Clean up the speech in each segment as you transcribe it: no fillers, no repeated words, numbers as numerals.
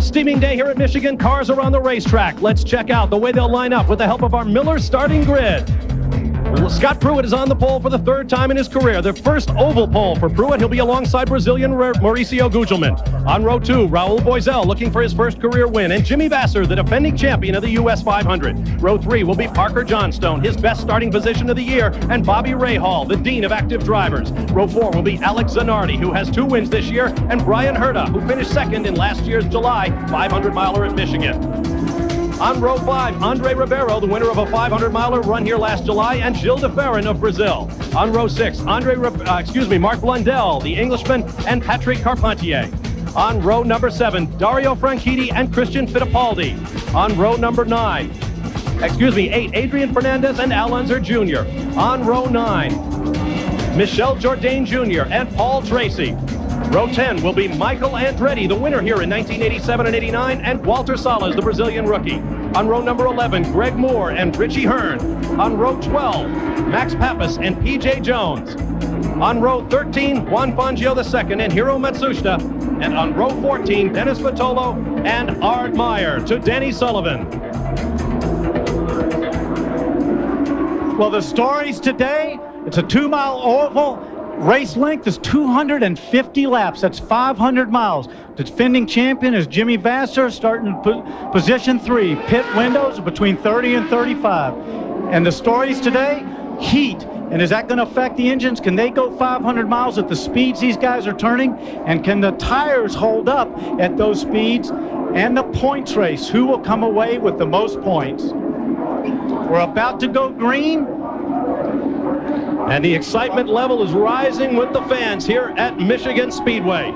steaming day here at Michigan. Cars are on the racetrack. Let's check out the way they'll line up with the help of our Miller starting grid. Scott Pruitt is on the pole for the third time in his career. The first oval pole for Pruitt. He'll be alongside Brazilian Mauricio Gugelmin. On row 2, Raul Boesel looking for his first career win. And Jimmy Vasser, the defending champion of the US 500. Row 3 will be Parker Johnstone, his best starting position of the year. And Bobby Rahal, the dean of active drivers. Row 4 will be Alex Zanardi, who has 2 wins this year. And Brian Herta, who finished second in last year's July 500-miler at Michigan. On row 5, André Ribeiro, the winner of a 500-miler run here last July, and Gilles de Ferran of Brazil. On row 6, Mark Blundell, the Englishman, and Patrick Carpentier. On row number 7, Dario Franchitti and Cristian Fittipaldi. On row number 8, Adrian Fernandez and Al Unser Jr. On row 9, Michel Jourdain Jr. and Paul Tracy. Row 10 will be Michael Andretti, the winner here in 1987 and 89, and Walter Salas, the Brazilian rookie. On row number 11, Greg Moore and Richie Hearn. On row 12, Max Pappas and P.J. Jones. On row 13, Juan Fangio II and Hiro Matsushita. And on row 14, Dennis Vitolo and Ard Meyer to Danny Sullivan. Well, the stories today, it's a 2-mile oval. Race length is 250 laps. That's 500 miles. The defending champion is Jimmy Vasser, starting position 3. Pit windows between 30 and 35. And the stories today, heat. And is that going to affect the engines? Can they go 500 miles at the speeds these guys are turning? And can the tires hold up at those speeds? And the points race, who will come away with the most points? We're about to go green. And the excitement level is rising with the fans here at Michigan Speedway.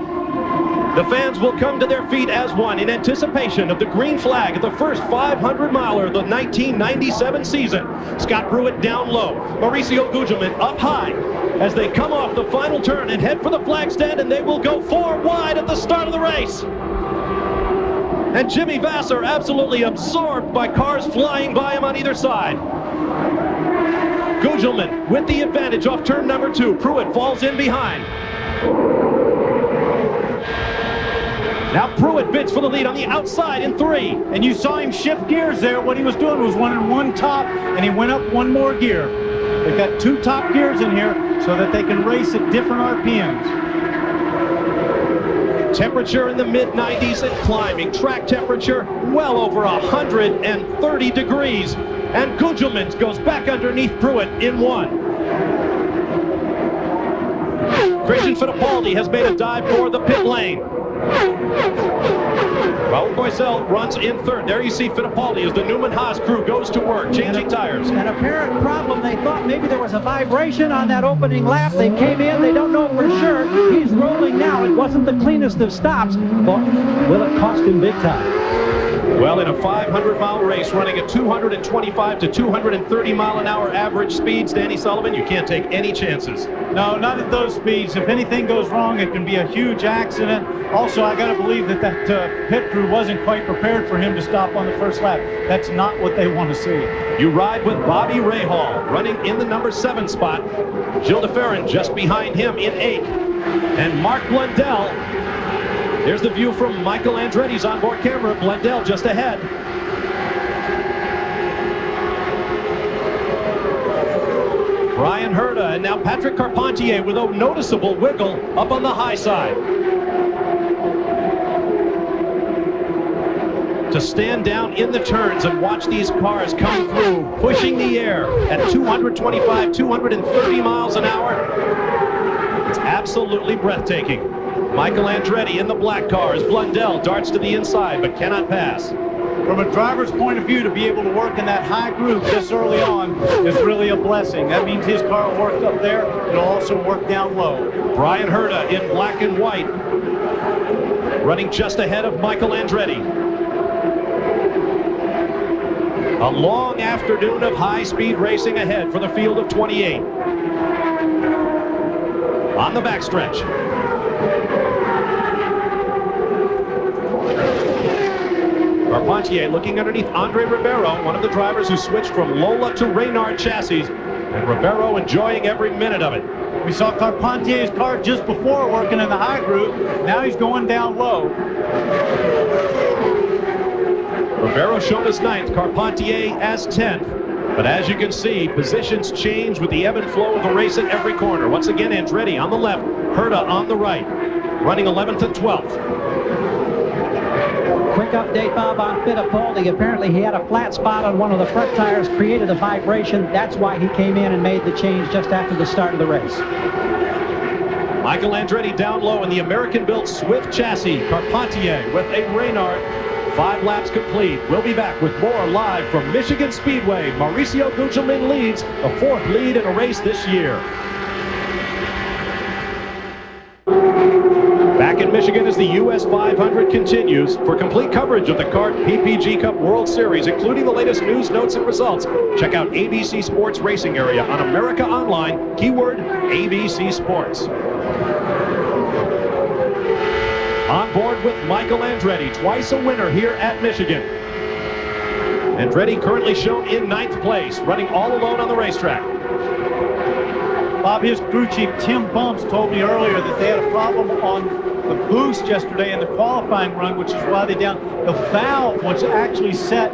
The fans will come to their feet as one in anticipation of the green flag at the first 500-miler of the 1997 season. Scott Pruitt down low, Mauricio Gugelmin up high as they come off the final turn and head for the flag stand, and they will go 4 wide at the start of the race. And Jimmy Vasser absolutely absorbed by cars flying by him on either side. Gugelmin with the advantage off turn number 2. Pruitt falls in behind. Now Pruitt bids for the lead on the outside in 3. And you saw him shift gears there. What he was doing was running 1 top, and he went up 1 more gear. They've got 2 top gears in here so that they can race at different RPMs. Temperature in the mid-90s and climbing. Track temperature well over 130 degrees. And Gugelmin goes back underneath Pruitt in 1. Cristian Fittipaldi has made a dive for the pit lane. Raul Boesel runs in 3rd. There you see Fittipaldi as the Newman Haas crew goes to work, changing tires. An apparent problem. They thought maybe there was a vibration on that opening lap. They came in. They don't know for sure. He's rolling now. It wasn't the cleanest of stops, but will it cost him big time? Well, in a 500-mile race running at 225 to 230 mile an hour average speeds, Danny Sullivan, you can't take any chances. No, not at those speeds. If anything goes wrong, it can be a huge accident. Also, I got to believe that pit crew wasn't quite prepared for him to stop on the first lap. That's not what they want to see. You ride with Bobby Rahal running in the number 7 spot. Gilles de Ferran just behind him in 8. And Mark Blundell. Here's the view from Michael Andretti's onboard camera. Blundell just ahead. Brian Herta and now Patrick Carpentier with a noticeable wiggle up on the high side. To stand down in the turns and watch these cars come through, pushing the air at 225, 230 miles an hour. It's absolutely breathtaking. Michael Andretti in the black cars. Blundell darts to the inside but cannot pass. From a driver's point of view, to be able to work in that high groove this early on is really a blessing. That means his car worked up there. It'll also work down low. Brian Herta in black and white, running just ahead of Michael Andretti. A long afternoon of high-speed racing ahead for the field of 28. On the backstretch. Carpentier looking underneath André Ribeiro, one of the drivers who switched from Lola to Reynard chassis, and Ribeiro enjoying every minute of it. We saw Carpentier's car just before working in the high groove. Now he's going down low. Ribeiro shown as 9th, Carpentier as 10th. But as you can see, positions change with the ebb and flow of the race at every corner. Once again, Andretti on the left, Herta on the right, running 11th and 12th. Quick update, Bob, on Fittipaldi. Apparently he had a flat spot on one of the front tires, created a vibration. That's why he came in and made the change just after the start of the race. Michael Andretti down low in the American-built Swift chassis. Carpentier with a Reynard. 5 laps complete. We'll be back with more live from Michigan Speedway. Mauricio Gugelmin leads the 4th lead in a race this year. Back in Michigan as the US 500 continues. For complete coverage of the CART PPG Cup World Series, including the latest news, notes, and results, check out ABC Sports Racing Area on America Online, keyword ABC Sports. On board with Michael Andretti, twice a winner here at Michigan. Andretti currently shown in 9th place, running all alone on the racetrack. Bob, his crew chief Tim Bumps told me earlier that they had a problem on the boost yesterday in the qualifying run, which is why they down. The valve was actually set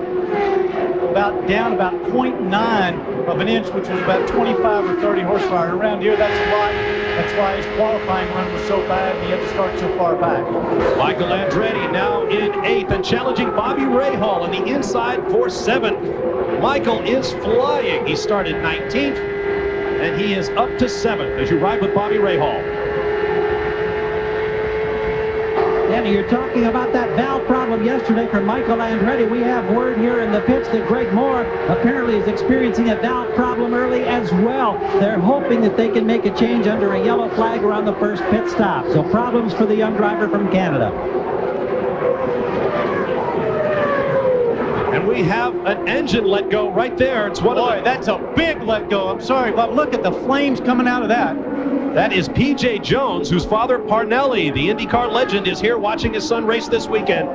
down about 0.9 of an inch, which was about 25 or 30 horsepower. Around here, that's a lot. That's why his qualifying run was so bad and he had to start so far back. Michael Andretti now in 8th and challenging Bobby Rahal on the inside for 7th. Michael is flying. He started 19th and he is up to 7th as you ride with Bobby Rahal. Danny, you're talking about that valve problem yesterday for Michael Andretti. We have word here in the pits that Greg Moore apparently is experiencing a valve problem early as well. They're hoping that they can make a change under a yellow flag around the first pit stop. So problems for the young driver from Canada. And we have an engine let go right there. It's one Boy, that's a big let go. I'm sorry, Bob. Look at the flames coming out of that. That is P.J. Jones, whose father, Parnelli, the IndyCar legend, is here watching his son race this weekend.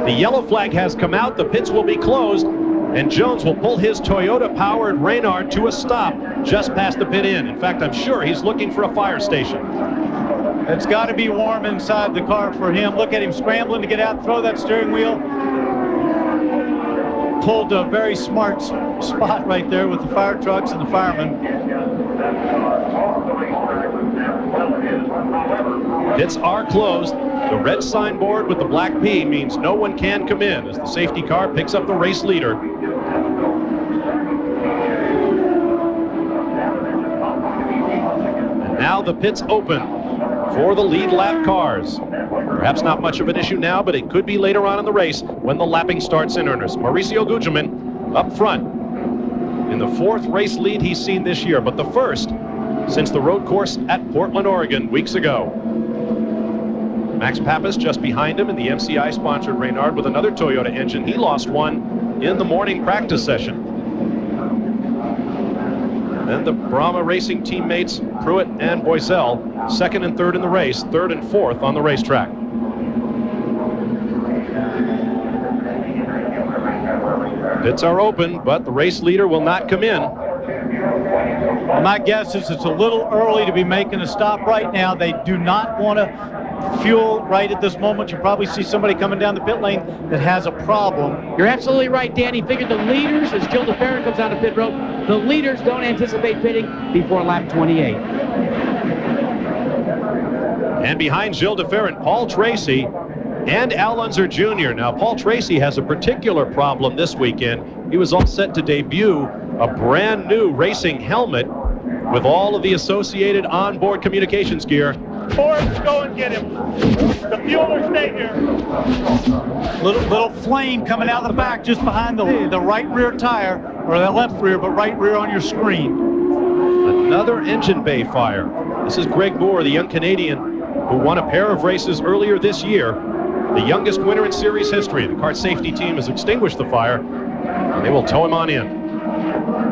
The yellow flag has come out, the pits will be closed, and Jones will pull his Toyota-powered Reynard to a stop just past the pit inn. In fact, I'm sure he's looking for a fire station. It's got to be warm inside the car for him. Look at him scrambling to get out, throw that steering wheel. Pulled a very smart spot right there with the fire trucks and the firemen. Pits are closed. The red signboard with the black P means no one can come in as the safety car picks up the race leader. And now the pits open for the lead lap cars. Perhaps not much of an issue now, but it could be later on in the race when the lapping starts in earnest. Mauricio Gugelmin up front in the 4th race lead he's seen this year, but the first since the road course at Portland, Oregon weeks ago. Max Pappas just behind him in the MCI-sponsored Reynard with another Toyota engine. He lost one in the morning practice session. Then the Brahma Racing teammates Pruitt and Boisel, 2nd and 3rd in the race, 3rd and 4th on the racetrack. Pits are open, but the race leader will not come in. My guess is it's a little early to be making a stop right now. They do not want to fuel right at this moment. You probably see somebody coming down the pit lane that has a problem. You're absolutely right, Danny. Figured the leaders, as Gilles de Ferran comes down the pit road, the leaders don't anticipate pitting before lap 28. And behind Gilles de Ferran, Paul Tracy and Al Unser Jr. Now, Paul Tracy has a particular problem this weekend. He was all set to debut a brand new racing helmet with all of the associated onboard communications gear. Forrest, go and get him. The fueler, stay here. Little flame coming out of the back just behind the right rear tire, or the left rear, but right rear on your screen. Another engine bay fire. This is Greg Moore, the young Canadian who won a pair of races earlier this year. The youngest winner in series history. The CART safety team has extinguished the fire, and they will tow him on in.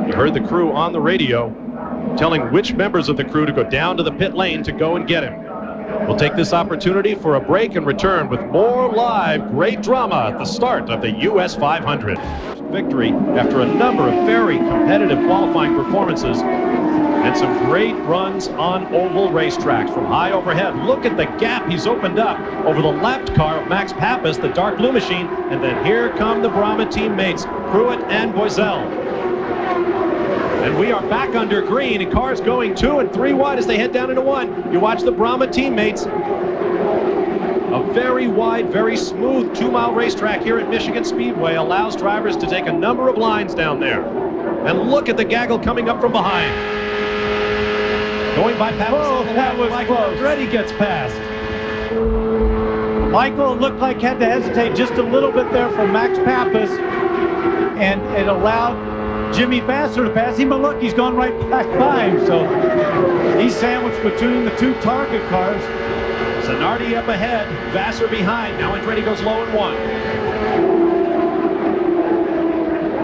You heard the crew on the radio telling which members of the crew to go down to the pit lane to go and get him. We'll take this opportunity for a break and return with more live great drama at the start of the US 500. Victory after a number of very competitive qualifying performances. And some great runs on oval racetracks from high overhead. Look at the gap he's opened up over the left car of Max Pappas, the dark blue machine. And then here come the Brahma teammates, Pruitt and Boiselle. And we are back under green, and cars going 2 and 3 wide as they head down into 1. You watch the Brahma teammates. A very wide, very smooth 2-mile racetrack here at Michigan Speedway allows drivers to take a number of lines down there. And look at the gaggle coming up from behind. Going by Pappas. Oh, that was close. Andretti gets past. Michael looked like had to hesitate just a little bit there for Max Pappas, and it allowed Jimmy Vasser to pass him. But look, he's gone right back by him, so he's sandwiched between the 2 target cars. Zanardi up ahead, Vasser behind. Now Andretti goes low in 1.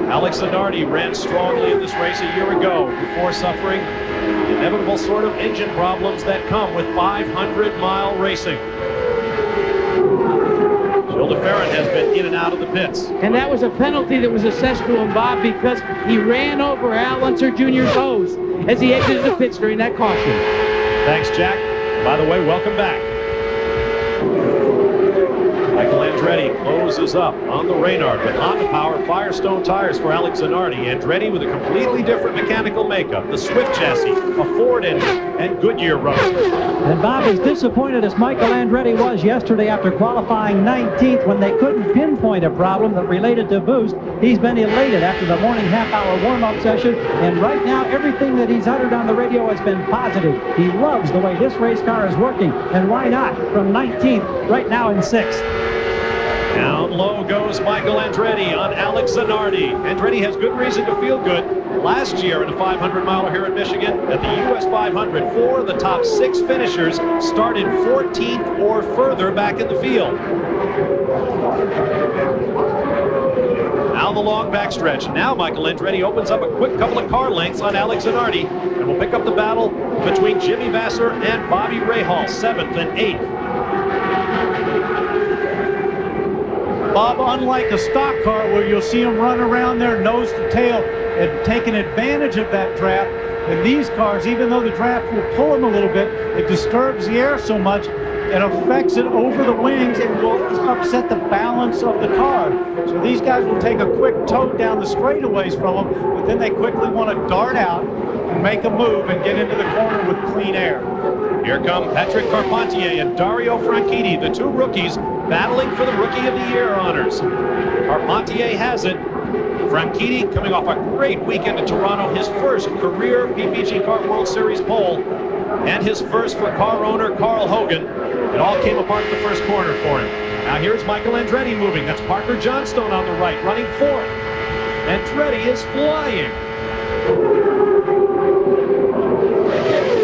Alex Zanardi ran strongly in this race a year ago before suffering the inevitable sort of engine problems that come with 500-mile racing. Gilles de Ferran has been in and out of the pits. And that was a penalty that was assessed to him, Bob, because he ran over Al Unser Jr.'s hose as he exited the pits during that caution. Thanks, Jack. By the way, welcome back. Michael Andretti closes up on the Reynard with Honda Power Firestone tires for Alex Zanardi. Andretti with a completely different mechanical makeup. The Swift chassis, a Ford engine, and Goodyear rubber. And Bob, as disappointed as Michael Andretti was yesterday after qualifying 19th when they couldn't pinpoint a problem that related to boost, he's been elated after the morning half-hour warm-up session. And right now, everything that he's uttered on the radio has been positive. He loves the way this race car is working. And why not? From 19th, right now in 6th. Down low goes Michael Andretti on Alex Zanardi. Andretti has good reason to feel good. Last year in a 500-miler here in Michigan at the US 500, 4 of the top 6 finishers started 14th or further back in the field. Now the long backstretch. Now Michael Andretti opens up a quick couple of car lengths on Alex Zanardi, and will pick up the battle between Jimmy Vasser and Bobby Rahal, 7th and 8th. Bob, unlike a stock car where you'll see them run around there nose to tail and taking advantage of that draft, in these cars, even though the draft will pull them a little bit, it disturbs the air so much, it affects it over the wings and will upset the balance of the car. So these guys will take a quick tote down the straightaways from them, but then they quickly want to dart out and make a move and get into the corner with clean air. Here come Patrick Carpentier and Dario Franchitti, the 2 rookies, battling for the Rookie of the Year honors. Carpentier has it. Franchitti coming off a great weekend in Toronto, his first career PPG Kart World Series pole, and his first for car owner Carl Hogan. It all came apart the first corner for him. Now here's Michael Andretti moving. That's Parker Johnstone on the right, running 4th. Andretti is flying.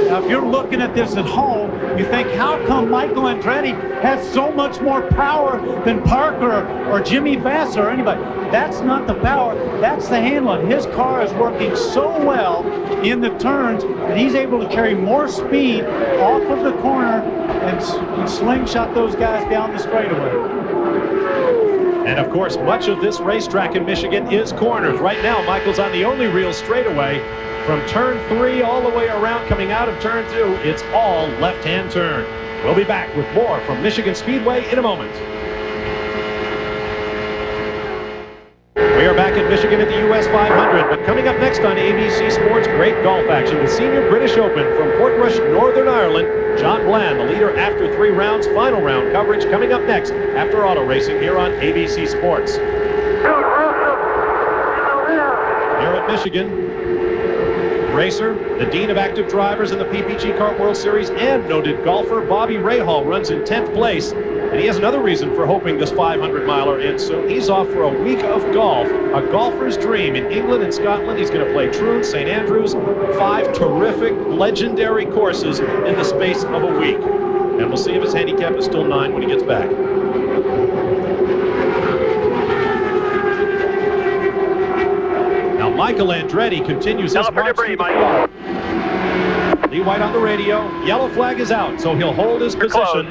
Now, if you're looking at this at home, you think, how come Michael Andretti has so much more power than Parker or Jimmy Vasser or anybody? That's not the power, that's the handling. His car is working so well in the turns that he's able to carry more speed off of the corner and slingshot those guys down the straightaway. And of course, much of this racetrack in Michigan is corners. Right now, Michael's on the only real straightaway. From turn 3 all the way around, coming out of turn 2, it's all left-hand turn. We'll be back with more from Michigan Speedway in a moment. We are back at Michigan at the US 500, but coming up next on ABC Sports, great golf action. The Senior British Open from Portrush, Northern Ireland. John Bland, the leader after 3 rounds. Final round coverage coming up next after auto racing here on ABC Sports. Here at Michigan, racer, the Dean of Active Drivers in the PPG Kart World Series, and noted golfer Bobby Rahal runs in 10th place. And he has another reason for hoping this 500-miler ends soon. He's off for a week of golf, a golfer's dream in England and Scotland. He's going to play Troon, St. Andrews, 5 terrific, legendary courses in the space of a week. And we'll see if his handicap is still 9 when he gets back. Michael Andretti continues his march to the field. Lee White on the radio. Yellow flag is out, so he'll hold his position.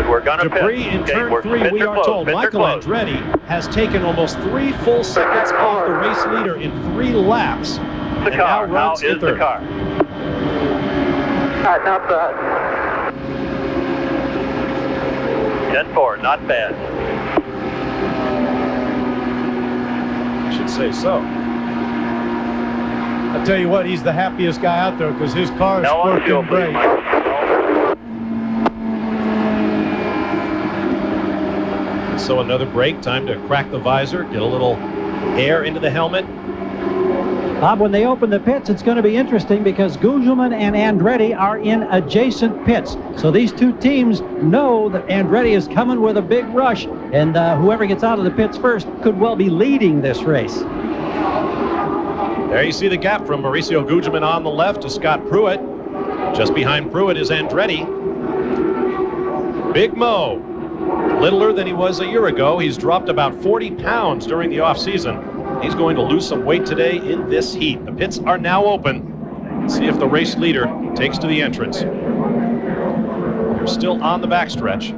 We're gonna debris in turn 3, we are told. Michael Andretti has taken almost 3 full seconds off the race leader in 3 laps. The car. How is the car? Not bad. 10-4, not bad. I should say so. I'll tell you what, he's the happiest guy out there because his car is working great. So another break, time to crack the visor, get a little air into the helmet. Bob, when they open the pits, it's going to be interesting because Gugelmin and Andretti are in adjacent pits. So these two teams know that Andretti is coming with a big rush, and whoever gets out of the pits first could well be leading this race. There you see the gap from Mauricio Gugelmin on the left to Scott Pruitt. Just behind Pruitt is Andretti. Big Mo, littler than he was a year ago. He's dropped about 40 pounds during the offseason. He's going to lose some weight today in this heat. The pits are now open. Let's see if the race leader takes to the entrance. They're still on the backstretch.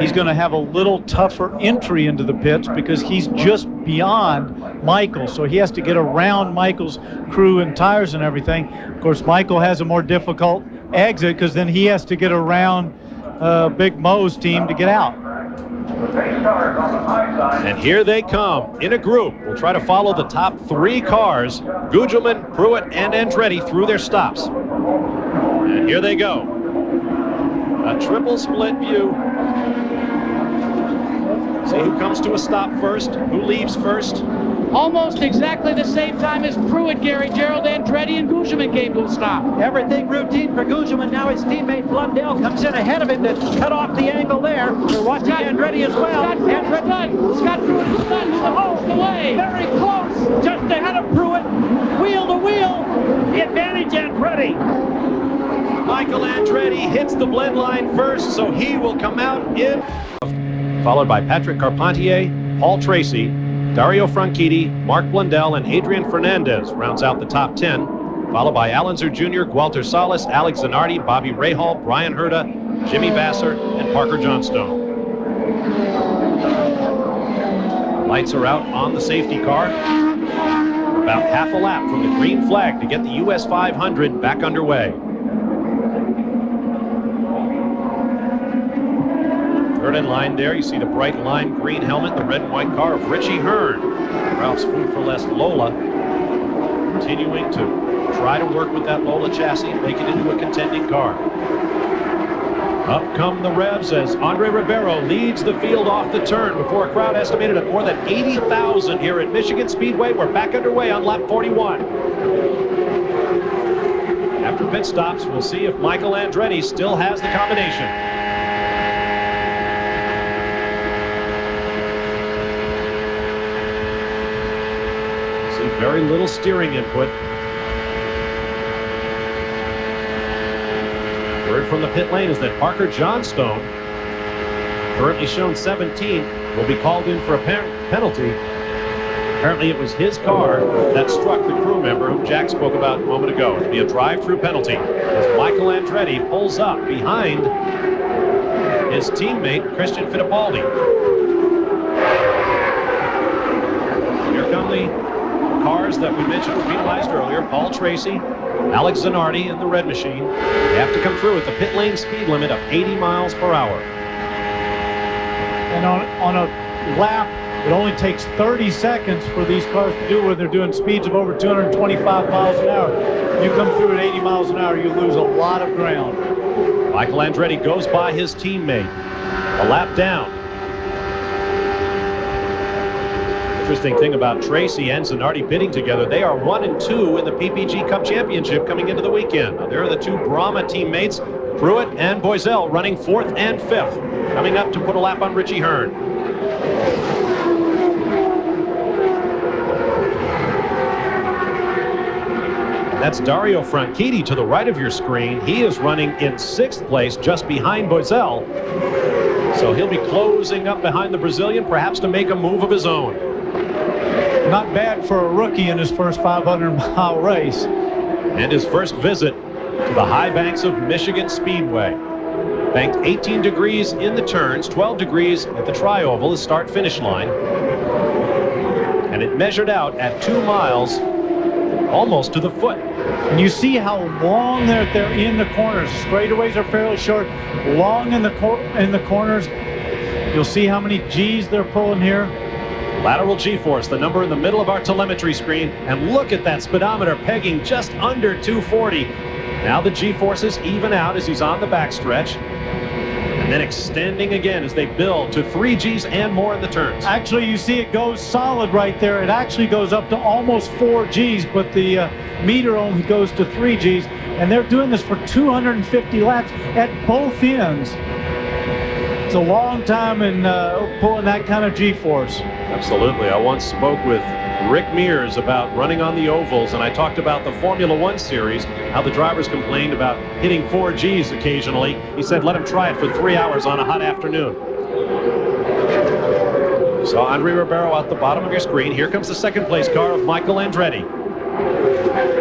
He's going to have a little tougher entry into the pits because he's just beyond Michael. So he has to get around Michael's crew and tires and everything. Of course, Michael has a more difficult exit because then he has to get around Big Mo's team to get out. And here they come in a group. We'll try to follow the top three cars, Gugelmin, Pruitt, and Andretti, through their stops. And here they go. A triple split view. See who comes to a stop first, who leaves first. Almost exactly the same time as Pruitt, Gary, Gerald, Andretti, and Gugelmin came to a stop. Everything routine for Gugelmin. Now his teammate Blundell comes in ahead of him to cut off the angle there. They're watching Andretti as well. Scott Pruitt is done. He's almost away. Very close. Just ahead of Pruitt. Wheel to wheel. The advantage Andretti. Michael Andretti hits the blend line first, so he will come out in. Followed by Patrick Carpentier, Paul Tracy, Dario Franchitti, Mark Blundell, and Adrian Fernandez rounds out the top 10, followed by Alonso Jr., Gualter Salas, Alex Zanardi, Bobby Rahal, Brian Herta, Jimmy Vasser, and Parker Johnstone. Lights are out on the safety car. We're about half a lap from the green flag to get the US 500 back underway. Third in line there, you see the bright lime green helmet, the red and white car of Richie Hearn. Ralph's Food for Less Lola continuing to try to work with that Lola chassis and make it into a contending car. Up come the revs as André Ribeiro leads the field off the turn before a crowd estimated at more than 80,000 here at Michigan Speedway. We're back underway on lap 41. After pit stops, we'll see if Michael Andretti still has the combination. Very little steering input. Word from the pit lane is that Parker Johnstone, currently shown 17th, will be called in for a penalty. Apparently it was his car that struck the crew member whom Jack spoke about a moment ago. It'll be a drive-through penalty as Michael Andretti pulls up behind his teammate Cristian Fittipaldi. Here come the cars that we mentioned were penalized earlier. Paul Tracy, Alex Zanardi in the red machine. They have to come through with the pit lane speed limit of 80 miles per hour. And on a lap, it only takes 30 seconds for these cars to do when they're doing speeds of over 225 miles an hour. You come through at 80 miles an hour, you lose a lot of ground. Michael Andretti goes by his teammate. A lap down. Interesting thing about Tracy and Zanardi bidding together, they are 1 and 2 in the PPG Cup Championship coming into the weekend. Now, there are the two Brahma teammates, Pruitt and Boiselle, running 4th and 5th, coming up to put a lap on Richie Hearn. That's Dario Franchitti to the right of your screen. He is running in 6th place, just behind Boiselle. So he'll be closing up behind the Brazilian, perhaps to make a move of his own. Not bad for a rookie in his first 500-mile race. And his first visit to the high banks of Michigan Speedway. Banked 18 degrees in the turns, 12 degrees at the tri-oval, the start-finish line. and it measured out at 2 miles, almost to the foot. And you see how long they're in the corners. Straightaways are fairly short, long in the corners. You'll see how many G's they're pulling here. Lateral G-force, the number in the middle of our telemetry screen, and look at that speedometer pegging just under 240. Now the G-forces even out as he's on the backstretch, and then extending again as they build to 3 G's and more in the turns. Actually, you see it goes solid right there. It actually goes up to almost 4 G's, but the meter only goes to 3 G's, and they're doing this for 250 laps at both ends. It's a long time in pulling that kind of G-force. Absolutely. I once spoke with Rick Mears about running on the ovals, and I talked about the Formula One series, how the drivers complained about hitting 4 G's occasionally. He said, let him try it for 3 hours on a hot afternoon. So André Ribeiro out the bottom of your screen. Here comes the second place car of Michael Andretti.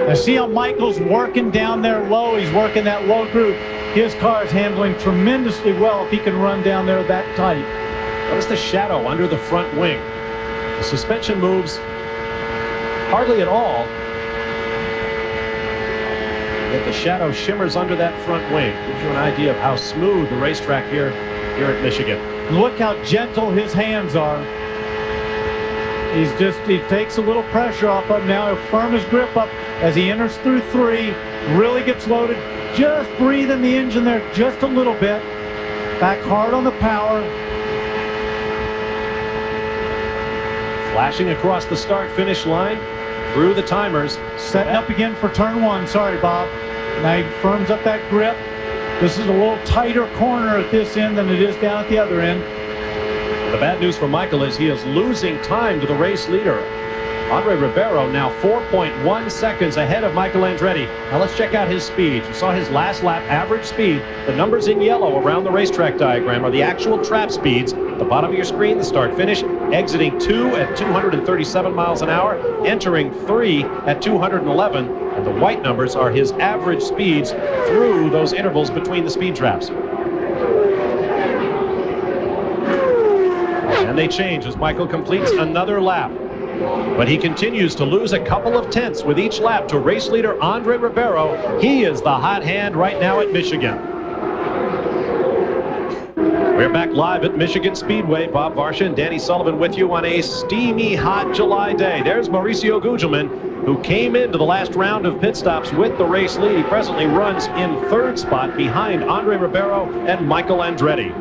Now see how Michael's working down there low. He's working that low groove. His car is handling tremendously well if he can run down there that tight. Notice the shadow under the front wing. The suspension moves hardly at all, yet the shadow shimmers under that front wing. Gives you an idea of how smooth the racetrack here at Michigan. Look how gentle his hands are. He takes a little pressure off of him now. He'll firm his grip up as he enters through 3, really gets loaded. Just breathing the engine there just a little bit. Back hard on the power. Flashing across the start-finish line through the timers. Setting up again for turn 1. Sorry, Bob. Now he firms up that grip. This is a little tighter corner at this end than it is down at the other end. The bad news for Michael is he is losing time to the race leader. André Ribeiro now 4.1 seconds ahead of Michael Andretti. Now let's check out his speed. You saw his last lap average speed. The numbers in yellow around the racetrack diagram are the actual trap speeds. The bottom of your screen, the start finish, exiting 2 at 237 miles an hour, entering 3 at 211. And the white numbers are his average speeds through those intervals between the speed traps. And they change as Michael completes another lap. But he continues to lose a couple of tenths with each lap to race leader André Ribeiro. He is the hot hand right now at Michigan. We're back live at Michigan Speedway. Bob Varsha and Danny Sullivan with you on a steamy, hot July day. There's Mauricio Gugelmin, who came into the last round of pit stops with the race lead. He presently runs in 3rd spot behind André Ribeiro and Michael Andretti.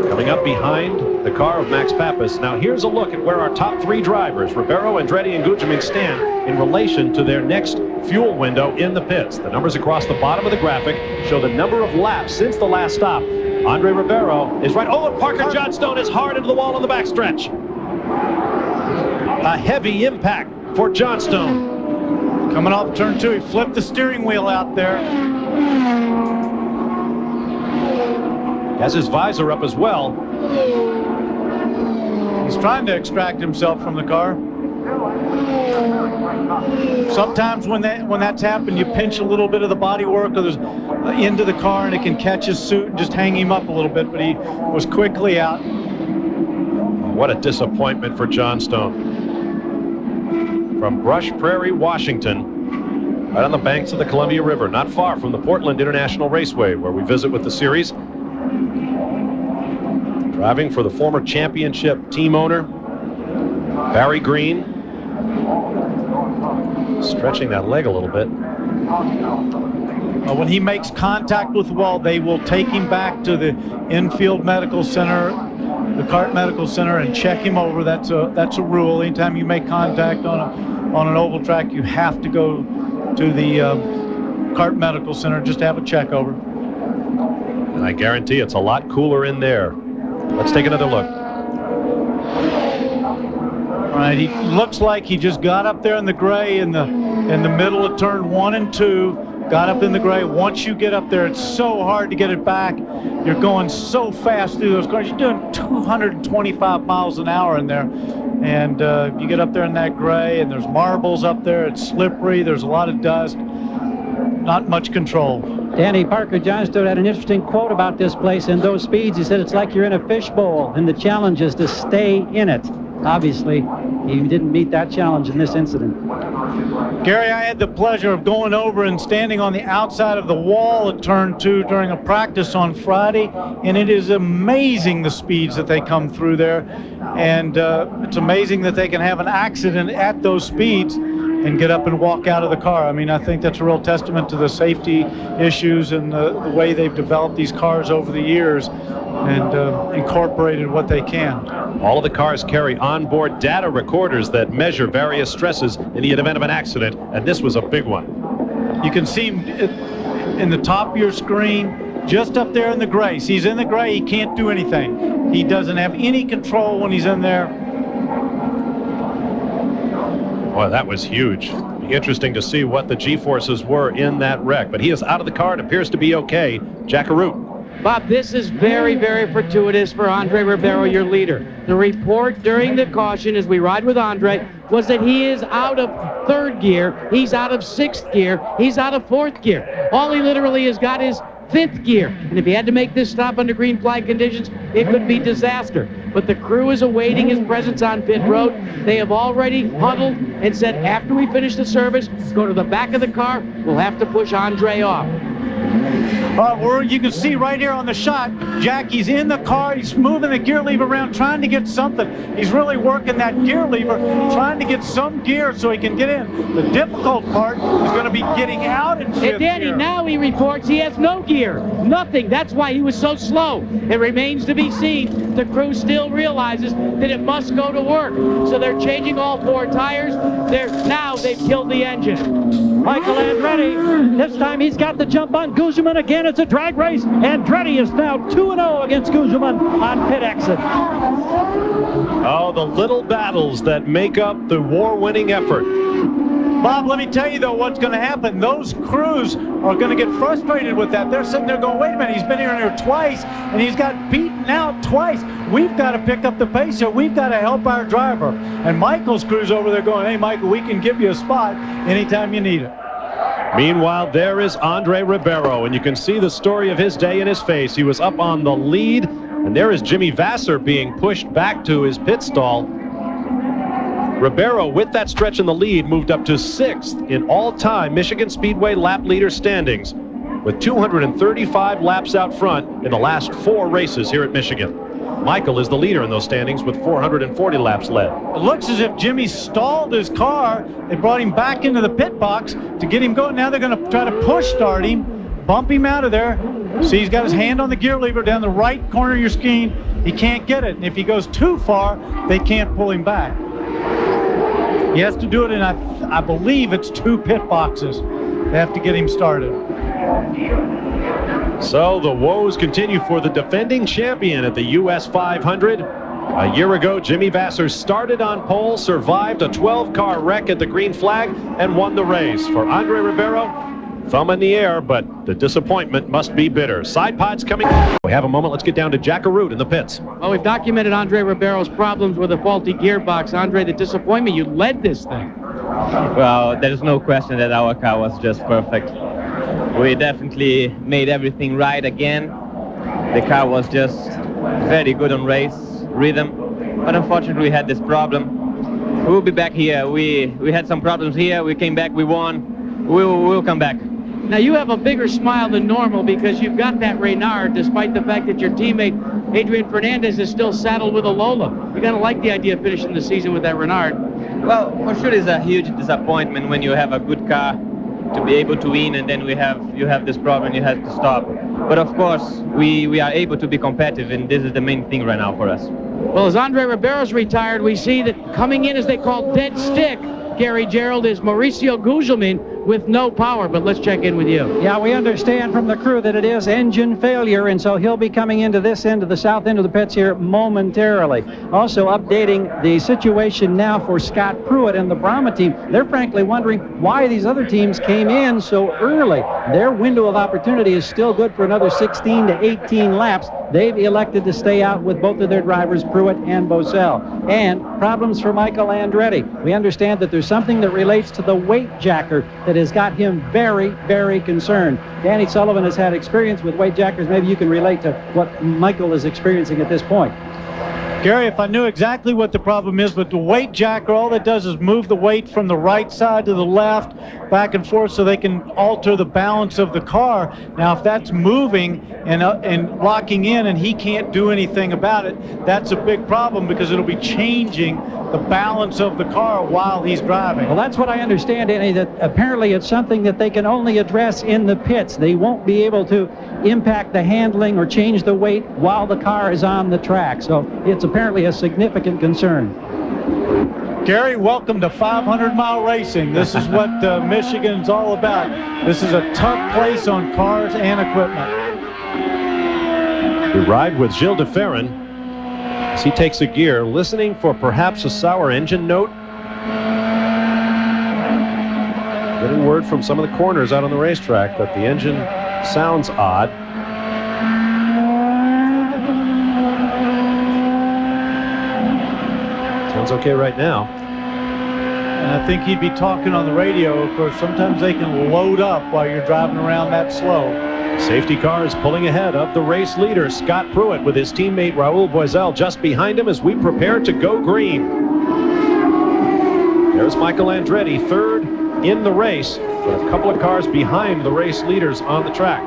Coming up behind the car of Max Pappas. Now here's a look at where our top 3 drivers, Ribeiro, Andretti, and Gugelmin, stand in relation to their next fuel window in the pits. The numbers across the bottom of the graphic show the number of laps since the last stop. André Ribeiro is right. Oh, and Parker Johnstone is hard into the wall on the backstretch. A heavy impact for Johnstone. Coming off turn 2, he flipped the steering wheel out there. Has his visor up as well. He's trying to extract himself from the car. Sometimes when that's happened, you pinch a little bit of the bodywork or into the car, and it can catch his suit and just hang him up a little bit, but he was quickly out. What a disappointment for Johnstone. From Brush Prairie, Washington, right on the banks of the Columbia River, not far from the Portland International Raceway, where we visit with the series. Driving for the former championship team owner, Barry Green. Stretching that leg a little bit. When he makes contact with the wall, they will take him back to the infield medical center, the CART medical center, and check him over. That's a rule. Anytime you make contact on an oval track, you have to go to the CART medical center just to have a check over. And I guarantee it's a lot cooler in there. Let's take another look. All right, he looks like he just got up there in the gray in the middle of turn 1 and 2. Got up in the gray. Once you get up there, it's so hard to get it back. You're going so fast through those cars. You're doing 225 miles an hour in there. And you get up there in that gray, and there's marbles up there. It's slippery. There's a lot of dust. Not much control. Danny Parker Johnstone had an interesting quote about this place and those speeds. He said it's like you're in a fishbowl, and the challenge is to stay in it. Obviously, he didn't meet that challenge in this incident. Gary, I had the pleasure of going over and standing on the outside of the wall at turn 2 during a practice on Friday, and it is amazing the speeds that they come through there, and it's amazing that they can have an accident at those speeds and get up and walk out of the car. I mean, I think that's a real testament to the safety issues and the way they've developed these cars over the years and incorporated what they can. All of the cars carry onboard data recorders that measure various stresses in the event of an accident, and this was a big one. You can see him in the top of your screen, just up there in the gray. See, he's in the gray, he can't do anything. He doesn't have any control when he's in there. Boy, that was huge. Interesting to see what the G-forces were in that wreck, but he is out of the car and appears to be okay. Jackaroo. Bob, this is very, very fortuitous for André Ribeiro, your leader. The report during the caution as we ride with André was that he is out of 3rd gear, he's out of 6th gear, he's out of 4th gear. All he literally has got is 5th gear. And if he had to make this stop under green flag conditions, it could be disaster. But the crew is awaiting his presence on pit road. They have already huddled and said, after we finish the service, go to the back of the car. We'll have to push André off. You can see right here on the shot, Jackie's in the car, he's moving the gear lever around, trying to get something. He's really working that gear lever, trying to get some gear so he can get in. The difficult part is going to be getting out in 5th gear. And Danny, now he reports he has no gear, nothing. That's why he was so slow. It remains to be seen. The crew still realizes that it must go to work. So they're changing all 4 tires. Now they've killed the engine. Michael Andretti, this time he's got the jump on Guzman again. It's a drag race. Andretti is now 2-0 against Guzman on pit exit. Oh, the little battles that make up the war-winning effort. Bob, let me tell you, though, what's going to happen. Those crews are going to get frustrated with that. They're sitting there going, wait a minute, he's been here twice, and he's got beaten out twice. We've got to pick up the pace here. We've got to help our driver. And Michael's crew's over there going, hey, Michael, we can give you a spot anytime you need it. Meanwhile, there is André Ribeiro, and you can see the story of his day in his face. He was up on the lead, and there is Jimmy Vasser being pushed back to his pit stall. Ribeiro, with that stretch in the lead, moved up to 6th in all-time Michigan Speedway lap leader standings, with 235 laps out front in the last 4 races here at Michigan. Michael is the leader in those standings with 440 laps led. It looks as if Jimmy stalled his car. They brought him back into the pit box to get him going. Now they're going to try to push start him, bump him out of there. See, he's got his hand on the gear lever down the right corner of your screen. He can't get it. And if he goes too far, they can't pull him back. He has to do it in, I believe it's 2 pit boxes. They have to get him started. So the woes continue for the defending champion at the US 500. A year ago, Jimmy Vasser started on pole, survived a 12-car wreck at the green flag, and won the race. For André Ribeiro, thumb in the air, but the disappointment must be bitter. Side pods coming. We have a moment. Let's get down to Jackaroo in the pits. Well, we've documented André Ribeiro's problems with a faulty gearbox. André, the disappointment, you led this thing. Well, there's no question that our car was just perfect. We definitely made everything right again. The car was just very good on race rhythm, but unfortunately we had this problem. We'll be back here. We had some problems here. We came back, we won. We'll come back. Now you have a bigger smile than normal because you've got that Reynard, despite the fact that your teammate Adrian Fernandez is still saddled with a Lola. You gotta like the idea of finishing the season with that Reynard. Well, for sure it's a huge disappointment when you have a good car to be able to win, and then you have this problem, you have to stop. But of course, we are able to be competitive, and this is the main thing right now for us. Well, as André Ribeiro's retired, we see that coming in, as they call dead stick, Gary Gerald, is Mauricio Guzman with no power. But let's check in with you. Yeah, we understand from the crew that it is engine failure, and so he'll be coming into this end of the south end of the pits here momentarily. Also updating the situation now for Scott Pruitt and the Brahma team. They're frankly wondering why these other teams came in so early. Their window of opportunity is still good for another 16 to 18 laps. They've elected to stay out with both of their drivers, Pruitt and Bosell. And problems for Michael Andretti. We understand that there's something that relates to the weight jacker that has got him very, very concerned. Danny Sullivan has had experience with weight jackers. Maybe you can relate to what Michael is experiencing at this point. Gary, if I knew exactly what the problem is, but the weight jacker, all it does is move the weight from the right side to the left, back and forth, so they can alter the balance of the car. Now, if that's moving and locking in and he can't do anything about it, that's a big problem, because it'll be changing the balance of the car while he's driving. Well, that's what I understand, Danny, that apparently it's something that they can only address in the pits. They won't be able to impact the handling or change the weight while the car is on the track. So it's apparently a significant concern. Gary, welcome to 500-mile racing. This is what Michigan's all about. This is a tough place on cars and equipment. We ride with Gilles de Ferran as he takes a gear, listening for perhaps a sour engine note. Getting word from some of the corners out on the racetrack that the engine sounds odd. Sounds okay right now. And I think he'd be talking on the radio. Of course, sometimes they can load up while you're driving around that slow. Safety car is pulling ahead of the race leader, Scott Pruitt, with his teammate Raul Boisel just behind him as we prepare to go green. There's Michael Andretti, third in the race, but a couple of cars behind the race leaders on the track.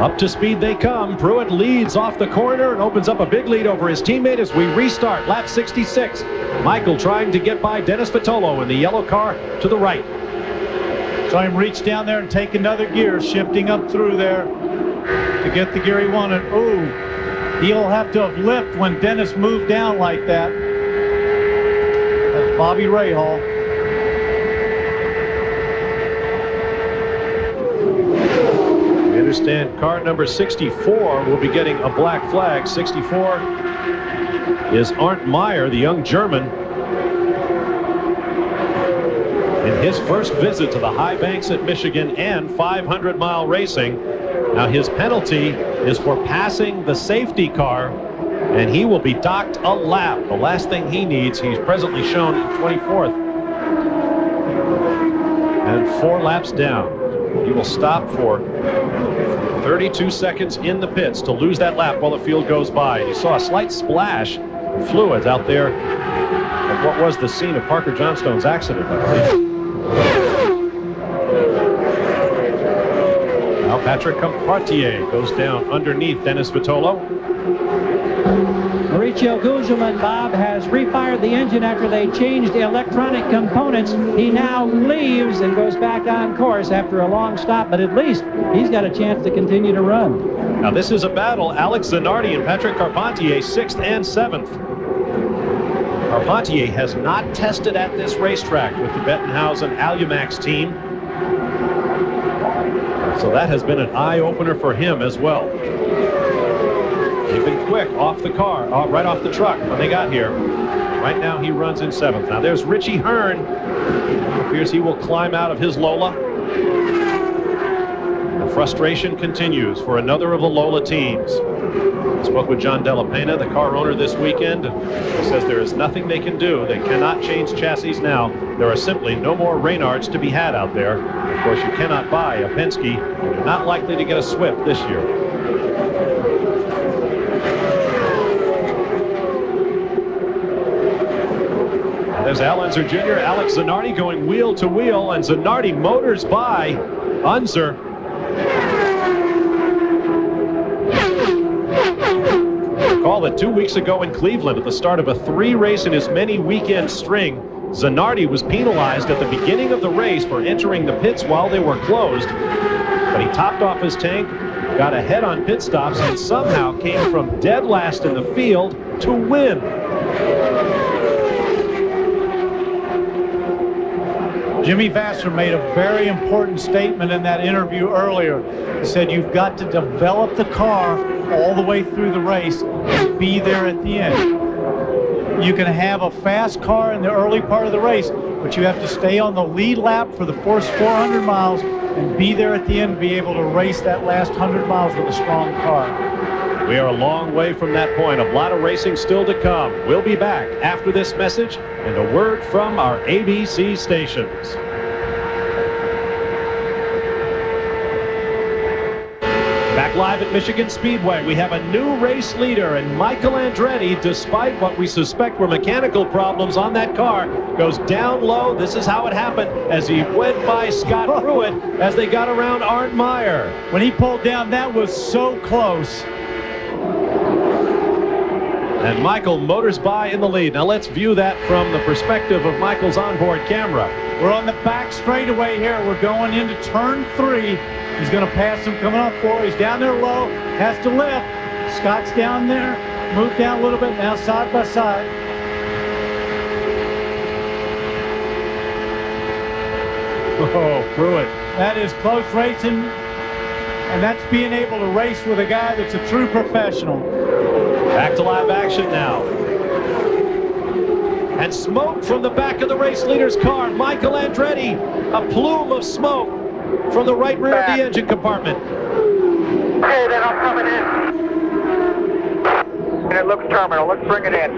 Up to speed they come. Pruitt leads off the corner and opens up a big lead over his teammate as we restart lap 66. Michael trying to get by Dennis Vitolo in the yellow car to the right. Saw him reach down there and take another gear, shifting up through there to get the gear he wanted. Ooh, he'll have to have lift when Dennis moved down like that. That's Bobby Rahal. We understand car number 64 will be getting a black flag. 64 is Arndt Meyer, the young German. In his first visit to the high banks at Michigan and 500-mile racing. Now his penalty is for passing the safety car, and he will be docked a lap. The last thing he needs, he's presently shown 24th. And 4 laps down. He will stop for 32 seconds in the pits to lose that lap while the field goes by. You saw a slight splash of fluids out there of what was the scene of Parker Johnstone's accident, I believe. Now Patrick Compartier goes down underneath Dennis Vitolo. Mauricio Gugelmin, Bob, has refired the engine after they changed the electronic components. He now leaves and goes back on course after a long stop, but at least he's got a chance to continue to run. Now this is a battle. Alex Zanardi and Patrick Carpentier, 6th and 7th. Carpentier has not tested at this racetrack with the Bettenhausen Alumax team. So that has been an eye-opener for him as well. They've been quick off the car, right off the truck when they got here. Right now he runs in 7th. Now there's Richie Hearn. It appears he will climb out of his Lola. The frustration continues for another of the Lola teams. I spoke with John Della Pena, the car owner, this weekend. He says there is nothing they can do. They cannot change chassis now. There are simply no more Reynards to be had out there. Of course, you cannot buy a Penske. You're not likely to get a Swift this year. And there's Al Unser Jr., Alex Zanardi going wheel to wheel, and Zanardi motors by Unser. Recall that 2 weeks ago in Cleveland, at the start of a 3-race and as many weekend string, Zanardi was penalized at the beginning of the race for entering the pits while they were closed. But he topped off his tank, got ahead on pit stops, and somehow came from dead last in the field to win. Jimmy Vasser made a very important statement in that interview earlier. He said you've got to develop the car all the way through the race and be there at the end. You can have a fast car in the early part of the race, but you have to stay on the lead lap for the first 400 miles and be there at the end, be able to race that last 100 miles with a strong car. We are a long way from that point. A lot of racing still to come. We'll be back after this message and a word from our ABC stations. Back live at Michigan Speedway, we have a new race leader, and Michael Andretti, despite what we suspect were mechanical problems on that car, goes down low. This is how it happened as he went by Scott Pruitt as they got around Arndt Meyer. When he pulled down, that was so close. And Michael motors by in the lead. Now let's view that from the perspective of Michael's onboard camera. We're on the back straightaway here. We're going into turn 3. He's going to pass him coming up 4. He's down there low, has to lift. Scott's down there, moved down a little bit, now side by side. Oh, Pruitt. That is close racing, and that's being able to race with a guy that's a true professional. Back to live action now. And smoke from the back of the race leader's car. Michael Andretti, a plume of smoke from the right rear of the engine compartment. Okay, then I'm coming in. And it looks terminal. Let's bring it in.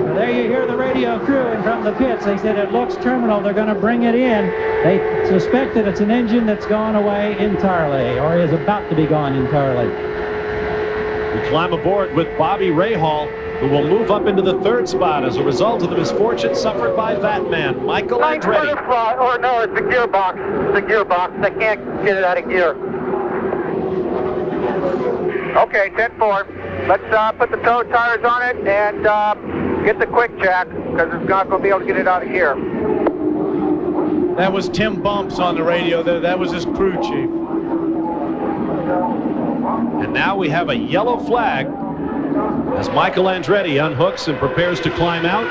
Well, there you hear the radio crew from the pits. They said it looks terminal. They're going to bring it in. They suspect that it's an engine that's gone away entirely, or is about to be gone entirely. We climb aboard with Bobby Rahal, who will move up into the 3rd spot as a result of the misfortune suffered by that man, Michael Andretti. Or no, it's the gearbox. It's the gearbox. They can't get it out of gear. Okay, 10-4. Let's put the toe tires on it and get the quick jack, because it's not going to be able to get it out of gear. That was Tim Bumps on the radio. That was his crew chief. And now we have a yellow flag as Michael Andretti unhooks and prepares to climb out.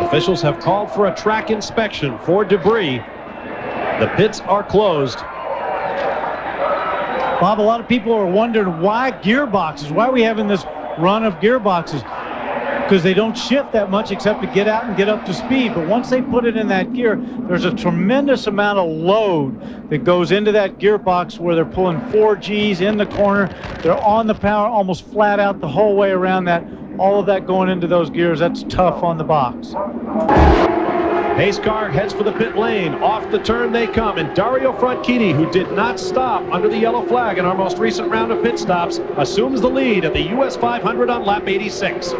Officials have called for a track inspection for debris. The pits are closed. Bob, a lot of people are wondering why gearboxes? Why are we having this run of gearboxes? Because they don't shift that much except to get out and get up to speed. But once they put it in that gear, there's a tremendous amount of load that goes into that gearbox where they're pulling 4 Gs in the corner. They're on the power almost flat out the whole way around that. All of that going into those gears, that's tough on the box. Pace car heads for the pit lane. Off the turn they come, and Dario Franchitti, who did not stop under the yellow flag in our most recent round of pit stops, assumes the lead at the US 500 on lap 86.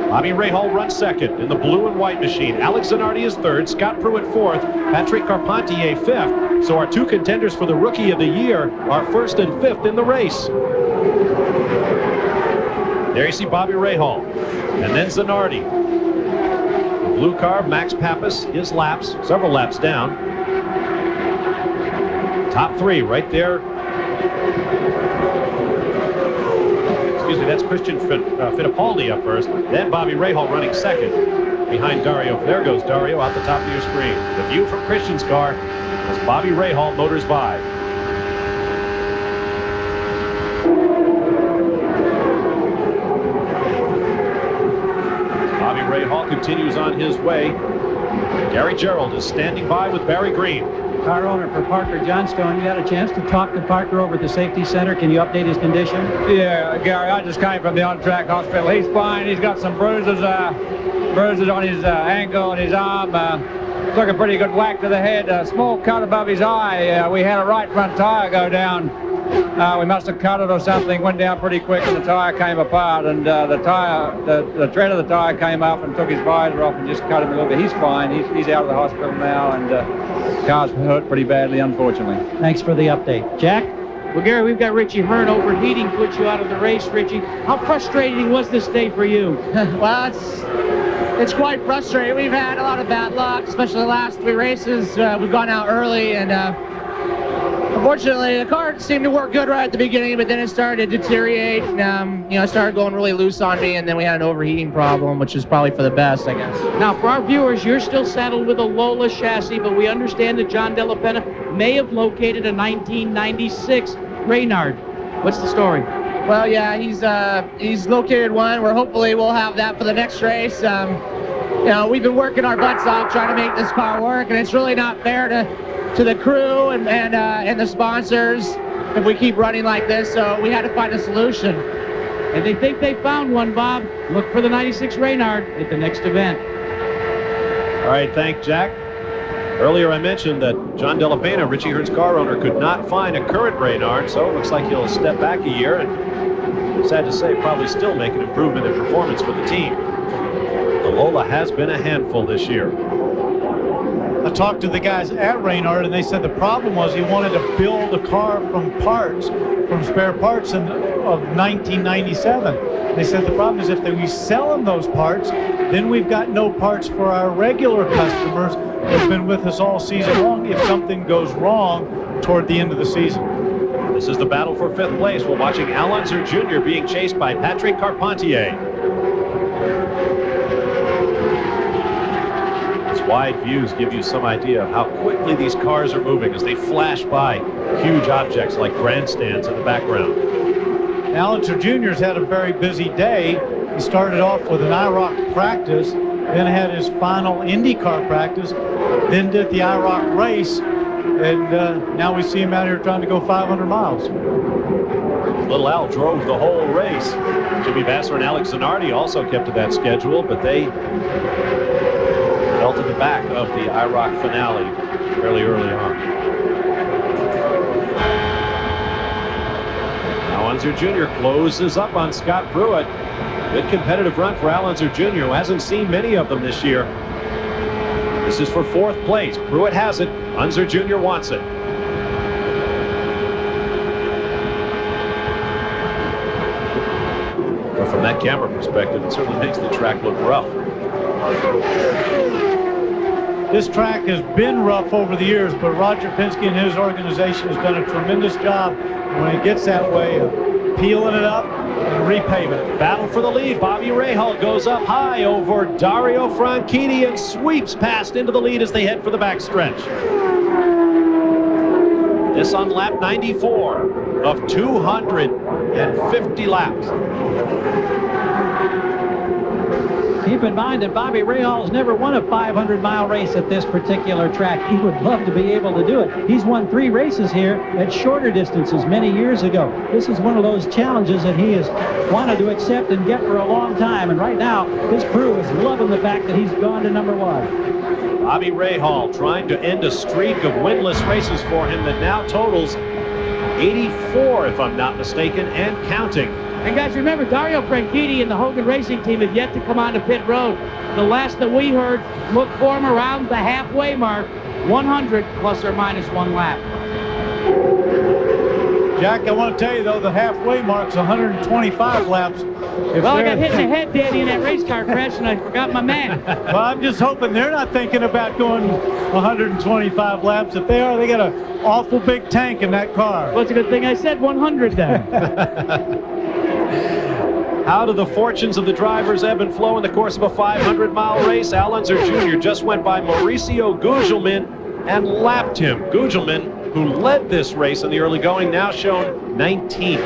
Bobby Rahal runs 2nd in the blue and white machine. Alex Zanardi is 3rd, Scott Pruitt 4th, Patrick Carpentier 5th. So our 2 contenders for the Rookie of the Year are 1st and 5th in the race. There you see Bobby Rahal, and then Zanardi. The blue car, Max Pappas, his laps, several laps down. Top 3 right there. Excuse me, that's Cristian Fittipaldi up first. Then Bobby Rahal running 2nd behind Dario. There goes Dario out the top of your screen. The view from Cristian's car as Bobby Rahal motors by. Bobby Rahal continues on his way. Gary Gerald is standing by with Barry Green. Car owner for Parker Johnstone. You had a chance to talk to Parker over at the safety center. Can you update his condition? Yeah, Gary, I just came from the on-track hospital. He's fine. He's got some bruises on his ankle and his arm. Took a pretty good whack to the head. A small cut above his eye. We had a right front tire go down. We must have cut it or something. Went down pretty quick, and the tire came apart. And the tread of the tire came up and took his visor off and just cut him a little bit. He's fine. He's out of the hospital now, and car's hurt pretty badly, unfortunately. Thanks for the update. Jack? Well, Gary, we've got Richie Hearn overheating, put you out of the race, Richie. How frustrating was this day for you? Well, it's quite frustrating. We've had a lot of bad luck, especially the last 3 races. We've gone out early, and unfortunately, the car seemed to work good right at the beginning, but then it started to deteriorate, and it started going really loose on me, and then we had an overheating problem, which is probably for the best, I guess. Now, for our viewers, you're still saddled with a Lola chassis, but we understand that John Della Penna may have located a 1996 Reynard. What's the story? Well, yeah, he's located one. Hopefully we'll have that for the next race. We've been working our butts off trying to make this car work, and it's really not fair to the crew and the sponsors if we keep running like this, so we had to find a solution. And they think they found one, Bob. Look for the 96 Reynard at the next event. All right, thank Jack. Earlier I mentioned that John Della Pena, Richie Hearn's car owner, could not find a current Reynard, so it looks like he'll step back a year, and sad to say, probably still make an improvement in performance for the team. The Lola has been a handful this year. I talked to the guys at Reynard, and they said the problem was he wanted to build a car from spare parts of 1997. They said the problem is if we sell them those parts, then we've got no parts for our regular customers who've been with us all season long if something goes wrong toward the end of the season. This is the battle for 5th place. We're watching Al Unser Jr. being chased by Patrick Carpentier. These wide views give you some idea of how quickly these cars are moving as they flash by huge objects like grandstands in the background. Al Unser Jr.'s had a very busy day. He started off with an IROC practice, then had his final IndyCar practice, then did the IROC race, and now we see him out here trying to go 500 miles. Little Al drove the whole race. Jimmy Vasser and Alex Zanardi also kept to that schedule, but they fell to the back of the IROC finale fairly early on. Al Unser Jr. closes up on Scott Pruitt. Good competitive run for Al Unser Jr., who hasn't seen many of them this year. This is for 4th place. Pruitt has it. Unser Jr. wants it. But from that camera perspective, it certainly makes the track look rough. This track has been rough over the years, but Roger Penske and his organization has done a tremendous job when it gets that way of peeling it up and repaving it. Battle for the lead. Bobby Rahal goes up high over Dario Franchitti and sweeps past into the lead as they head for the backstretch. This on lap 94 of 250 laps. Keep in mind that Bobby Rahal's never won a 500-mile race at this particular track. He would love to be able to do it. He's won 3 races here at shorter distances many years ago. This is one of those challenges that he has wanted to accept and get for a long time. And right now, his crew is loving the fact that he's gone to number 1. Bobby Rahal trying to end a streak of winless races for him that now totals 84, if I'm not mistaken, and counting. And guys, remember, Dario Franchitti and the Hogan Racing team have yet to come onto pit road. The last that we heard, look for him around the halfway mark, 100 plus or minus 1 lap. Jack, I want to tell you, though, the halfway mark's 125 laps. Well, I got hit in the head, Danny, in that race car crash, and I forgot my man. Well, I'm just hoping they're not thinking about going 125 laps. If they are, they got an awful big tank in that car. Well, it's a good thing I said 100 then. How do the fortunes of the drivers ebb and flow in the course of a 500-mile race? Al Unser Jr. just went by Mauricio Gugelmin and lapped him. Gugelmin, who led this race in the early going, now shown 19th.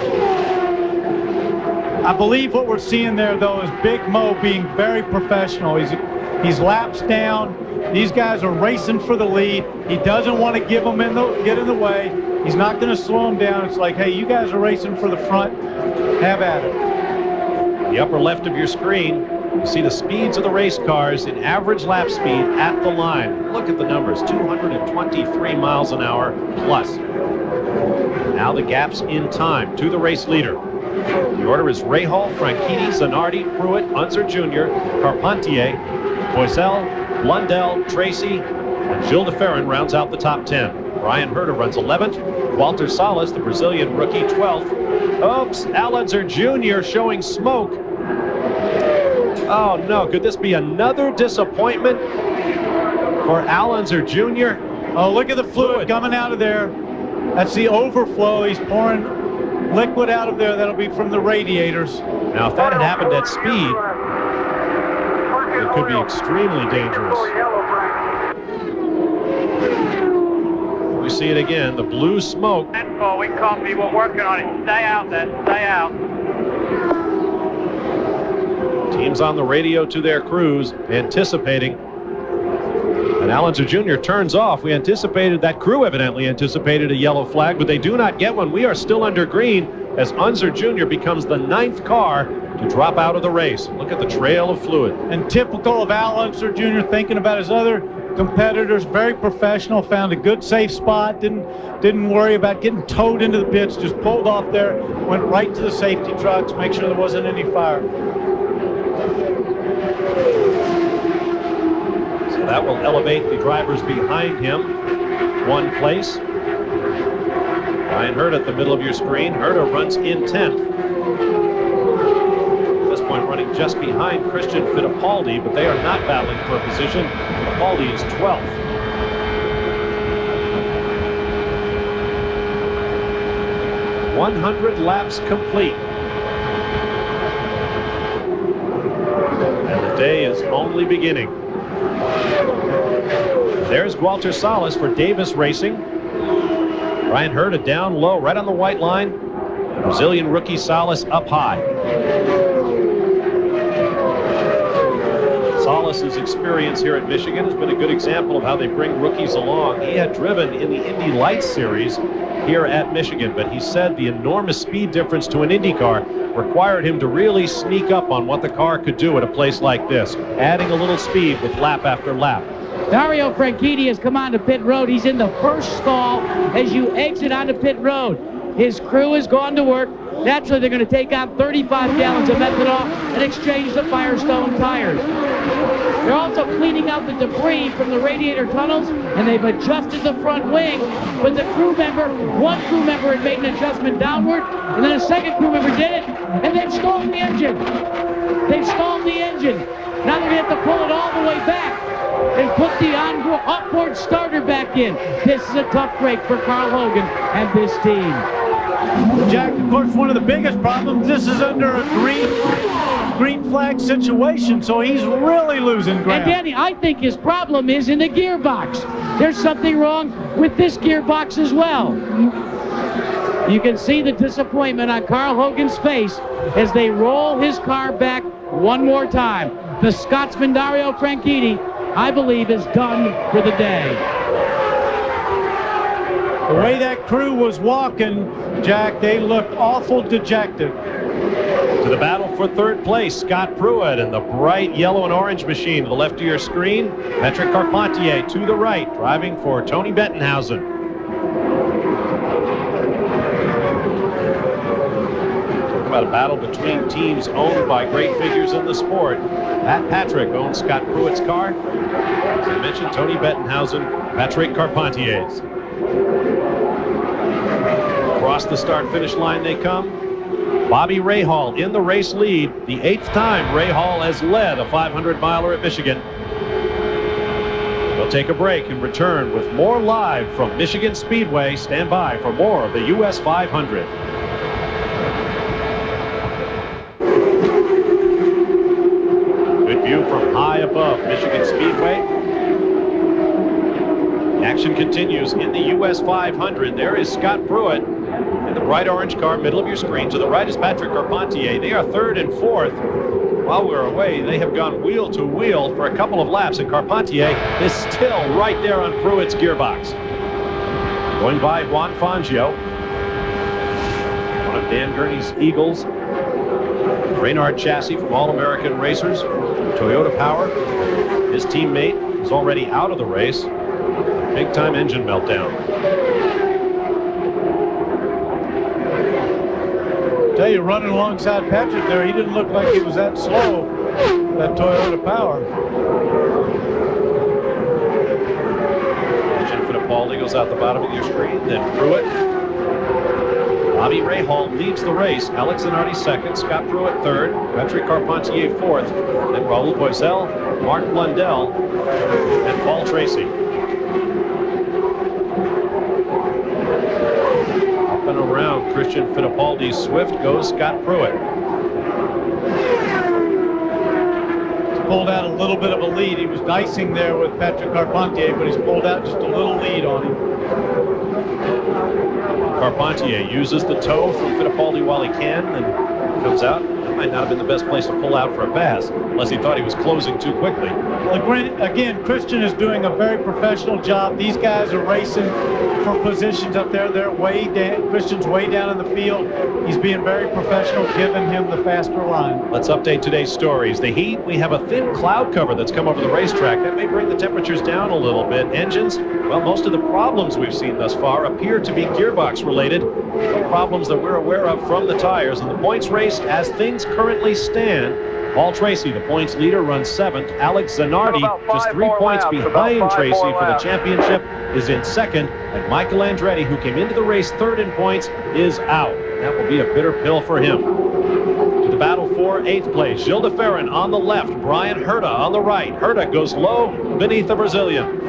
I believe what we're seeing there, though, is Big Mo being very professional. He's laps down. These guys are racing for the lead. He doesn't want to get in the way. He's not going to slow them down. It's like, hey, you guys are racing for the front. Have at it. The upper left of your screen, you see the speeds of the race cars in average lap speed at the line. Look at the numbers, 223 miles an hour plus. Now the gaps in time to the race leader. The order is Rahal, Franchitti, Zanardi, Pruitt, Unser Jr., Carpentier, Boisel, Blundell, Tracy, and Gilles de Ferran rounds out the top 10. Brian Herter runs 11th. Walter Salas, the Brazilian rookie, 12th. Oops, Al Unser Jr. showing smoke. Oh no, could this be another disappointment for Al Unser Jr.? Oh, look at the fluid coming out of there. That's the overflow. He's pouring liquid out of there. That'll be from the radiators. Now, if that had happened at speed, it could be extremely dangerous. We see it again, the blue smoke. We copy, we're working on it. Stay out there, stay out. Teams on the radio to their crews, anticipating. And Al Unser Jr. turns off. We anticipated, that crew evidently anticipated a yellow flag, but they do not get one. We are still under green as Unser Jr. becomes the 9th car to drop out of the race. Look at the trail of fluid. And typical of Al Unser Jr. thinking about his other competitors, very professional, found a good safe spot, didn't worry about getting towed into the pits, just pulled off there, went right to the safety trucks, make sure there wasn't any fire. So that will elevate the drivers behind him one place. Ryan Hurd at the middle of your screen. Hurd runs in 10th. At this point running just behind Cristian Fittipaldi, but they are not battling for a position. Fittipaldi is 12th. .100 laps complete. And the day is only beginning. There's Walter Salas for Davis Racing. Ryan Hurd down low, right on the white line. Brazilian rookie Salas up high. Salas's experience here at Michigan has been a good example of how they bring rookies along. He had driven in the Indy Lights Series here at Michigan, but he said the enormous speed difference to an Indy car required him to really sneak up on what the car could do at a place like this, adding a little speed with lap after lap. Dario Franchitti has come onto pit road. He's in the first stall as you exit onto pit road. His crew has gone to work. Naturally, they're going to take out 35 gallons of methanol and exchange the Firestone tires. They're also cleaning out the debris from the radiator tunnels, and they've adjusted the front wing. But the crew member, one crew member had made an adjustment downward, and then a second crew member did it, and they've stalled the engine. They've stalled the engine. Now they're going to have to pull it all the way back and put the upward starter back in. This is a tough break for Carl Hogan and this team. Jack, of course, one of the biggest problems, this is under a green flag situation, so he's really losing ground. And Danny, I think his problem is in the gearbox. There's something wrong with this gearbox as well. You can see the disappointment on Carl Hogan's face as they roll his car back one more time. The Scotsman Dario Franchitti, I believe, is done for the day. The way that crew was walking, Jack, they looked awful dejected. To the battle for third place, Scott Pruitt in the bright yellow and orange machine to the left of your screen. Patrick Carpentier to the right, driving for Tony Bettenhausen. Talk about a battle between teams owned by great figures in the sport. Pat Patrick owns Scott Pruitt's car. As I mentioned, Tony Bettenhausen, Patrick Carpentier's. Across the start-finish line they come. Bobby Rahal in the race lead. The 8th time Rahal has led a 500-miler at Michigan. We'll take a break and return with more live from Michigan Speedway. Stand by for more of the US 500. Good view from high above Michigan Speedway. The action continues in the US 500. There is Scott Pruitt in the bright orange car, middle of your screen. To the right is Patrick Carpentier. They are 3rd and 4th. While we're away, they have gone wheel to wheel for a couple of laps, and Carpentier is still right there on Pruitt's gearbox. Going by Juan Fangio, one of Dan Gurney's Eagles. Reynard Chassis from All-American Racers, Toyota Power. His teammate is already out of the race. Big-time engine meltdown. Tell you, running alongside Patrick there, he didn't look like he was that slow, that Toyota Power. Cristian Fittipaldi goes out the bottom of your screen, then Pruitt. Bobby Rahal leads the race. Alex Zanardi 2nd, Scott Pruitt 3rd, Patrick Carpentier 4th, then Raul Boisel, Mark Blundell, and Paul Tracy. Up and around Cristian Fittipaldi's Swift goes Scott Pruitt. He's pulled out a little bit of a lead. He was dicing there with Patrick Carpentier, but he's pulled out just a little lead on him. Carpentier uses the toe from Fittipaldi while he can and comes out. That might not have been the best place to pull out for a pass, unless he thought he was closing too quickly. Again, Christian is doing a very professional job. These guys are racing for positions up there. They're way down. Christian's way down in the field. He's being very professional, giving him the faster line. Let's update today's stories. The heat, we have a thin cloud cover that's come over the racetrack. That may bring the temperatures down a little bit. Engines, well, most of the problems we've seen thus far appear to be gearbox related. No problems that we're aware of from the tires. In the points race, as things currently stand, Paul Tracy, the points leader, runs 7th. Alex Zanardi, just 3 points behind Tracy for the championship, is in 2nd. And Michael Andretti, who came into the race 3rd in points, is out. That will be a bitter pill for him. To the battle for 8th place, Gilles de Ferran on the left, Brian Herta on the right. Herta goes low beneath the Brazilian.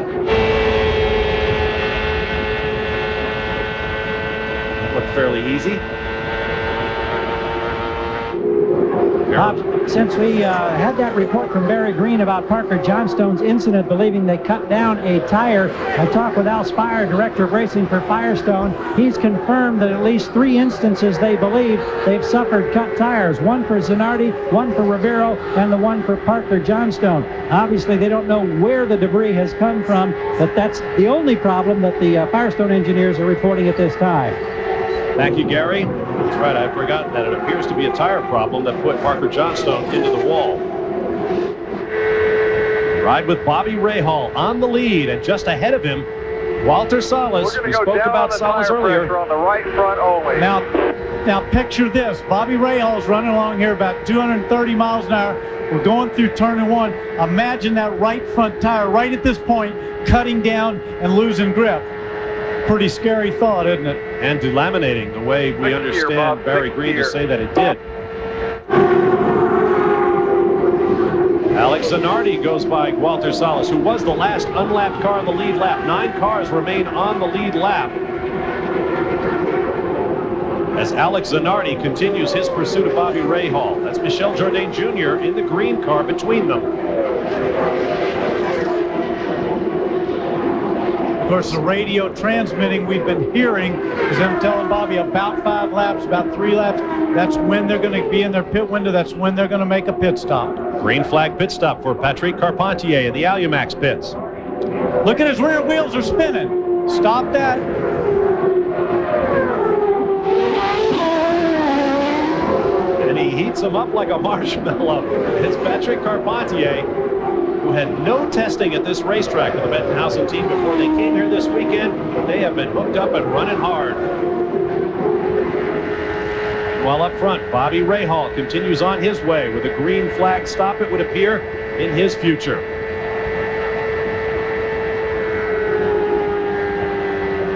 That looked fairly easy. Since we had that report from Barry Green about Parker Johnstone's incident, believing they cut down a tire, I talked with Al Spire, director of racing for Firestone. He's confirmed that at least 3 instances they believe they've suffered cut tires. One for Zanardi, one for Ribeiro, and the one for Parker Johnstone. Obviously, they don't know where the debris has come from, but that's the only problem that the Firestone engineers are reporting at this time. Thank you, Gary. That's right, I'd forgotten that it appears to be a tire problem that put Parker Johnstone into the wall. Ride with Bobby Rahal on the lead, and just ahead of him, Walter Salas. We spoke about Salas earlier. On the right front only. Now picture this. Bobby Rahal's running along here about 230 miles an hour. We're going through turn 1. Imagine that right front tire right at this point cutting down and losing grip. Pretty scary thought, isn't it? And delaminating, the way we understand Barry Green to say that it did. Alex Zanardi goes by Walter Salas, who was the last unlapped car on the lead lap. 9 cars remain on the lead lap as Alex Zanardi continues his pursuit of Bobby Rahal. That's Michel Jourdain Jr. in the green car between them. Of course, the radio transmitting we've been hearing is them telling Bobby about 5 laps, about 3 laps. That's when they're going to be in their pit window. That's when they're going to make a pit stop. Green flag pit stop for Patrick Carpentier in the Alumax pits. Look at his rear wheels are spinning. Stop that. And he heats them up like a marshmallow. It's Patrick Carpentier, who had no testing at this racetrack with the Bettenhausen team before they came here this weekend, but they have been hooked up and running hard. While up front, Bobby Rahal continues on his way with a green flag stop, it would appear, in his future.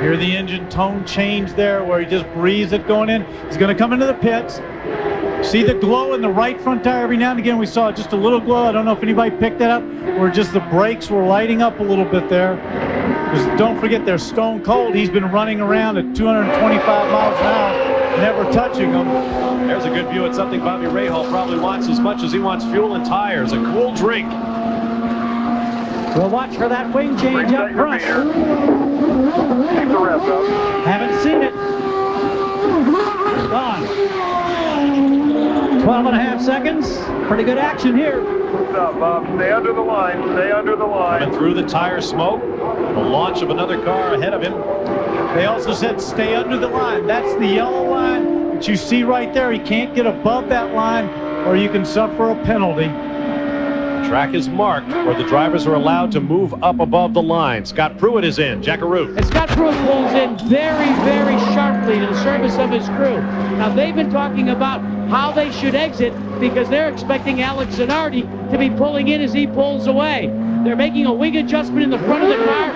Hear the engine tone change there where he just breathes it going in. He's going to come into the pits. See the glow in the right front tire every now and again. We saw just a little glow. I don't know if anybody picked that up, or just the brakes were lighting up a little bit there. Because don't forget, they're stone cold. He's been running around at 225 miles an hour, never touching them. There's a good view at something Bobby Rahal probably wants as much as he wants fuel and tires, a cool drink. We'll watch for that wing change up front. Keep the revs up. Haven't seen it. Gone. 12.5 seconds. Pretty good action here. Stop, Bob. Stay under the line. Stay under the line. Coming through the tire smoke, the launch of another car ahead of him. They also said stay under the line. That's the yellow line that you see right there. He can't get above that line or you can suffer a penalty. The track is marked where the drivers are allowed to move up above the line. Scott Pruitt is in. Jackaroo. And Scott Pruitt pulls in very, very sharply to the service of his crew. Now, they've been talking about how they should exit because they're expecting Alex Zanardi to be pulling in as he pulls away. They're making a wing adjustment in the front of the car,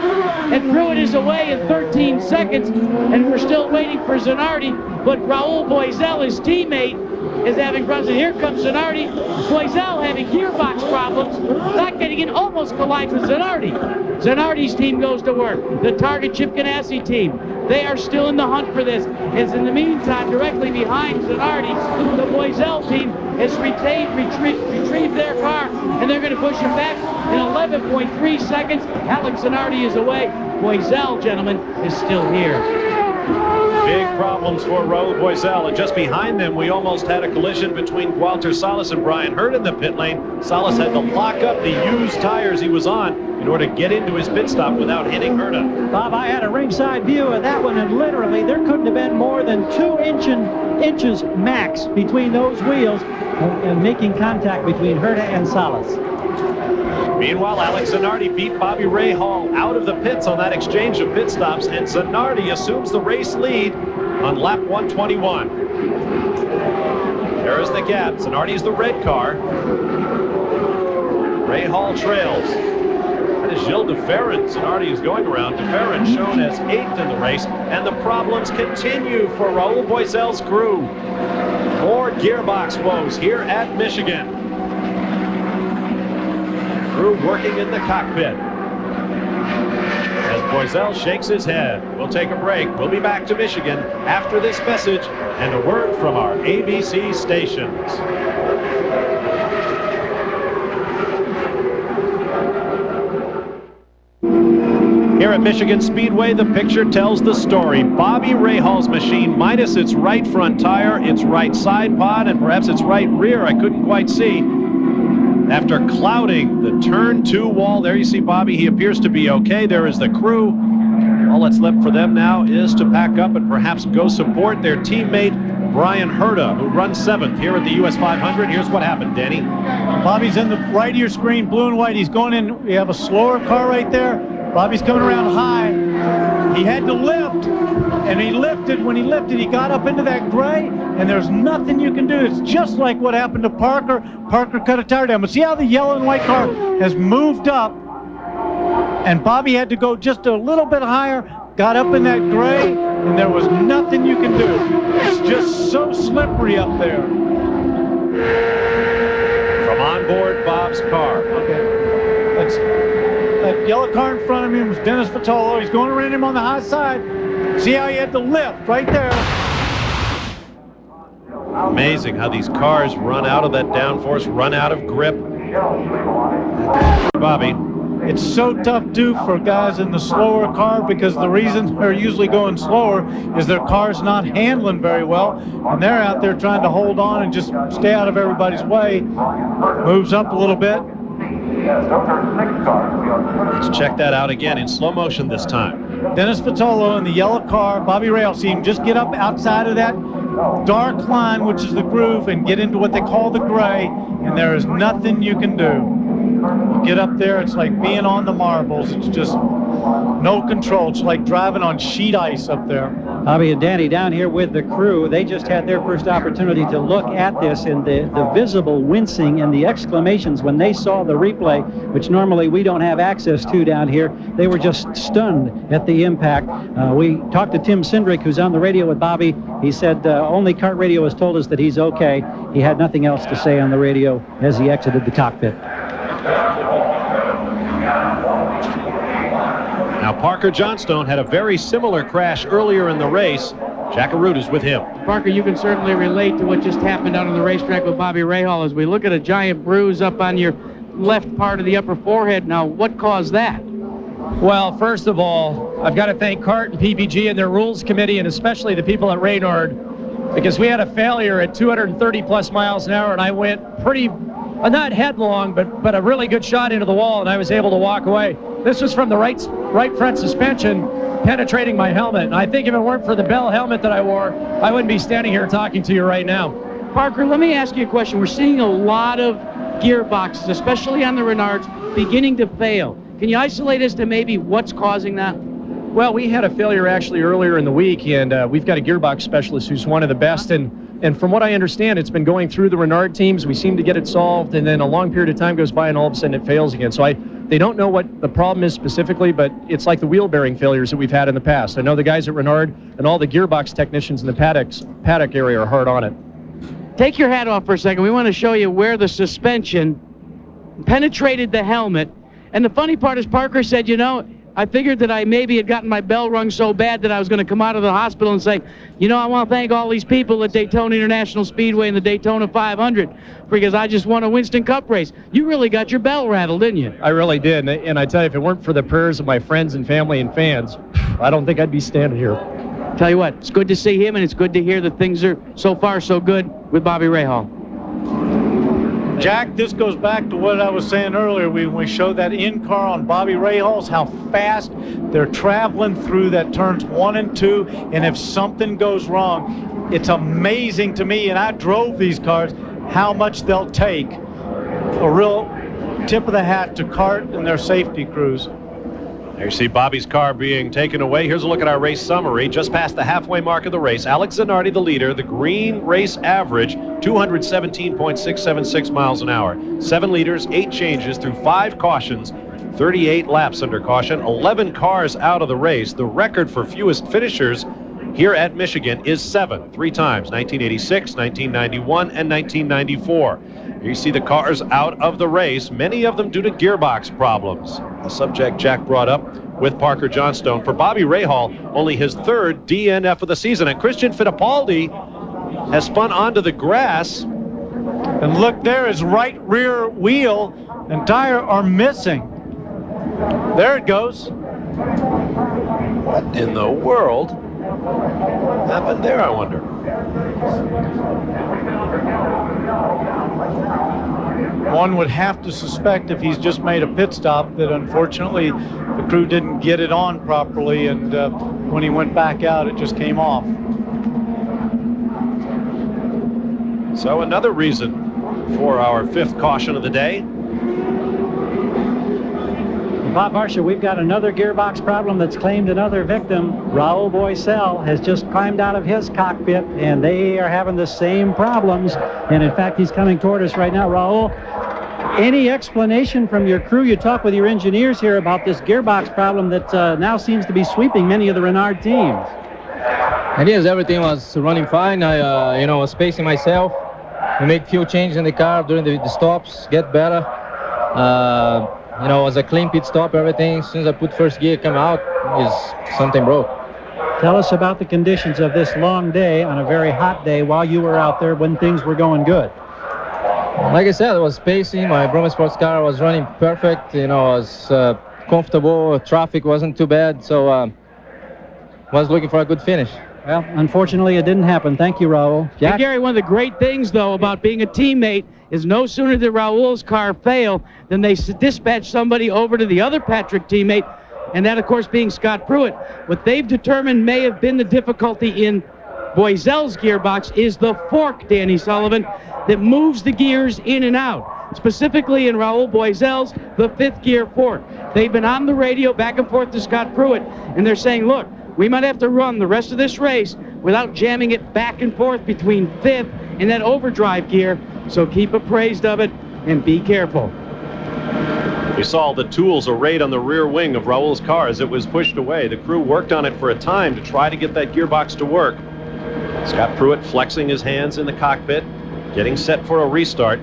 and Pruitt is away in 13 seconds, and we're still waiting for Zanardi, but Raul Boisel, his teammate, is having problems. And here comes Zanardi. Boisel having gearbox problems, not getting in, almost collides with Zanardi. Zanardi's team goes to work. The Target Chip Ganassi team, they are still in the hunt for this. As in the meantime, directly behind Zanardi, the Boisel team has retrieved their car, and they're going to push him back in 11.3 seconds. Alex Zanardi is away. Boisel, gentlemen, is still here. Big problem problems for Raul Boisel, and just behind them, we almost had a collision between Walter Salas and Brian Hurd in the pit lane. Salas had to lock up the used tires he was on in order to get into his pit stop without hitting Hurda. Bob, I had a ringside view of that one, and literally there couldn't have been more than 2 inches max between those wheels and making contact between Hurda and Salas. Meanwhile, Alex Zanardi beat Bobby Rahal out of the pits on that exchange of pit stops, and Zanardi assumes the race lead on lap 121. There is the gap. Zanardi is the red car. Rahal trails. That is Gilles de Ferran. Zanardi is going around. De Ferran shown as 8th in the race, and the problems continue for Raul Boisel's crew. More gearbox woes here at Michigan. Crew working in the cockpit as Boisel shakes his head. We'll take a break. We'll be back to Michigan after this message and a word from our ABC stations. Here at Michigan Speedway, the picture tells the story. Bobby Rahal's machine, minus its right front tire, its right side pod, and perhaps its right rear, I couldn't quite see. After clouding the turn 2 wall, there you see Bobby. He appears to be okay. There is the crew. All that's left for them now is to pack up and perhaps go support their teammate, Brian Hurda, who runs 7th here at the US 500. Here's what happened, Danny. Bobby's in the right of your screen, blue and white. He's going in. You have a slower car right there. Bobby's coming around high. He had to lift, and he lifted. When he lifted, he got up into that gray, and there's nothing you can do. It's just like what happened to Parker. Parker cut a tire down. But see how the yellow and white car has moved up, and Bobby had to go just a little bit higher, got up in that gray, and there was nothing you can do. It's just so slippery up there. From on board Bob's car. Okay. That yellow car in front of him was Dennis Vitolo. He's going around him on the high side. See how he had to lift right there. Amazing how these cars run out of that downforce, run out of grip. Bobby. It's so tough, too, for guys in the slower car, because the reason they're usually going slower is their car's not handling very well, and they're out there trying to hold on and just stay out of everybody's way. Moves up a little bit. Let's check that out again in slow motion this time. Dennis Vitolo in the yellow car. Bobby Rahal, see him just get up outside of that dark line, which is the groove, and get into what they call the gray, and there is nothing you can do. You get up there, it's like being on the marbles. It's just no control. It's like driving on sheet ice up there. Bobby and Danny down here with the crew. They just had their first opportunity to look at this, and the visible wincing and the exclamations when they saw the replay, which normally we don't have access to down here. They were just stunned at the impact. We talked to Tim Cindric, who's on the radio with Bobby. He said only Kart Radio has told us that he's okay. He had nothing else to say on the radio as he exited the cockpit. Now, Parker Johnstone had a very similar crash earlier in the race. Jack Arute is with him. Parker, you can certainly relate to what just happened out on the racetrack with Bobby Rahal as we look at a giant bruise up on your left part of the upper forehead. Now, what caused that? Well, first of all, I've got to thank CART and PPG and their rules committee, and especially the people at Reynard, because we had a failure at 230 plus miles an hour, and I went pretty, not headlong, but a really good shot into the wall, and I was able to walk away. This was from the right front suspension penetrating my helmet, and I think if it weren't for the Bell helmet that I wore, I wouldn't be standing here talking to you right now. Parker, let me ask you a question. We're seeing a lot of gearboxes, especially on the Renards, beginning to fail. Can you isolate as to maybe what's causing that? Well, we had a failure actually earlier in the week, and we've got a gearbox specialist who's one of the best, and from what I understand, it's been going through the Renard teams. We seem to get it solved, and then a long period of time goes by, and all of a sudden it fails again. So they don't know what the problem is specifically, but it's like the wheel bearing failures that we've had in the past. I know the guys at Renard and all the gearbox technicians in the paddock area are hard on it. Take your hat off for a second. We want to show you where the suspension penetrated the helmet. And the funny part is Parker said, you know, I figured that I maybe had gotten my bell rung so bad that I was going to come out of the hospital and say, you know, I want to thank all these people at Daytona International Speedway and the Daytona 500 because I just won a Winston Cup race. You really got your bell rattled, didn't you? I really did. And I tell you, if it weren't for the prayers of my friends and family and fans, I don't think I'd be standing here. Tell you what, it's good to see him, and it's good to hear that things are so far so good with Bobby Rahal. Jack, this goes back to what I was saying earlier. We showed that in-car on Bobby Rahal's, how fast they're traveling through that turns 1 and 2, and if something goes wrong, it's amazing to me, and I drove these cars, how much they'll take. A real tip of the hat to CART and their safety crews. There you see Bobby's car being taken away. Here's a look at our race summary. Just past the halfway mark of the race, Alex Zanardi, the leader. The green race average, 217.676 miles an hour. 7 leaders, 8 changes through 5 cautions, 38 laps under caution, 11 cars out of the race. The record for fewest finishers here at Michigan is 7, 3 times, 1986, 1991, and 1994. You see the cars out of the race, many of them due to gearbox problems, a subject Jack brought up with Parker Johnstone. For Bobby Rahal, only his 3rd DNF of the season, and Cristian Fittipaldi has spun onto the grass. And look there, his right rear wheel and tire are missing. There it goes. What in the world happened there, I wonder? One would have to suspect, if he's just made a pit stop, that unfortunately the crew didn't get it on properly, and when he went back out, it just came off. So another reason for our 5th caution of the day. Bob Varsha, we've got another gearbox problem that's claimed another victim. Raul Boisel has just climbed out of his cockpit, and they are having the same problems. And in fact, he's coming toward us right now. Raul, any explanation from your crew? You talk with your engineers here about this gearbox problem that now seems to be sweeping many of the Renard teams. It is. Everything was running fine. I, was pacing myself. We made few changes in the car during the stops, get better. It was a clean pit stop, everything. As soon as I put first gear, come out, something broke. Tell us about the conditions of this long day on a very hot day while you were out there when things were going good. Like I said, I was pacing. My Broma sports car was running perfect. I was comfortable. Traffic wasn't too bad, so was looking for a good finish. Well, unfortunately, it didn't happen. Thank you, Raul. Jack? Hey, Gary, one of the great things, though, about being a teammate is no sooner did Raul's car fail than they dispatch somebody over to the other Patrick teammate, and that, of course, being Scott Pruitt. What they've determined may have been the difficulty in Boisel's gearbox is the fork, Danny Sullivan, that moves the gears in and out. Specifically in Raul Boisel's, the 5th gear fork. They've been on the radio back and forth to Scott Pruitt, and they're saying, look, we might have to run the rest of this race without jamming it back and forth between 5th and that overdrive gear, so keep appraised of it and be careful. We saw the tools arrayed on the rear wing of Raul's car as it was pushed away. The crew worked on it for a time to try to get that gearbox to work. Scott Pruitt flexing his hands in the cockpit, getting set for a restart.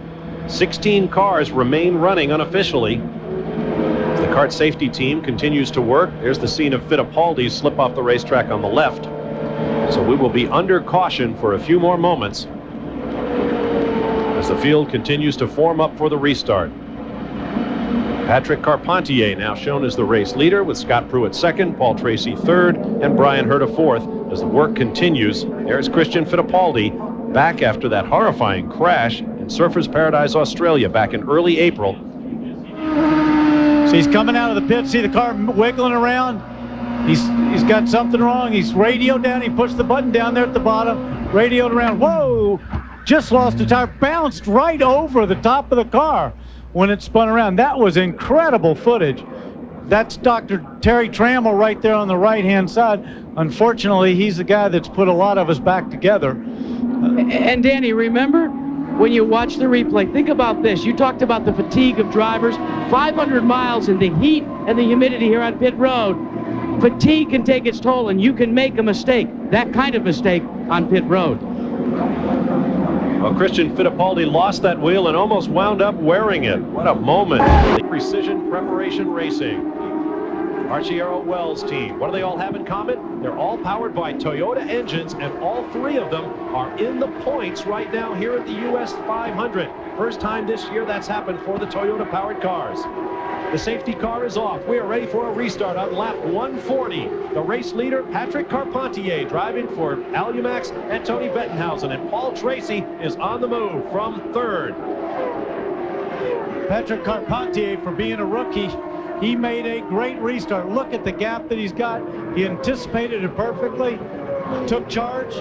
16 cars remain running unofficially. As the kart safety team continues to work, there's the scene of Fittipaldi's slip off the racetrack on the left. So we will be under caution for a few more moments as the field continues to form up for the restart. Patrick Carpentier now shown as the race leader, with Scott Pruitt 2nd, Paul Tracy 3rd, and Brian Herta 4th. As the work continues, there's Cristian Fittipaldi back after that horrifying crash in Surfers Paradise, Australia back in early April. So he's coming out of the pit. See the car wiggling around. He's got something wrong. He's radioed down. He pushed the button down there at the bottom. Radioed around. Whoa! Just lost a tire. Bounced right over the top of the car when it spun around. That was incredible footage. That's Dr. Terry Trammell right there on the right-hand side. Unfortunately, he's the guy that's put a lot of us back together. And Danny, remember when you watch the replay, think about this. You talked about the fatigue of drivers. 500 miles in the heat and the humidity here on pit road. Fatigue can take its toll, and you can make a mistake, that kind of mistake, on pit road. Well, Cristian Fittipaldi lost that wheel and almost wound up wearing it. What a moment. Precision Preparation Racing. Archiero Wells team. What do they all have in common? They're all powered by Toyota engines, and all 3 of them are in the points right now here at the US 500. First time this year that's happened for the Toyota-powered cars. The safety car is off. We are ready for a restart on lap 140. The race leader, Patrick Carpentier, driving for Alumax and Tony Bettenhausen. And Paul Tracy is on the move from third. Patrick Carpentier, for being a rookie, he made a great restart. Look at the gap that he's got. He anticipated it perfectly, took charge.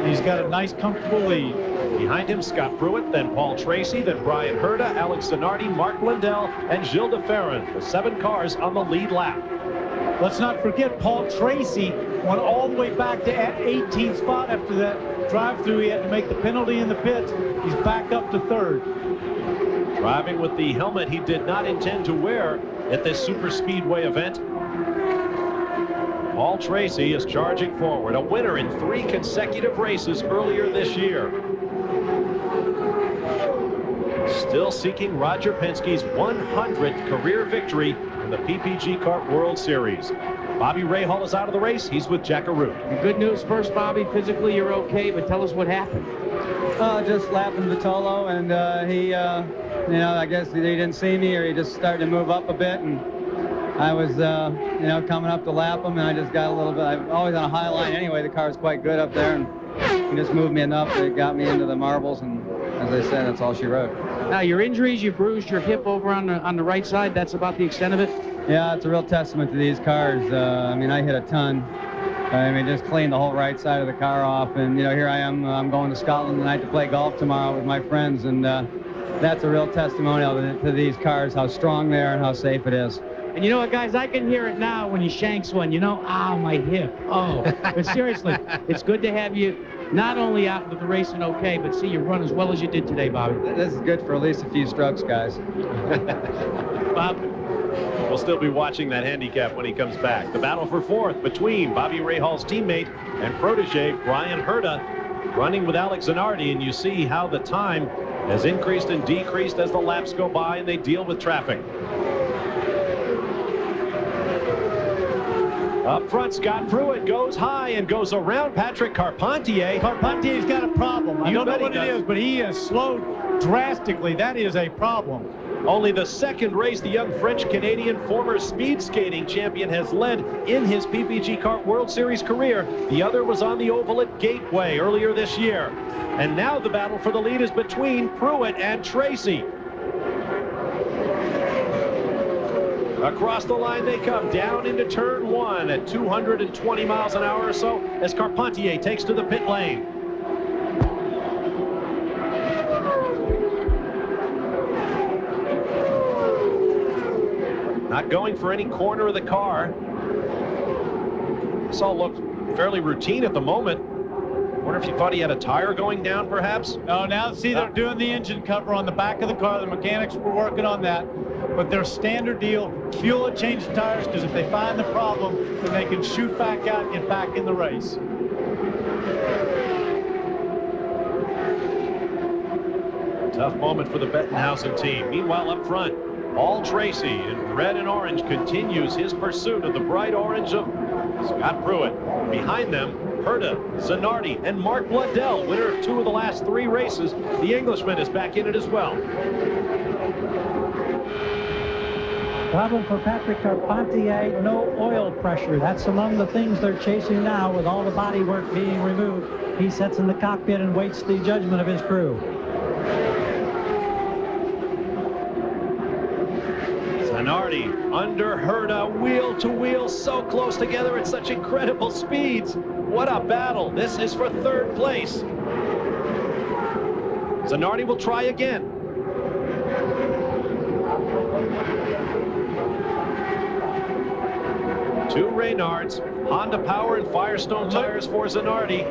He's got a nice, comfortable lead. Behind him, Scott Pruitt, then Paul Tracy, then Brian Herta, Alex Zanardi, Mark Blundell, and Gilles de Ferran. The 7 cars on the lead lap. Let's not forget Paul Tracy went all the way back to 18th spot after that drive-through. He had to make the penalty in the pits. He's back up to third. Driving with the helmet he did not intend to wear at this super speedway event. Paul Tracy is charging forward, a winner in 3 consecutive races earlier this year. Still seeking Roger Penske's 100th career victory in the PPG Kart World Series. Bobby Rahal is out of the race. He's with Jack Arute. Good news first, Bobby. Physically, you're okay, but tell us what happened. Just lapping Vitolo, and he, you know, I guess he didn't see me, or he just started to move up a bit, and I was, you know, coming up to lap him, and I just got a little bit. I'm always on a high line anyway. The car was quite good up there, and he just moved me enough that it got me into the marbles, and as I said, that's all she wrote. Now, your injuries, you bruised your hip over on the right side. That's about the extent of it? Yeah, it's a real testament to these cars. I mean, I hit a ton. I mean, just cleaned the whole right side of the car off, and, you know, here I am. I'm going to Scotland tonight to play golf tomorrow with my friends, and that's a real testimonial to these cars, how strong they are and how safe it is. And you know what, guys, I can hear it now when he shanks one, you know, ow, my hip, oh. But seriously, it's good to have you not only out with the racing okay, but see you run as well as you did today, Bobby. This is good for at least a few strokes, guys. Bob, we'll still be watching that handicap when he comes back. The battle for 4th between Bobby Rahal's teammate and protege, Brian Herta, running with Alex Zanardi, and you see how the time has increased and decreased as the laps go by and they deal with traffic. Up front, Scott Pruitt goes high and goes around Patrick Carpentier. Carpentier's got a problem. I don't know what it is, but he has slowed drastically. That is a problem. Only the 2nd race the young French-Canadian former speed skating champion has led in his PPG Kart World Series career. The other was on the oval at Gateway earlier this year. And now the battle for the lead is between Pruitt and Tracy. Across the line they come, down into turn 1 at 220 miles an hour or so as Carpentier takes to the pit lane. Not going for any corner of the car. This all looked fairly routine at the moment. Wonder if you thought he had a tire going down, perhaps? No, now see they're doing the engine cover on the back of the car. The mechanics were working on that. But their standard deal, fuel it, change the tires, because if they find the problem, then they can shoot back out and get back in the race. Tough moment for the Bettenhausen team. Meanwhile, up front, Paul Tracy in red and orange continues his pursuit of the bright orange of Scott Pruitt. Behind them, Herta, Zanardi, and Mark Blundell, winner of 2 of the last 3 races. The Englishman is back in it as well. Problem for Patrick Carpentier, no oil pressure. That's among the things they're chasing now with all the body work being removed. He sits in the cockpit and waits the judgment of his crew. Zanardi under Herta, wheel to wheel, so close together at such incredible speeds. What a battle. This is for 3rd place. Zanardi will try again. Two Reynards, Honda Power and Firestone tires for Zanardi.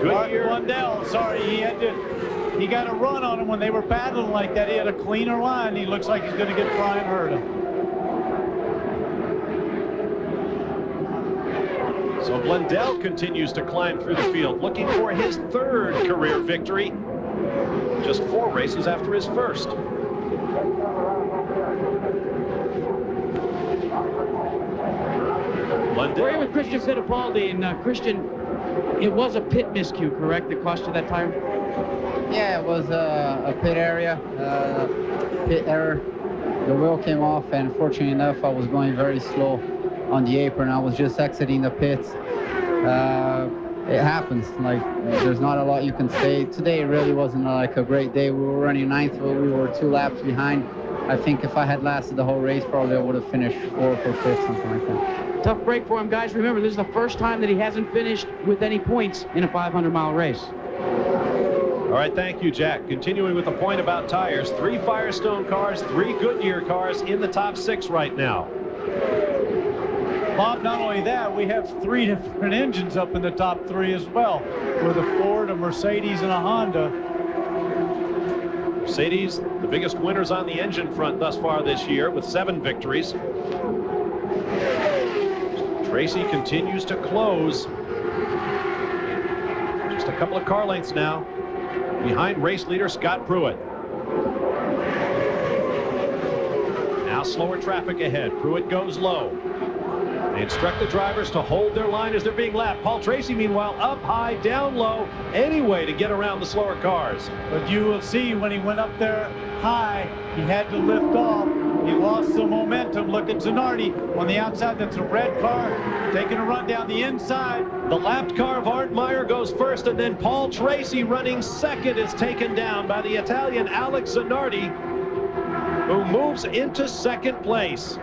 Goodyear. Blundell, sorry, he got a run on him when they were battling like that. He had a cleaner line. He looks like he's going to get Brian Herta. So Blundell continues to climb through the field, looking for his 3rd career victory, just 4 races after his 1st. We're here with Cristian Fittipaldi, and Cristian, it was a pit miscue, correct, that cost you that tire? Yeah, it was a pit area, pit error. the wheel came off, and fortunately enough, I was going very slow on the apron. I was just exiting the pits. It happens. Like, there's not a lot you can say. Today really wasn't like a great day. We were running 9th, but we were 2 laps behind. I think if I had lasted the whole race, probably I would have finished 4th or 5th, something like that. Tough break for him, guys. Remember, this is the first time that he hasn't finished with any points in a 500-mile race. All right, thank you, Jack. Continuing with the point about tires, 3 Firestone cars, 3 Goodyear cars in the top 6 right now. Bob, not only that, we have 3 different engines up in the top 3 as well, with a Ford, a Mercedes, and a Honda. Mercedes, the biggest winners on the engine front thus far this year with 7 victories. Tracy continues to close. Just a couple of car lengths now behind race leader Scott Pruitt. Now slower traffic ahead. Pruitt goes low. They instruct the drivers to hold their line as they're being lapped. Paul Tracy, meanwhile, up high, down low, any way to get around the slower cars. But you will see when he went up there high, he had to lift off. He lost some momentum. Look at Zanardi on the outside. That's a red car taking a run down the inside. The lapped car of Arnmeyer goes first, and then Paul Tracy running second is taken down by the Italian Alex Zanardi, who moves into 2nd place.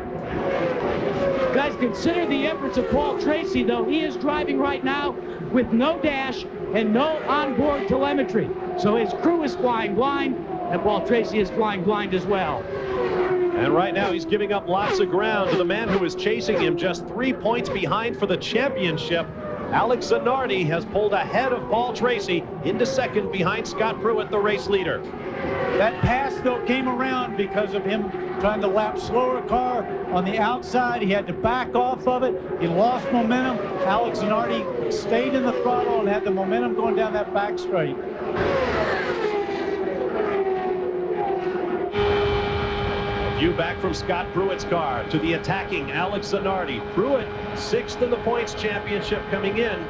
Guys, consider the efforts of Paul Tracy, though. He is driving right now with no dash and no onboard telemetry. So his crew is flying blind, and Paul Tracy is flying blind as well. And right now he's giving up lots of ground to the man who is chasing him just 3 points behind for the championship. Alex Zanardi has pulled ahead of Paul Tracy into 2nd behind Scott Pruitt, the race leader. That pass, though, came around because of him trying to lap slower car on the outside. He had to back off of it. He lost momentum. Alex Zanardi stayed in the throttle and had the momentum going down that back straight. View back from Scott Pruitt's car to the attacking Alex Zanardi. Pruitt 6th in the points championship coming in.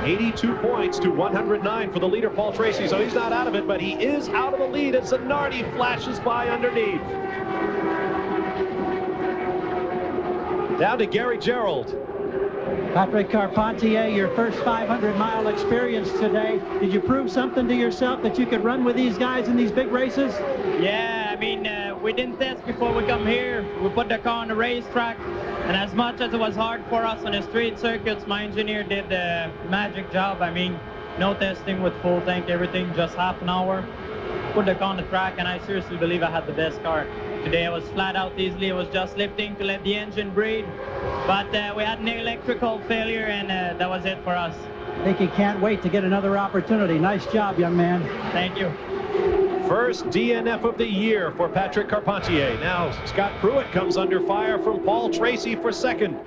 82 points to 109 for the leader, Paul Tracy. So he's not out of it, but he is out of the lead as Zanardi flashes by underneath. Down to Gary Gerald. Patrick Carpentier, your first 500-mile experience today. Did you prove something to yourself that you could run with these guys in these big races? Yeah, I mean, we didn't test before we come here. We put the car on the racetrack, and as much as it was hard for us on the street circuits, my engineer did a magic job. I mean, no testing with full tank, everything, just half an hour. Put the car on the track, and I seriously believe I had the best car. Today I was flat out easily. I was just lifting to let the engine breathe. But we had an electrical failure, and that was it for us. I think he can't wait to get another opportunity. Nice job, young man. Thank you. First DNF of the year for Patrick Carpentier. Now Scott Pruitt comes under fire from Paul Tracy for 2nd.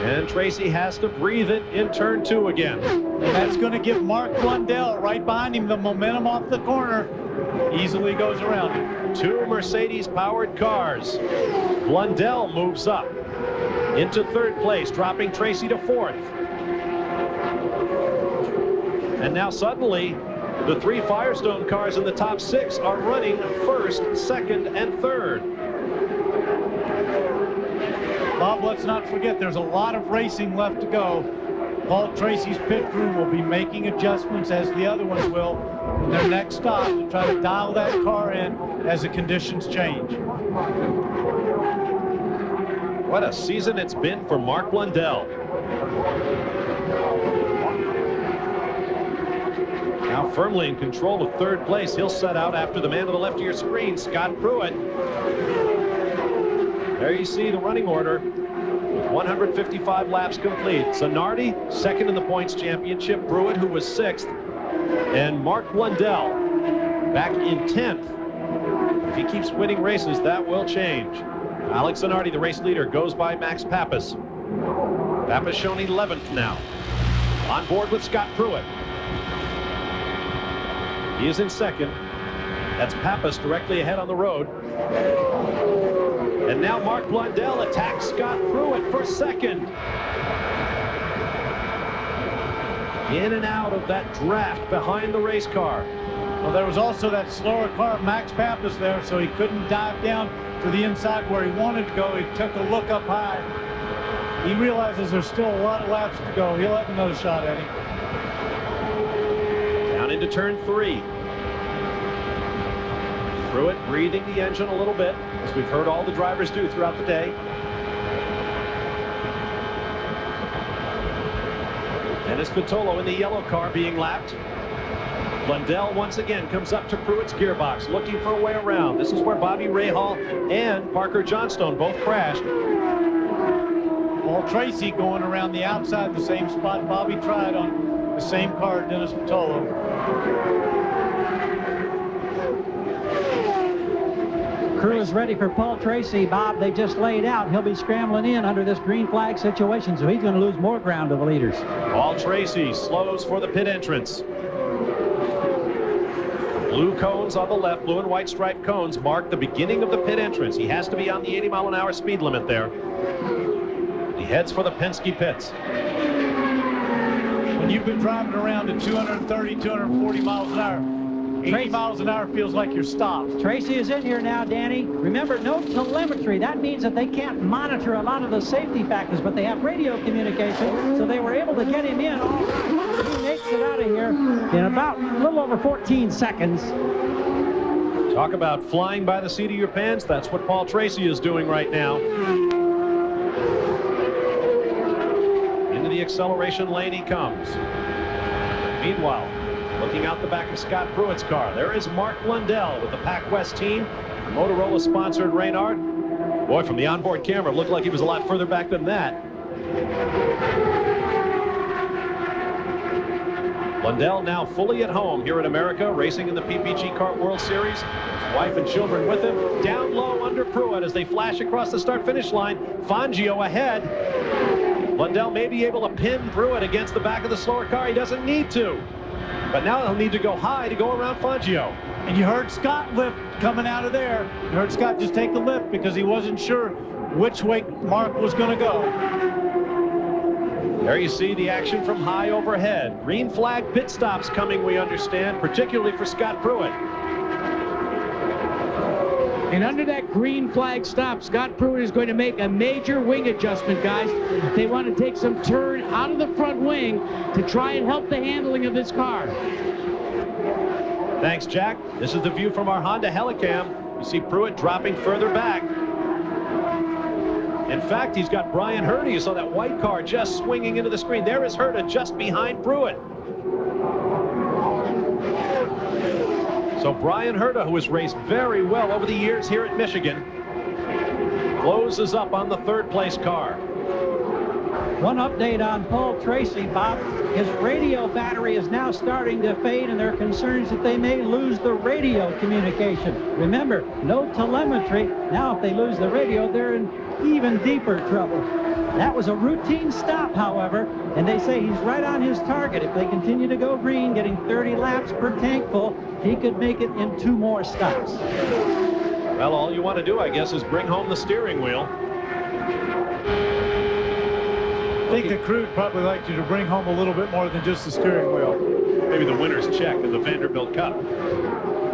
And Tracy has to breathe it in turn 2 again. And that's going to give Mark Blundell right behind him the momentum off the corner. Easily goes around him. 2 Mercedes-powered cars. Blundell moves up into 3rd place, dropping Tracy to 4th. And now suddenly, the 3 Firestone cars in the top 6 are running 1st, 2nd, and 3rd. Bob, let's not forget there's a lot of racing left to go. Paul Tracy's pit crew will be making adjustments, as the other ones will, in their next stop to try to dial that car in as the conditions change. What a season it's been for Mark Blundell. Now firmly in control of 3rd place. He'll set out after the man to the left of your screen, Scott Pruitt. There you see the running order with 155 laps complete. Zanardi, 2nd in the points championship. Pruitt, who was 6th. And Mark Blundell back in 10th. If he keeps winning races, that will change. Alex Zanardi, the race leader, goes by Max Pappas. Pappas shown 11th now. On board with Scott Pruitt. He is in 2nd. That's Pappas directly ahead on the road. And now Mark Blundell attacks Scott Pruitt for 2nd. In and out of that draft behind the race car. Well, there was also that slower car, Max Pappas, there, so he couldn't dive down to the inside where he wanted to go. He took a look up high. He realizes there's still a lot of laps to go. He'll have another shot at him. Down into turn 3. Pruitt breathing the engine a little bit, as we've heard all the drivers do throughout the day. Dennis Vitolo in the yellow car being lapped. Blundell once again comes up to Pruitt's gearbox, looking for a way around. This is where Bobby Rahal and Parker Johnstone both crashed. Paul Tracy going around the outside, the same spot Bobby tried on the same car, Dennis Vitolo. Crew is ready for Paul Tracy, Bob. They just laid out. He'll be scrambling in under this green flag situation, so he's going to lose more ground to the leaders. Paul Tracy slows for the pit entrance. Blue cones on the left, blue and white striped cones mark the beginning of the pit entrance. He has to be on the 80-mile-an-hour speed limit there. He heads for the Penske pits. When you've been driving around at 230, 240 miles an hour, 80 miles an hour feels like you're stopped. Tracy is in here now, Danny. Remember, no telemetry. That means that they can't monitor a lot of the safety factors, but they have radio communication, so they were able to get him in. He makes it out of here in about a little over 14 seconds. Talk about flying by the seat of your pants. That's what Paul Tracy is doing right now. Into the acceleration lane he comes. Meanwhile, looking out the back of Scott Pruitt's car, there is Mark Blundell with the Pac West team. Motorola-sponsored Reynard. Boy, from the onboard camera, it looked like he was a lot further back than that. Blundell now fully at home here in America, racing in the PPG Kart World Series. His wife and children with him. Down low under Pruitt as they flash across the start-finish line. Fangio ahead. Blundell may be able to pin Pruitt against the back of the slower car. He doesn't need to. But now he'll need to go high to go around Fangio. And you heard Scott lift coming out of there. You heard Scott just take the lift because he wasn't sure which way Mark was going to go. There you see the action from high overhead. Green flag pit stops coming, we understand, particularly for Scott Pruitt. And under that green flag stop, Scott Pruitt is going to make a major wing adjustment, guys. They want to take some turn out of the front wing to try and help the handling of this car. Thanks, Jack. This is the view from our Honda Helicam. You see Pruitt dropping further back. In fact, he's got Brian Herta. You saw that white car just swinging into the screen. There is Herta just behind Pruitt. So Brian Herta, who has raced very well over the years here at Michigan, closes up on the third-place car. One update on Paul Tracy, Bob. His radio battery is now starting to fade, and there are concerns that they may lose the radio communication. Remember, no telemetry. Now, if they lose the radio, they're in even deeper trouble. That was a routine stop, however, and they say he's right on his target. If they continue to go green, getting 30 laps per tank full, he could make it in 2 more stops. Well, all you want to do, I guess, is bring home the steering wheel. I think the crew would probably like you to bring home a little bit more than just the steering wheel. Maybe the winner's check of the Vanderbilt Cup.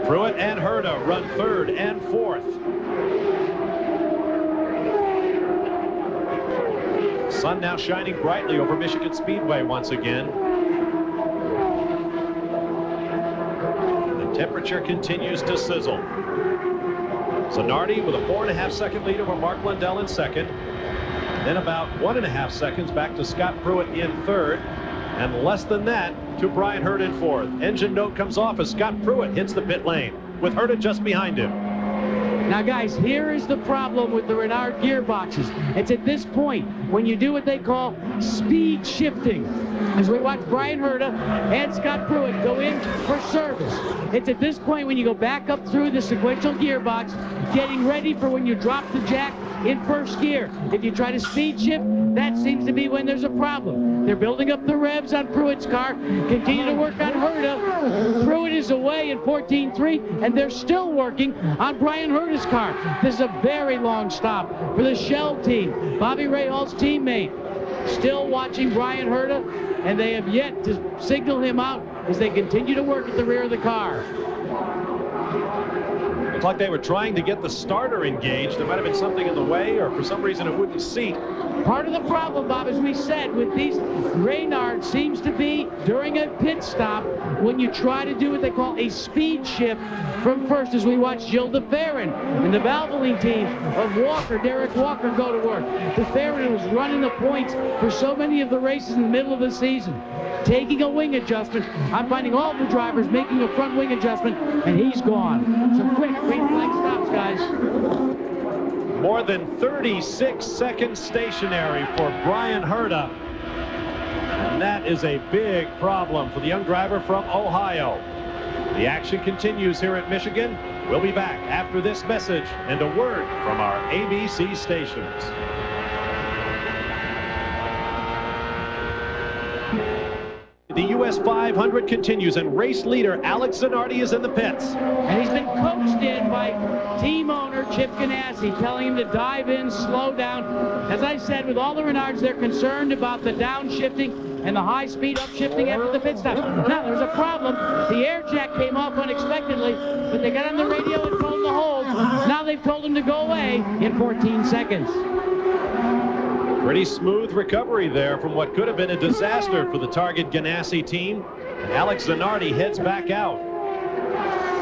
Pruitt and Herta run 3rd and 4th. Sun now shining brightly over Michigan Speedway once again. The temperature continues to sizzle. Zanardi with a 4.5-second lead over Mark Blundell in 2nd. Then about 1.5 seconds back to Scott Pruitt in 3rd. And less than that to Brian Herta in 4th. Engine note comes off as Scott Pruitt hits the pit lane, with Herta just behind him. Now, guys, here is the problem with the Renard gearboxes. It's at this point when you do what they call speed shifting. As we watch Brian Herta and Scott Pruitt go in for service. It's at this point when you go back up through the sequential gearbox, getting ready for when you drop the jack in 1st gear. If you try to speed shift, that seems to be when there's a problem. They're building up the revs on Pruitt's car, continue to work on Herta. Pruitt is away in 14.3, and they're still working on Brian Herta's car. This is a very long stop for the Shell team. Bobby Rahal's teammate. Still watching Brian Herta and they have yet to signal him out as they continue to work at the rear of the car. Looked like they were trying to get the starter engaged. There might have been something in the way, or for some reason it wouldn't seat. Part of the problem, Bob, as we said, with these Reynard seems to be during a pit stop when you try to do what they call a speed shift from first, as we watch Gilles de Ferran and the Valvoline team of Walker, Derek Walker, go to work. De Ferran was running the points for so many of the races in the middle of the season. Taking a wing adjustment. I'm finding all the drivers making a front wing adjustment, and he's gone. So quick, green flag stops, guys. More than 36 seconds stationary for Brian Herta. And that is a big problem for the young driver from Ohio. The action continues here at Michigan. We'll be back after this message and a word from our ABC stations. The US 500 continues, and race leader Alex Zanardi is in the pits. And he's been coached in by team owner Chip Ganassi, telling him to dive in, slow down. As I said, with all the Reynards, they're concerned about the downshifting and the high-speed upshifting after the pit stop. Now, there's a problem. The air jack came off unexpectedly, but they got on the radio and told him to hold. Now they've told him to go away in 14 seconds. Pretty smooth recovery there from what could have been a disaster for the Target Ganassi team. And Alex Zanardi heads back out.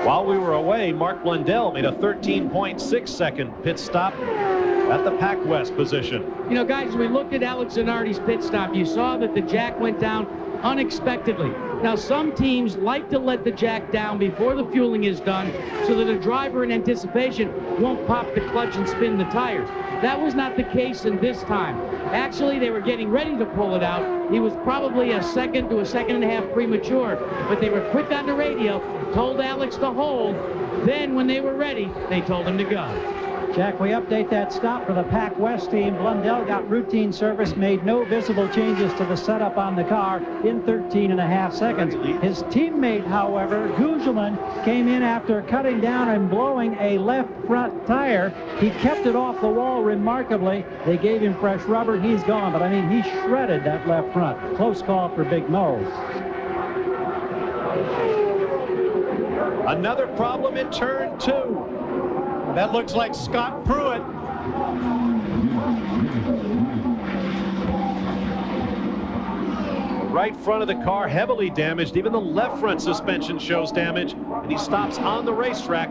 While we were away, Mark Blundell made a 13.6-second pit stop at the Pac West position. You know, guys, we looked at Alex Zanardi's pit stop. You saw that the jack went down unexpectedly. Now, some teams like to let the jack down before the fueling is done so that a driver in anticipation won't pop the clutch and spin the tires. That was not the case in this time. Actually, they were getting ready to pull it out. He was probably a second to a second and a half premature, but they were quick on the radio, told Alex to hold. Then, when they were ready, they told him to go. Jack, we update that stop for the Pac West team. Blundell got routine service, made no visible changes to the setup on the car in 13.5 seconds. His teammate, however, Gugelmin, came in after cutting down and blowing a left front tire. He kept it off the wall remarkably. They gave him fresh rubber. He's gone, but I mean, he shredded that left front. Close call for Big Mo. Another problem in turn 2. That looks like Scott Pruitt. Right front of the car heavily damaged. Even the left front suspension shows damage, and he stops on the racetrack.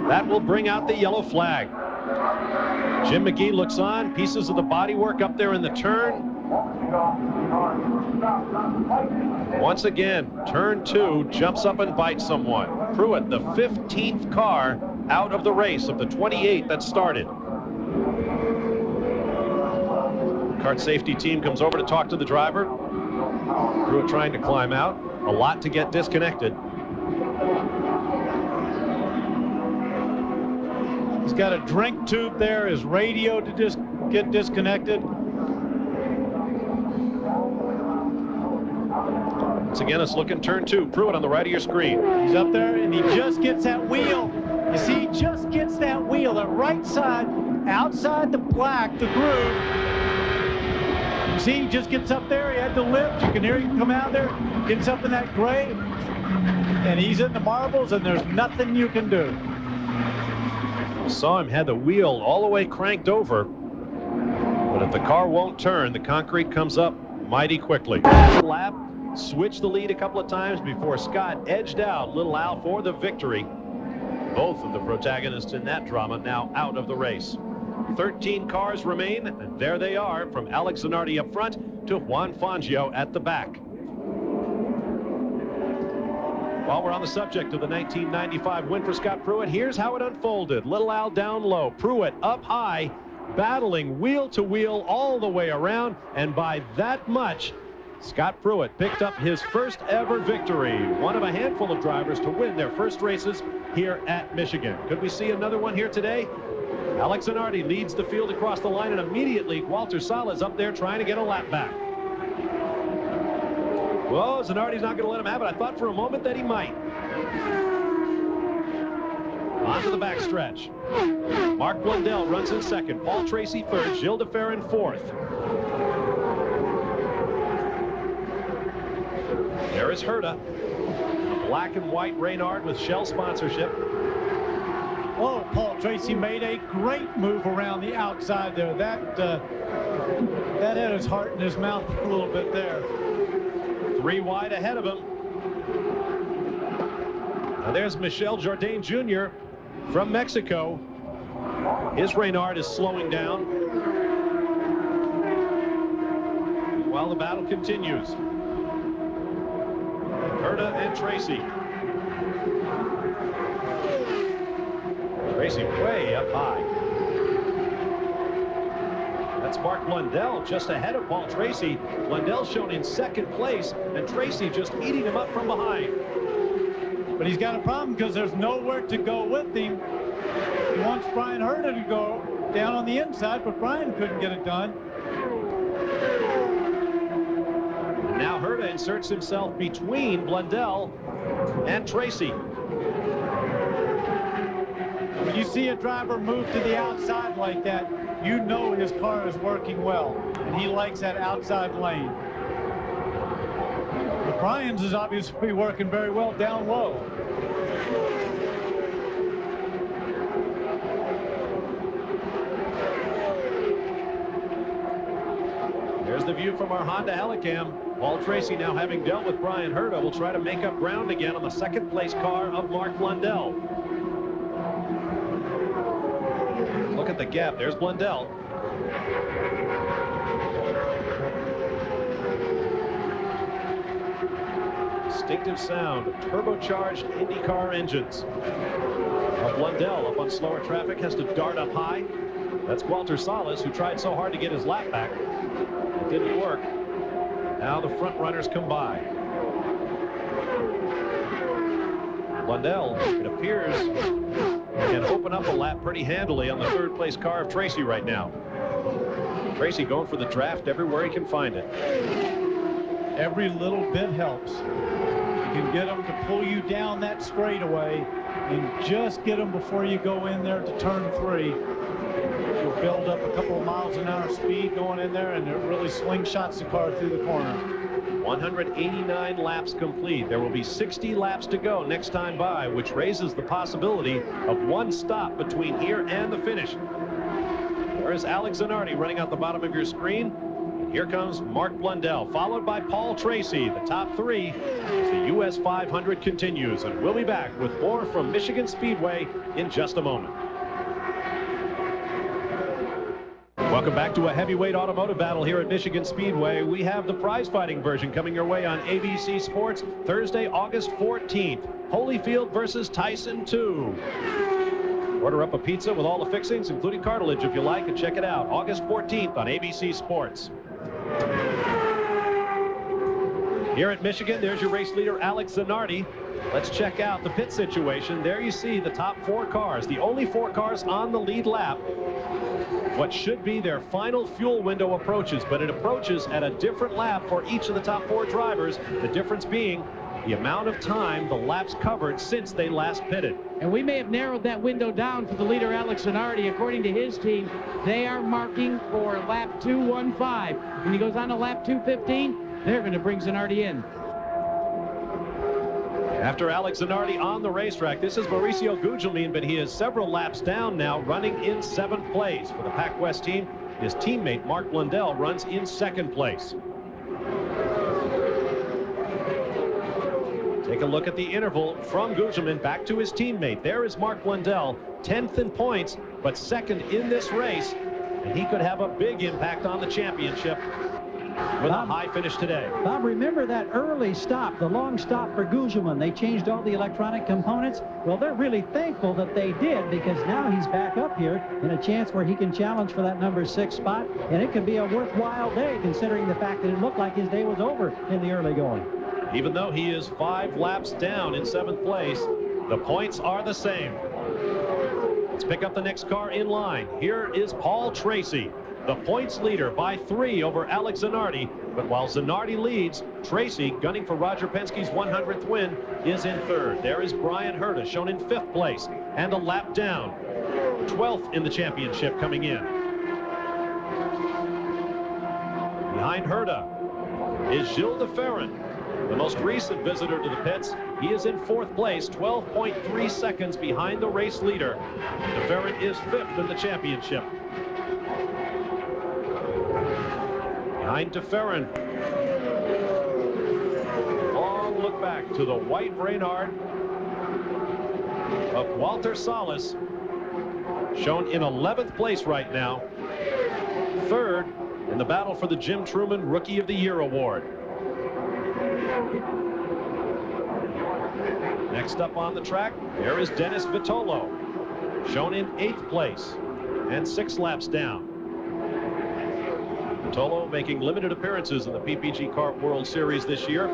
That will bring out the yellow flag. Jim McGee looks on. Pieces of the bodywork up there in the turn. Once again, turn 2 jumps up and bites someone. Pruitt, the 15th car out of the race of the 28 that started. Kart safety team comes over to talk to the driver. Pruitt trying to climb out. A lot to get disconnected. He's got a drink tube there, his radio to just get disconnected. Once again, let's look in turn 2. Pruitt on the right of your screen. He's up there, and he just gets that wheel. You see, he just gets that wheel, the right side, outside the black, the groove. You see, he just gets up there. He had the lift. You can hear him come out there, gets up in that gray, and he's in the marbles, and there's nothing you can do. Saw him had the wheel all the way cranked over, but if the car won't turn, the concrete comes up mighty quickly. Lap, switched the lead a couple of times before Scott edged out Little Al for the victory. Both of the protagonists in that drama now out of the race. 13 cars remain, and there they are, from Alex Zanardi up front to Juan Fangio at the back. While we're on the subject of the 1995 win for Scott Pruitt, here's how it unfolded. Little Al down low, Pruitt up high, battling wheel to wheel all the way around, and by that much, Scott Pruitt picked up his first ever victory, one of a handful of drivers to win their first races here at Michigan. Could we see another one here today? Alex Zanardi leads the field across the line, and immediately Walter Sala's up there trying to get a lap back. Well, Zanardi's not going to let him have it. I thought for a moment that he might. On to the backstretch. Mark Blundell runs in second. Paul Tracy third. Gilles de Ferran fourth. There is Herta, black and white Reynard with Shell sponsorship. Oh, Paul Tracy made a great move around the outside there. That had his heart in his mouth a little bit there. 3 wide ahead of him. Now there's Michel Jourdain Jr. from Mexico. His Reynard is slowing down while the battle continues. Herta and Tracy. Tracy way up high. That's Mark Blundell just ahead of Paul Tracy. Blundell shown in second place, and Tracy just eating him up from behind. But he's got a problem because there's nowhere to go with him. He wants Brian Herta to go down on the inside, but Brian couldn't get it done. And now Herta inserts himself between Blundell and Tracy. When you see a driver move to the outside like that, you know his car is working well, and he likes that outside lane. But Brian's is obviously working very well down low. There's the view from our Honda Helicam. Paul Tracy, now having dealt with Brian Herta, will try to make up ground again on the second place car of Mark Blundell. Look at the gap. There's Blundell. Distinctive sound of turbocharged IndyCar engines. Now Blundell up on slower traffic has to dart up high. That's Walter Salas, who tried so hard to get his lap back. It didn't work. Now the front runners come by. Blundell, it appears, can open up a lap pretty handily on the third place car of Tracy right now. Tracy going for the draft everywhere he can find it. Every little bit helps. You can get them to pull you down that straightaway and just get them before you go in there to turn 3. You'll build up a couple of miles an hour speed going in there, and it really slingshots the car through the corner. 189 laps complete. There will be 60 laps to go next time by, which raises the possibility of one stop between here and the finish. There is Alex Zanardi running out the bottom of your screen. And here comes Mark Blundell, followed by Paul Tracy, the top 3, as the US 500 continues. And we'll be back with more from Michigan Speedway in just a moment. Welcome back to a heavyweight automotive battle here at Michigan Speedway. We have the prize-fighting version coming your way on ABC Sports Thursday, August 14th. Holyfield versus Tyson 2. Order up a pizza with all the fixings, including cartilage, if you like, and check it out. August 14th on ABC Sports. Here at Michigan, there's your race leader, Alex Zanardi. Let's check out the pit situation. There you see the top 4 cars, the only 4 cars on the lead lap. What should be their final fuel window approaches, but it approaches at a different lap for each of the top 4 drivers, the difference being the amount of time the laps covered since they last pitted. And we may have narrowed that window down for the leader, Alex Zanardi. According to his team, they are marking for lap 215. When he goes on to lap 215, they're going to bring Zanardi in. After Alex Zanardi on the racetrack, this is Mauricio Gugelmin, but he is several laps down now, running in 7th place. For the Pac West team, his teammate Mark Blundell runs in 2nd place. Take a look at the interval from Gugelmin back to his teammate. There is Mark Blundell, 10th in points, but 2nd in this race, and he could have a big impact on the championship with a high finish today. Bob, remember that early stop, the long stop for Gugelmin. They changed all the electronic components. Well, they're really thankful that they did, because now he's back up here in a chance where he can challenge for that number 6 spot, and it could be a worthwhile day considering the fact that it looked like his day was over in the early going. Even though he is 5 laps down in 7th place, the points are the same. Let's pick up the next car in line. Here is Paul Tracy, the points leader by 3 over Alex Zanardi. But while Zanardi leads, Tracy, gunning for Roger Penske's 100th win, is in 3rd. There is Brian Herta, shown in 5th place, and a lap down. 12th in the championship coming in. Behind Herta is Gilles de Ferran. The most recent visitor to the pits, he is in 4th place, 12.3 seconds behind the race leader. DeFerrin is 5th in the championship. Behind DeFerrin. Long look back to the white Reynard of Walter Salas, shown in 11th place right now. 3rd in the battle for the Jim Truman Rookie of the Year award. Next up on the track, there is Dennis Vitolo, shown in 8th place and 6 laps down. Vitolo making limited appearances in the PPG Kart World Series this year.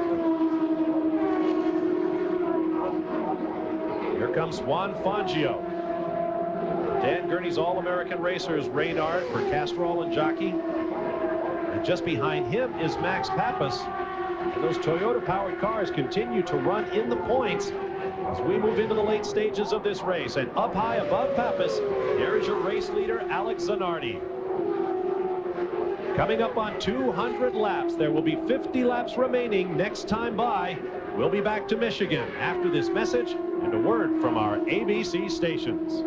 Here comes Juan Fangio. Dan Gurney's All-American Racers Reynard for Castrol and Jockey. And just behind him is Max Pappas. And those Toyota-powered cars continue to run in the points as we move into the late stages of this race. And up high above Pappas, there is your race leader, Alex Zanardi. Coming up on 200 laps, there will be 50 laps remaining next time by. We'll be back to Michigan after this message and a word from our ABC stations.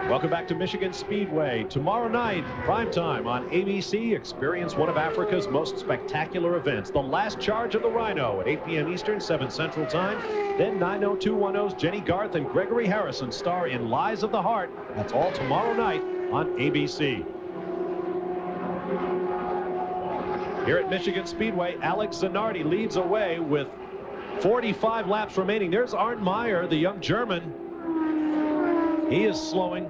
Welcome back to Michigan Speedway. Tomorrow night, primetime on ABC, experience one of Africa's most spectacular events. The Last Charge of the Rhino at 8 p.m. Eastern, 7 Central Time. Then 90210's Jenny Garth and Gregory Harrison star in Lies of the Heart. That's all tomorrow night on ABC. Here at Michigan Speedway, Alex Zanardi leads away with 45 laps remaining. There's Arndt Meyer, the young German. He is slowing.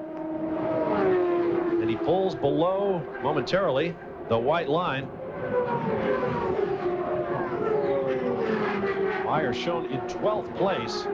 And he pulls below, momentarily, the white line. Meyer shown in 12th place.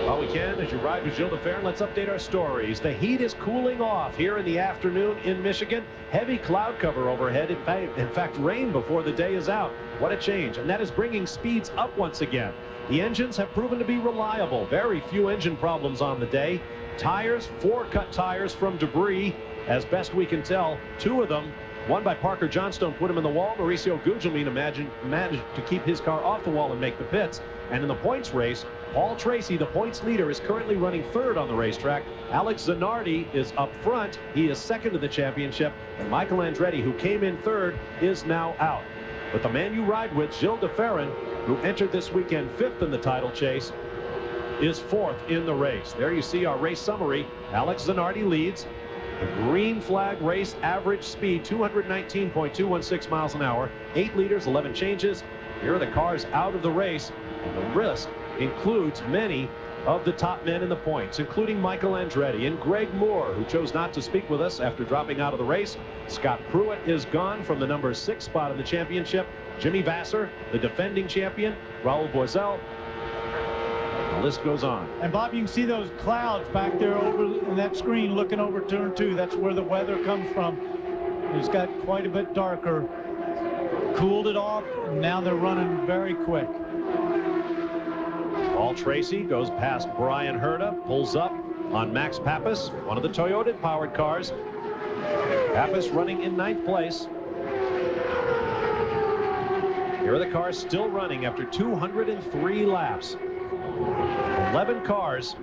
While we can, as you ride with Gilles DeFerrin, let's update our stories. The heat is cooling off here in the afternoon in Michigan. Heavy cloud cover overhead. In fact, rain before the day is out. What a change. And that is bringing speeds up once again. The engines have proven to be reliable. Very few engine problems on the day. Tires, 4 cut tires from debris, as best we can tell. 2 of them, one by Parker Johnstone, put him in the wall. Mauricio Gugelmin managed to keep his car off the wall and make the pits. And in the points race, Paul Tracy, the points leader, is currently running 3rd on the racetrack. Alex Zanardi is up front. He is 2nd in the championship. And Michael Andretti, who came in 3rd, is now out. But the man you ride with, Gilles DeFerrin, who entered this weekend 5th in the title chase, is 4th in the race. There you see our race summary. Alex Zanardi leads. The green flag race average speed, 219.216 miles an hour. 8 liters, 11 changes. Here are the cars out of the race. And the risk includes many of the top men in the points, including Michael Andretti and Greg Moore, who chose not to speak with us after dropping out of the race. Scott Pruitt is gone from the number 6 spot in the championship. Jimmy Vasser, the defending champion. Raul Boesel. The list goes on. And Bob, you can see those clouds back there over in that screen looking over turn 2. That's where the weather comes from. It's got quite a bit darker. Cooled it off, and now they're running very quick. Paul Tracy goes past Brian Herta, pulls up on Max Pappas, one of the Toyota-powered cars. Pappas running in 9th place. Here are the cars still running after 203 laps. 11 cars.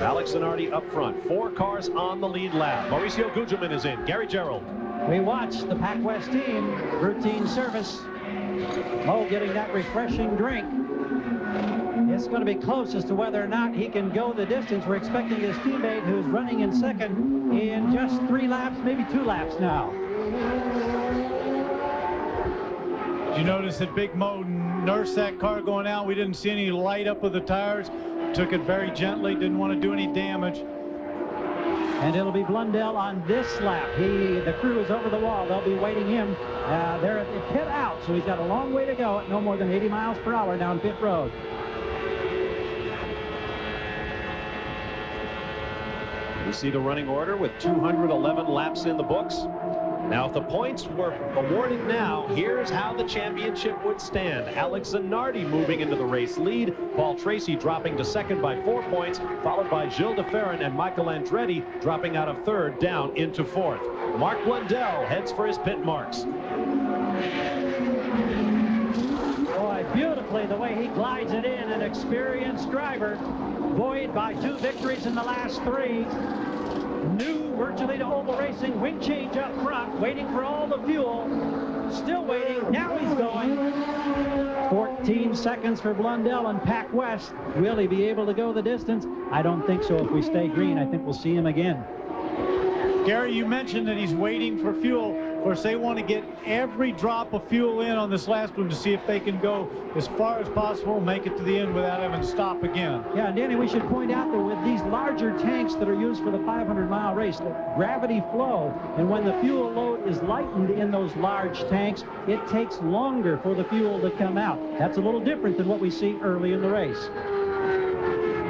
Alex Zanardi up front. 4 cars on the lead lap. Mauricio Gugelmin is in. Gary Gerald. We watch the Pac West team routine service. Mo getting that refreshing drink. It's going to be close as to whether or not he can go the distance. We're expecting his teammate, who's running in 2nd, in just 3 laps, maybe 2 laps now. Did you notice that Big Mo nursed that car going out? We didn't see any light up of the tires. Took it very gently, didn't want to do any damage. And it'll be Blundell on this lap. The crew is over the wall. They'll be waiting him. They're at the pit out, so he's got a long way to go at no more than 80 miles per hour down pit road. You see the running order with 211 laps in the books. Now, if the points were awarded now, here's how the championship would stand. Alex Zanardi moving into the race lead. Paul Tracy dropping to second by 4 points, followed by Gilles de Ferran and Michael Andretti dropping out of third down into fourth. Mark Blundell heads for his pit marks. Boy, beautifully the way he glides it in. An experienced driver, buoyed by 2 victories in the last 3. New virtually to oval racing, wing change up front, waiting for all the fuel. Still waiting, now he's going. 14 seconds for Blundell and Pac West. Will he be able to go the distance? I don't think so. If we stay green, I think we'll see him again. Gary, you mentioned that he's waiting for fuel. Of course, they want to get every drop of fuel in on this last one to see if they can go as far as possible, make it to the end without having to stop again. Yeah, and Danny, we should point out that with these larger tanks that are used for the 500-mile race, the gravity flow, and when the fuel load is lightened in those large tanks, it takes longer for the fuel to come out. That's a little different than what we see early in the race.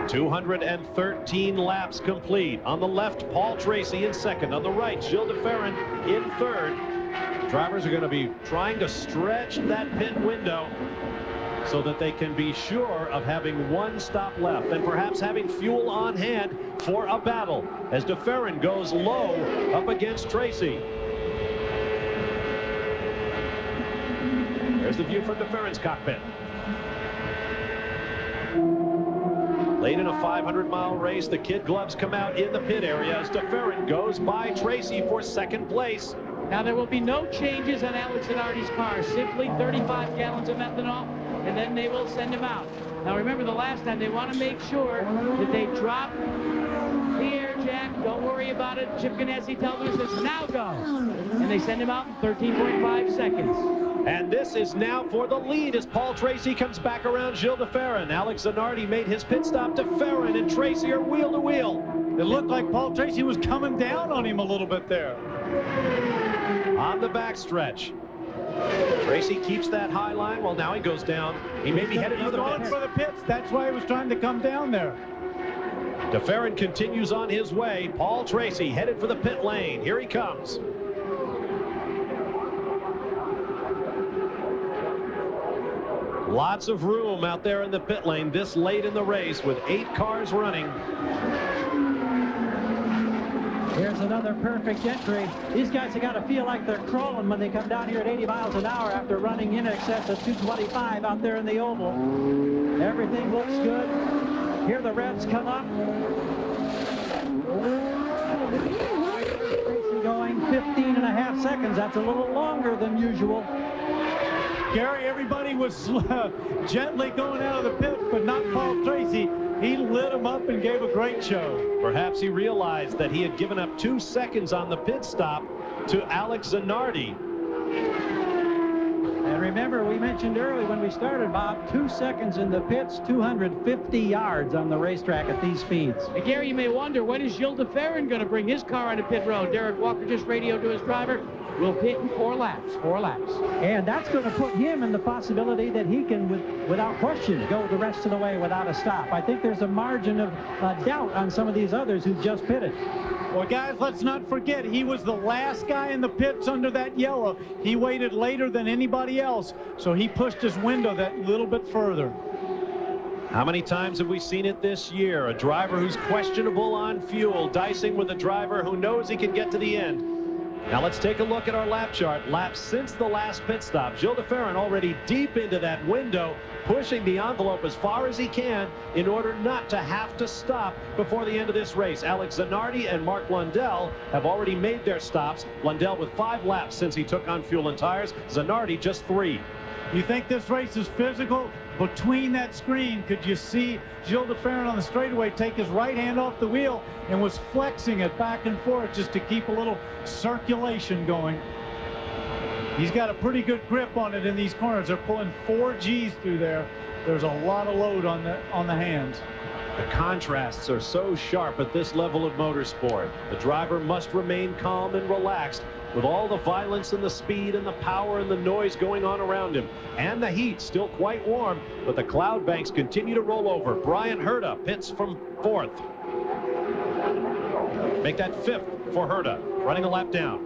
213 laps complete. On the left, Paul Tracy in second. On the right, Gilles de Ferran in third. Drivers are going to be trying to stretch that pit window so that they can be sure of having 1 stop left and perhaps having fuel on hand for a battle as de Ferran goes low up against Tracy. There's the view from de Ferran's cockpit. Late in a 500-mile race, the kid gloves come out in the pit area as de Ferran goes by Tracy for second place. Now there will be no changes on Alex Zanardi's car, simply 35 gallons of methanol, and then they will send him out. Now remember the last time, they want to make sure that they drop the air jack. Don't worry about it. Chip Ganassi tells us this, now go. And they send him out in 13.5 seconds. And this is now for the lead as Paul Tracy comes back around Gilles de Ferran. Alex Zanardi made his pit stop. De Ferran and Tracy are wheel to wheel. It looked like Paul Tracy was coming down on him a little bit there. On the backstretch, Tracy keeps that high line. Well, now he goes down. He may be headed for the pits. For the pits. That's why he was trying to come down there. De Ferran continues on his way. Paul Tracy headed for the pit lane. Here he comes. Lots of room out there in the pit lane this late in the race with 8 cars running. Here's another perfect entry. These guys have got to feel like they're crawling when they come down here at 80 miles an hour after running in excess of 225 out there in the oval. Everything looks good. Here the revs come up. Going 15.5 seconds. That's a little longer than usual. Gary, everybody was gently going out of the pits, but not Paul Tracy. He lit him up and gave a great show. Perhaps he realized that he had given up 2 seconds on the pit stop to Alex Zanardi. And remember, we mentioned early when we started, Bob, 2 seconds in the pits, 250 yards on the racetrack at these speeds. And Gary, you may wonder, when is Gilles de Ferran going to bring his car onto pit road? Derek Walker just radioed to his driver. We'll pit in 4 laps, 4 laps. And that's going to put him in the possibility that he can, without question, go the rest of the way without a stop. I think there's a margin of doubt on some of these others who just pitted. Well, guys, let's not forget, he was the last guy in the pits under that yellow. He waited later than anybody else, so he pushed his window that little bit further. How many times have we seen it this year? A driver who's questionable on fuel, dicing with a driver who knows he can get to the end. Now let's take a look at our lap chart. Laps since the last pit stop. Gilles de Ferran already deep into that window, pushing the envelope as far as he can in order not to have to stop before the end of this race. Alex Zanardi and Mark Blundell have already made their stops. Blundell with 5 laps since he took on fuel and tires. Zanardi just 3. You think this race is physical? Between that screen, could you see Gilles de Ferran on the straightaway take his right hand off the wheel and was flexing it back and forth just to keep a little circulation going. He's got a pretty good grip on it in these corners. They're pulling 4 Gs through there. There's a lot of load on the hands. The contrasts are so sharp at this level of motorsport. The driver must remain calm and relaxed with all the violence and the speed and the power and the noise going on around him. And the heat still quite warm, but the cloud banks continue to roll over. Brian Herta pits from 4th. Make that 5th for Herta, running a lap down.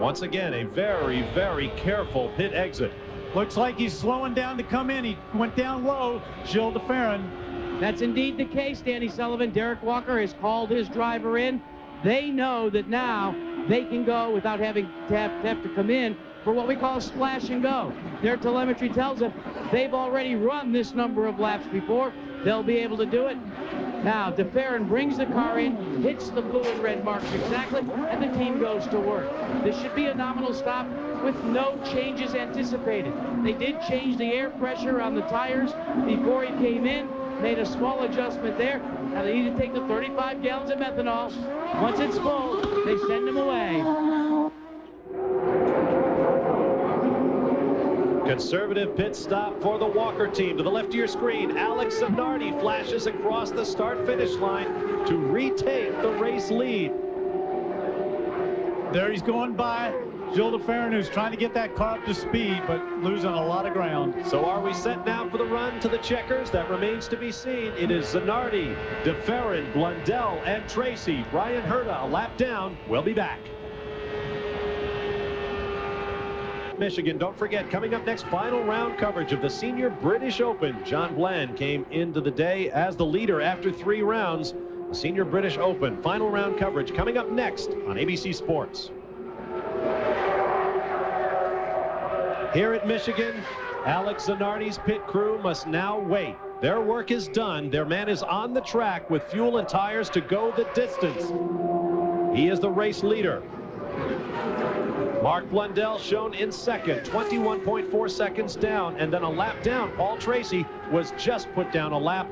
once again, a very, very careful pit exit. Looks like he's slowing down to come in. He went down low, Gilles de Ferran. That's indeed the case, Danny Sullivan. Derek Walker has called his driver in. They know that now they can go without having to have to come in for what we call splash and go. Their telemetry tells them they've already run this number of laps before. They'll be able to do it. Now, de Ferran brings the car in, hits the blue and red marks exactly, and the team goes to work. This should be a nominal stop with no changes anticipated. They did change the air pressure on the tires before he came in, made a small adjustment there. Now they need to take the 35 gallons of methanol. Once it's full, they send him away. Conservative pit stop for the Walker team. To the left of your screen, Alex Zanardi flashes across the start-finish line to retake the race lead. There he's going by Gilles de Ferran, who's trying to get that car up to speed, but losing a lot of ground. So are we set now for the run to the checkers? That remains to be seen. It is Zanardi, de Ferran, Blundell, and Tracy. Brian Herta a lap down. We'll be back. Michigan, don't forget, coming up next, final round coverage of the Senior British Open. John Bland came into the day as the leader after 3 rounds. The Senior British Open, final round coverage coming up next on ABC Sports. Here at Michigan, Alex Zanardi's pit crew must now wait. Their work is done. Their man is on the track with fuel and tires to go the distance. He is the race leader. Mark Blundell shown in second, 21.4 seconds down, and then a lap down. Paul Tracy was just put down a lap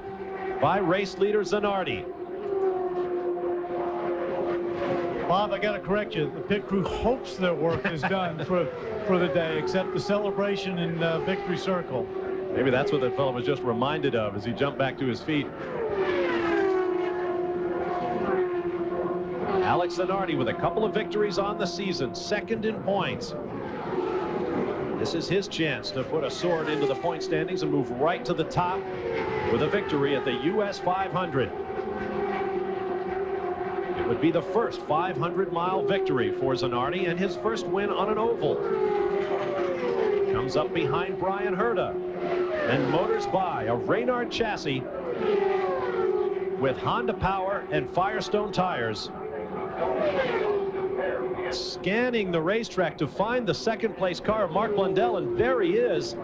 by race leader Zanardi. Bob, I got to correct you. The pit crew hopes their work is done for the day, except the celebration in Victory Circle. Maybe that's what that fellow was just reminded of as he jumped back to his feet. Alex Zanardi with a couple of victories on the season, second in points. This is his chance to put a sword into the point standings and move right to the top with a victory at the US 500. It would be the first 500-mile victory for Zanardi and his first win on an oval. Comes up behind Brian Herta and motors by a Reynard chassis with Honda power and Firestone tires. Scanning the racetrack to find the second place car of Mark Blundell, and there he is.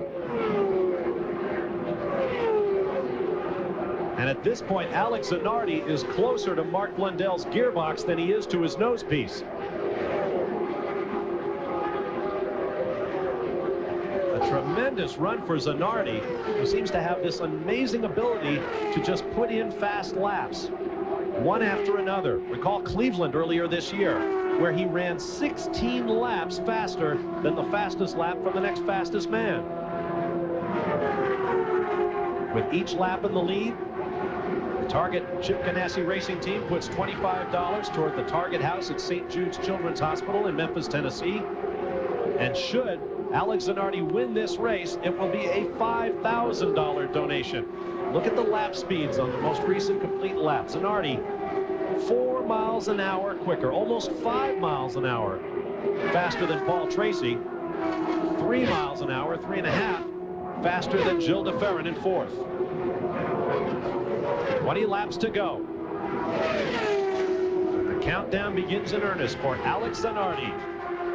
And at this point, Alex Zanardi is closer to Mark Blundell's gearbox than he is to his nose piece. A tremendous run for Zanardi, who seems to have this amazing ability to just put in fast laps, one after another. Recall Cleveland earlier this year, where he ran 16 laps faster than the fastest lap from the next fastest man. With each lap in the lead, the Target Chip Ganassi Racing Team puts $25 toward the Target House at St. Jude's Children's Hospital in Memphis, Tennessee. And should Alex Zanardi win this race, it will be a $5,000 donation. Look at the lap speeds on the most recent complete lap. Zanardi, 4 miles an hour quicker, almost 5 miles an hour faster than Paul Tracy, 3 miles an hour, 3.5 faster than Gilles de Ferran in fourth. 20 laps to go. The countdown begins in earnest for Alex Zanardi.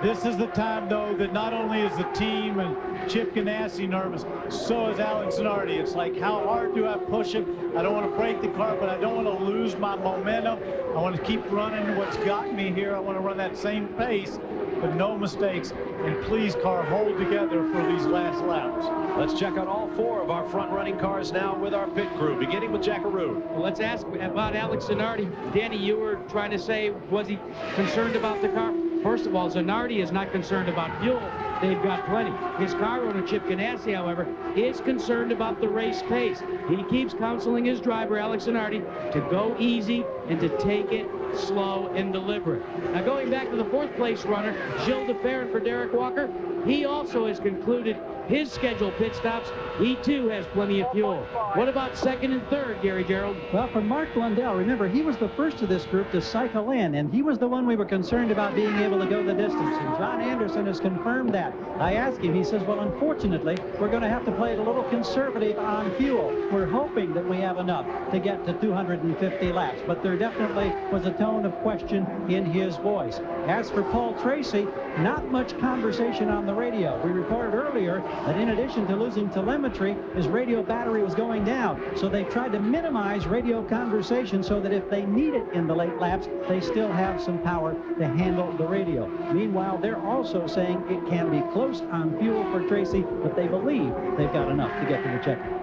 This is the time, though, that not only is the team and Chip Ganassi nervous, so is Alex Zanardi. It's like, how hard do I push him? I don't want to break the car, but I don't want to lose my momentum. I want to keep running what's got me here. I want to run that same pace, but no mistakes. And please, car, hold together for these last laps. Let's check out all 4 of our front-running cars now with our pit crew, beginning with Jackaroo. Well, let's ask about Alex Zanardi. Danny, you were trying to say, was he concerned about the car? First of all, Zanardi is not concerned about fuel. They've got plenty. His car owner, Chip Ganassi, however, is concerned about the race pace. He keeps counseling his driver, Alex Zanardi, to go easy and to take it slow and deliberate. Now, going back to the 4th place runner, Gilles de Ferran for Derek Walker, He also has concluded his scheduled pit stops. He too has plenty of fuel. What about second and third, Gary Gerald? Well, for Mark Blundell, remember, he was the first of this group to cycle in, and he was the one we were concerned about being able to go the distance, and John Anderson has confirmed that. I asked him, he says, well, unfortunately, we're going to have to play it a little conservative on fuel. We're hoping that we have enough to get to 250 laps, but there definitely was a tone of question in his voice. As for Paul Tracy, not much conversation on the radio. We reported earlier that in addition to losing telemetry, his radio battery was going down. So they tried to minimize radio conversation so that if they need it in the late laps, they still have some power to handle the radio. Meanwhile, they're also saying it can be close on fuel for Tracy, but they believe they've got enough to get to the checker.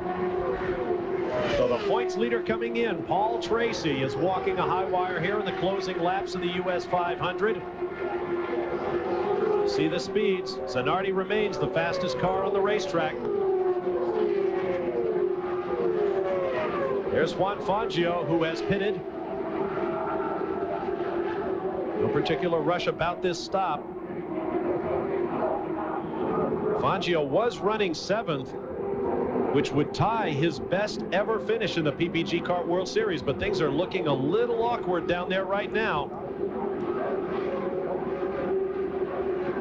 So the points leader coming in, Paul Tracy, is walking a high wire here in the closing laps of the US 500. See the speeds. Zanardi remains the fastest car on the racetrack. There's Juan Fangio, who has pitted. No particular rush about this stop. Fangio was running 7th, which would tie his best ever finish in the PPG Kart World Series, but things are looking a little awkward down there right now.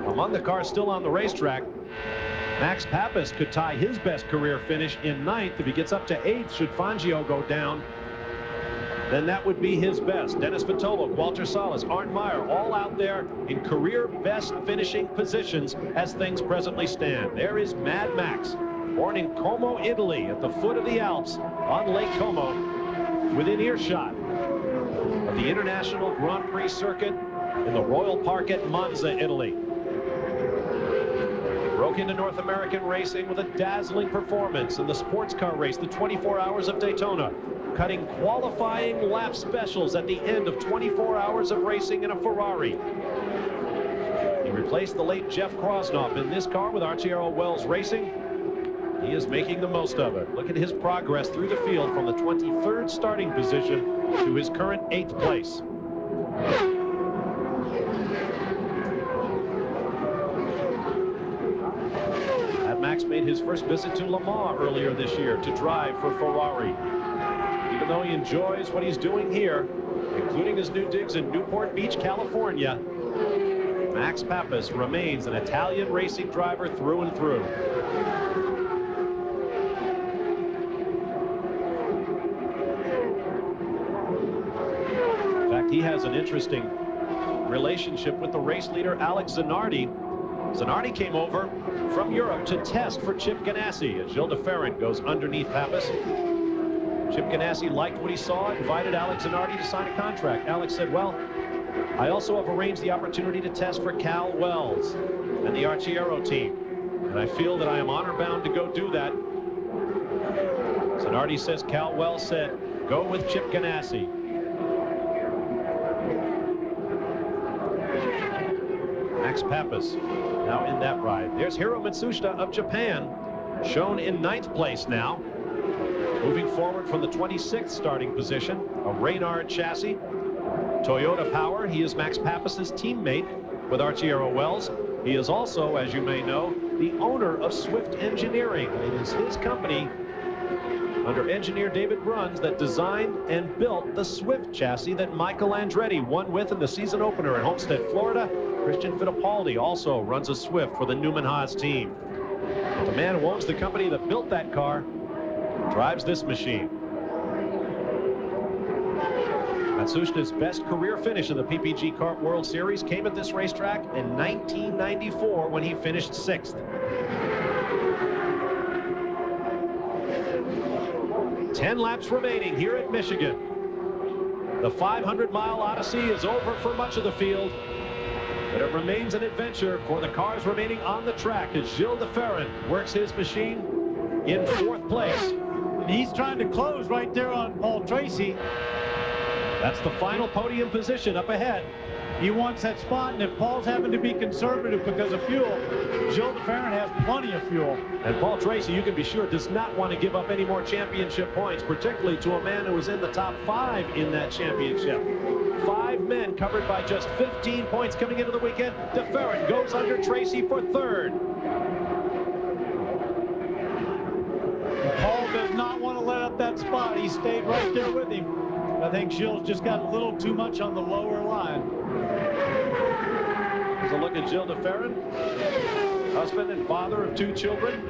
Among the cars still on the racetrack, Max Pappas could tie his best career finish in 9th. If he gets up to 8th, should Fangio go down, then that would be his best. Dennis Vitolo, Walter Salas, Arndt Meyer, all out there in career best finishing positions as things presently stand. There is Mad Max, born in Como, Italy, at the foot of the Alps on Lake Como, within earshot of the International Grand Prix circuit in the Royal Park at Monza, Italy. Broke into North American racing with a dazzling performance in the sports car race, the 24 Hours of Daytona, cutting qualifying lap specials at the end of 24 hours of racing in a Ferrari. He replaced the late Jeff Krosnoff in this car with Arciero Wells Racing. He is making the most of it. Look at his progress through the field from the 23rd starting position to his current 8th place. Max made his first visit to Le Mans earlier this year to drive for Ferrari. Even though he enjoys what he's doing here, including his new digs in Newport Beach, California, Max Pappas remains an Italian racing driver through and through. In fact, he has an interesting relationship with the race leader, Alex Zanardi. Zanardi came over from Europe to test for Chip Ganassi as Gilles de Ferran goes underneath Pappas. Chip Ganassi liked what he saw, invited Alex Zanardi to sign a contract. Alex said, well, I also have arranged the opportunity to test for Cal Wells and the Arciero team, and I feel that I am honor-bound to go do that. Zanardi says Cal Wells said, go with Chip Ganassi. Max Pappas now in that ride. There's Hiro Matsushita of Japan, shown in 9th place now. Moving forward from the 26th starting position, a Reynard chassis, Toyota power. He is Max Pappas's teammate with Arciero Wells. He is also, as you may know, the owner of Swift Engineering. It is his company, under engineer David Bruns, that designed and built the Swift chassis that Michael Andretti won with in the season opener in Homestead, Florida. Cristian Fittipaldi also runs a Swift for the Newman Haas team. But the man who owns the company that built that car drives this machine. Matsushita's best career finish in the PPG Kart World Series came at this racetrack in 1994 when he finished 6th. 10 laps remaining here at Michigan. The 500-mile odyssey is over for much of the field, but it remains an adventure for the cars remaining on the track as Gilles de Ferran works his machine in 4th place. And he's trying to close right there on Paul Tracy. That's the final podium position up ahead. He wants that spot, and if Paul's having to be conservative because of fuel, Gilles de Ferran has plenty of fuel. And Paul Tracy, you can be sure, does not want to give up any more championship points, particularly to a man who was in the top 5 in that championship. 5 men covered by just 15 points coming into the weekend. DeFerrin goes under Tracy for third. Paul does not want to let up that spot. He stayed right there with him. I think Gilles just got a little too much on the lower line. Here's a look at Gilles DeFerrin, husband and father of 2 children.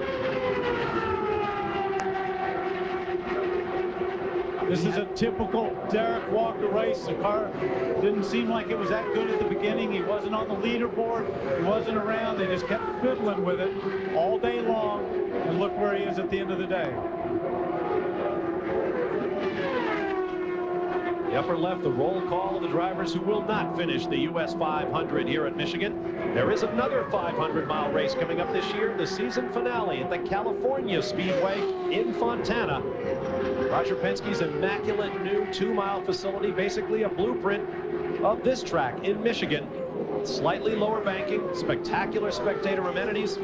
This is a typical Derek Walker race. The car didn't seem like it was that good at the beginning. He wasn't on the leaderboard. He wasn't around. They just kept fiddling with it all day long. And look where he is at the end of the day. The upper left, the roll call of the drivers who will not finish the US 500 here at Michigan. There is another 500-mile race coming up this year, the season finale at the California Speedway in Fontana. Roger Penske's immaculate new 2-mile facility, basically a blueprint of this track in Michigan. Slightly lower banking, spectacular spectator amenities,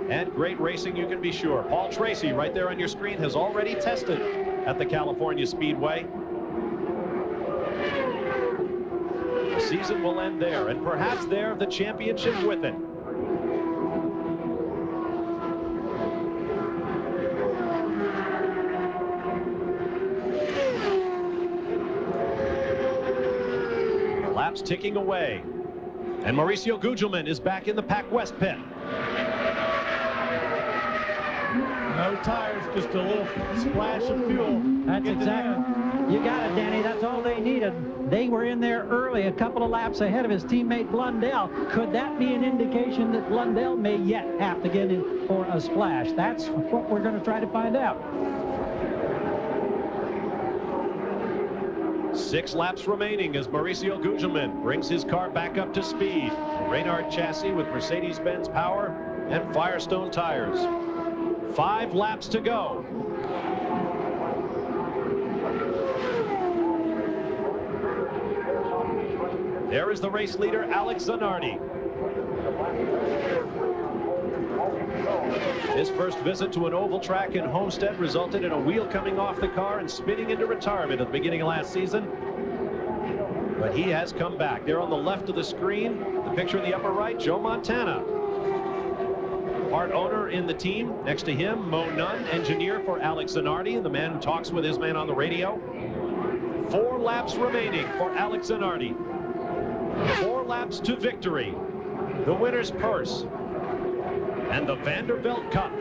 and great racing, you can be sure. Paul Tracy, right there on your screen, has already tested at the California Speedway. The season will end there, and perhaps there, the championship with it. Laps ticking away, and Mauricio Gugelmin is back in the Pac West pit. No tires, just a little splash of fuel. That's exactly. You got it, Danny. That's all they needed. They were in there early, a couple of laps ahead of his teammate Blundell. Could that be an indication that Blundell may yet have to get in for a splash? That's what we're going to try to find out. 6 laps remaining as Mauricio Gugelmin brings his car back up to speed. A Reynard chassis with Mercedes-Benz power and Firestone tires. 5 laps to go. There is the race leader, Alex Zanardi. His first visit to an oval track in Homestead resulted in a wheel coming off the car and spinning into retirement at the beginning of last season. But he has come back. There on the left of the screen, the picture in the upper right, Joe Montana. Part owner in the team. Next to him, Mo Nunn, engineer for Alex Zanardi, the man who talks with his man on the radio. 4 laps remaining for Alex Zanardi. 4 laps to victory. The winner's purse and the Vanderbilt Cup.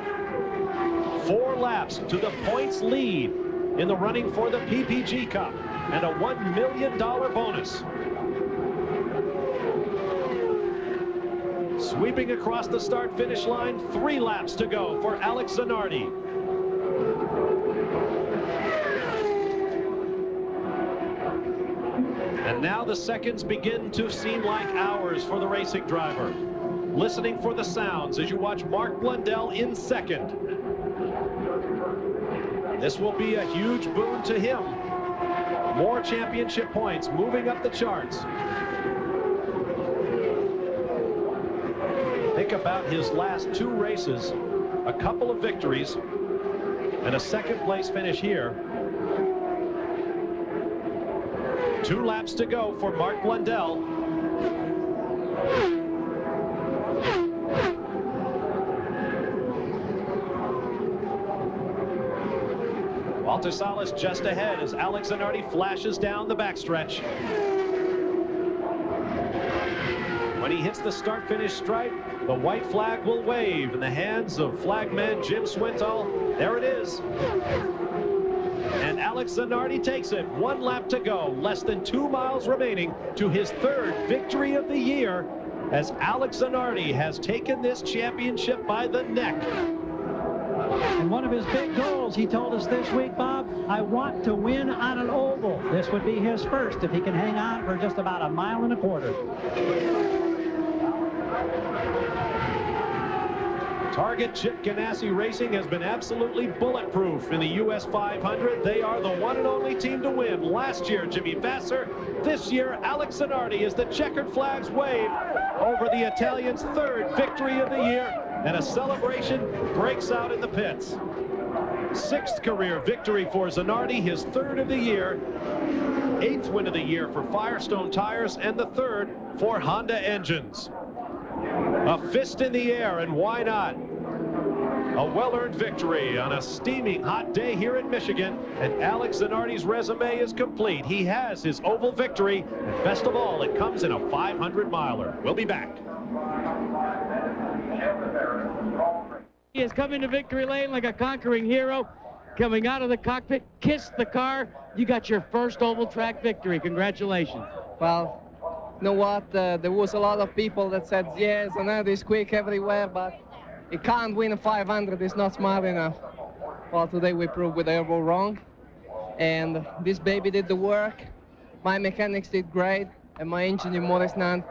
4 laps to the points lead in the running for the PPG Cup and a $1 million bonus. Sweeping across the start-finish line, 3 laps to go for Alex Zanardi. And now the seconds begin to seem like hours for the racing driver. Listening for the sounds as you watch Mark Blundell in second. This will be a huge boon to him. More championship points moving up the charts. Think about his last 2 races, a couple of victories, and a second-place finish here. 2 laps to go for Mark Blundell. Walter Salas just ahead as Alex Zanardi flashes down the backstretch. When he hits the start-finish stripe, the white flag will wave in the hands of flagman Jim Swintal. There it is. And Alex Zanardi takes it. 1 lap to go. Less than 2 miles remaining to his 3rd victory of the year as Alex Zanardi has taken this championship by the neck. And one of his big goals, he told us this week, Bob, I want to win on an oval. This would be his first if he can hang on for just about 1.25 miles. Target Chip Ganassi Racing has been absolutely bulletproof in the US 500. They are the one and only team to win. Last year, Jimmy Vasser. This year, Alex Zanardi, as the checkered flags wave over the Italian's 3rd victory of the year, and a celebration breaks out in the pits. 6th career victory for Zanardi, his 3rd of the year. 8th win of the year for Firestone tires and the 3rd for Honda engines. A fist in the air, and why not? A well-earned victory on a steaming hot day here in Michigan, and Alex Zanardi's resume is complete. He has his oval victory, and best of all, it comes in a 500-miler. We'll be back. He has come into victory lane like a conquering hero, coming out of the cockpit, kissed the car. You got your first oval track victory. Congratulations. Well, you know what? There was a lot of people that said, yes, Zanardi is quick everywhere, but he can't win a 500. He's not smart enough. Well, today we proved they were wrong, and this baby did the work. My mechanics did great, and my engineer Maurice Nant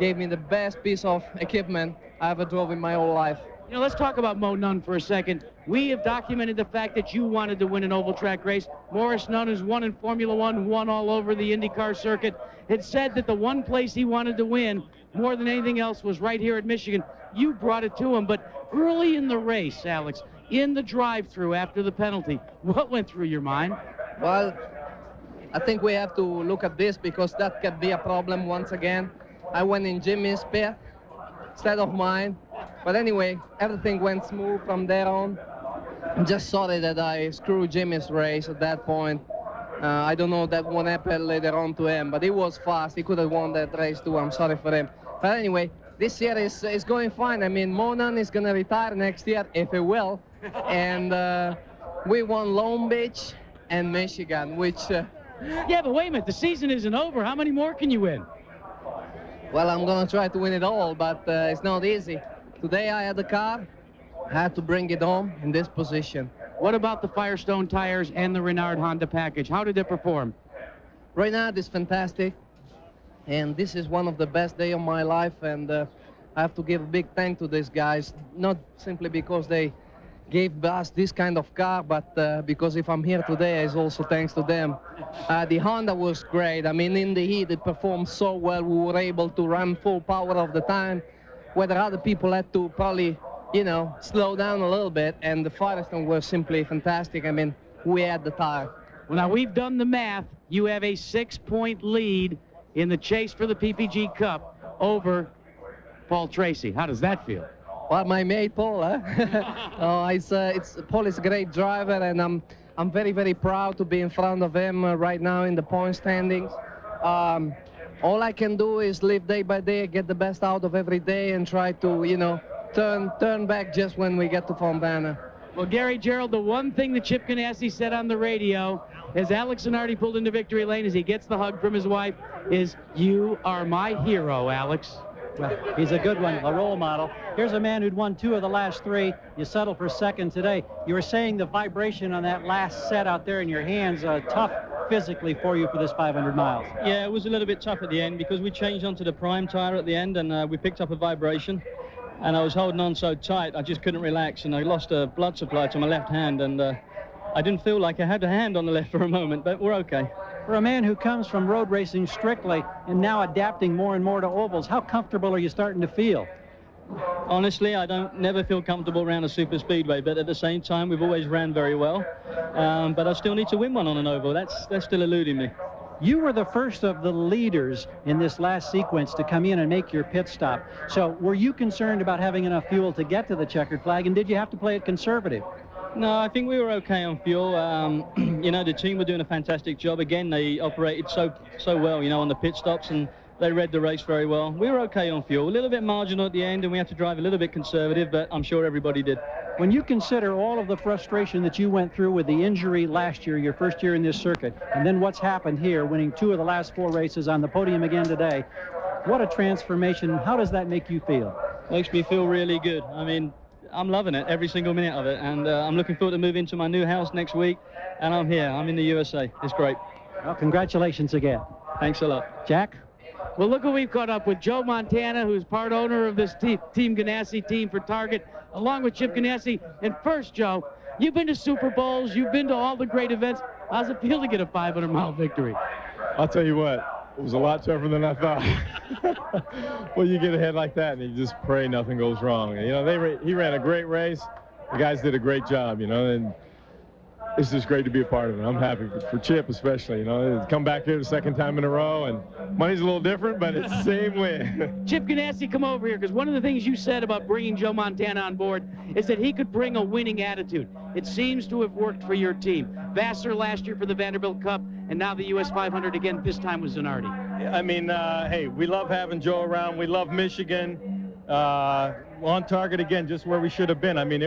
gave me the best piece of equipment I ever drove in my whole life. You know, let's talk about Mo Nunn for a second. We have documented the fact that you wanted to win an oval track race. Maurice Nunn has won in Formula One, won all over the IndyCar circuit. It said that the one place he wanted to win more than anything else was right here at Michigan. You brought it to him, but early in the race, Alex, in the drive-through after the penalty, what went through your mind? Well, I think we have to look at this because that could be a problem once again. I went in Jimmy's pit instead of mine. But anyway, everything went smooth from there on. I'm just sorry that I screwed Jimmy's race at that point. I don't know that what happened later on to him, but he was fast. He could have won that race too. I'm sorry for him. But anyway, this year is going fine. I mean, Mo Nunn is going to retire next year, if he will. And we won Long Beach and Michigan, which... Yeah, but wait a minute. The season isn't over. How many more can you win? Well, I'm going to try to win it all, but it's not easy. Today I had the car. I had to bring it home in this position. What about the Firestone tires and the Renard Honda package? How did it perform? Renard is fantastic, and this is one of the best days of my life, and I have to give a big thank to these guys, not simply because they gave us this kind of car, but because if I'm here today, it's also thanks to them. The Honda was great. I mean, in the heat, it performed so well. We were able to run full power of the time, whether other people had to probably, you know, slow down a little bit, and the Firestone was simply fantastic. I mean, we had the tire. Well, now we've done the math. You have a 6-point lead in the chase for the PPG Cup over Paul Tracy. How does that feel? Well, my mate Paul, Paul is a great driver, and I'm very, very proud to be in front of him right now in the point standings. All I can do is live day by day, get the best out of every day, and try to, you know, turn back just when we get to Fontana. Well, Gary Gerald, the one thing that Chip Ganassi said on the radio as Alex Zanardi pulled into victory lane as he gets the hug from his wife is, "You are my hero, Alex." Well, he's a good one, a role model. Here's a man who'd won 2 of the last 3. You settled for second today. You were saying the vibration on that last set out there in your hands, tough physically for you for this 500 miles. Yeah, it was a little bit tough at the end because we changed onto the prime tire at the end, and we picked up a vibration. And I was holding on so tight, I just couldn't relax, and I lost a blood supply to my left hand, and I didn't feel like I had a hand on the left for a moment, but we're okay. For a man who comes from road racing strictly and now adapting more and more to ovals, how comfortable are you starting to feel? Honestly, I never feel comfortable around a super speedway, but at the same time, we've always ran very well. But I still need to win one on an oval. That's still eluding me. You were the first of the leaders in this last sequence to come in and make your pit stop. So were you concerned about having enough fuel to get to the checkered flag, and did you have to play it conservative? No, I think we were okay on fuel. You know, the team were doing a fantastic job. Again, they operated so well, you know, on the pit stops, and they read the race very well. We were okay on fuel. A little bit marginal at the end, and we had to drive a little bit conservative, but I'm sure everybody did. When you consider all of the frustration that you went through with the injury last year, your first year in this circuit, and then what's happened here, winning 2 of the last 4 races, on the podium again today, what a transformation. How does that make you feel? Makes me feel really good. I mean, I'm loving it, every single minute of it, and I'm looking forward to moving to my new house next week, and I'm here. I'm in the USA. It's great. Well, congratulations again. Thanks a lot. Jack? Well, look who we've caught up with. Joe Montana, who's part owner of this Team Ganassi team for Target, along with Chip Ganassi. And first, Joe, you've been to Super Bowls, you've been to all the great events. How's it feel to get a 500-mile victory? I'll tell you what, it was a lot tougher than I thought. Well, you get ahead like that, and you just pray nothing goes wrong. You know, he ran a great race. The guys did a great job, you know, and it's just great to be a part of it. I'm happy for Chip especially, you know, to come back here the second time in a row, and money's a little different, but it's the same win. Chip Ganassi, come over here, because one of the things you said about bringing Joe Montana on board is that he could bring a winning attitude. It seems to have worked for your team. Vassar last year for the Vanderbilt Cup, and now the US 500 again, this time with Zanardi. I mean, hey, we love having Joe around. We love Michigan. On target again, just where we should have been. I mean,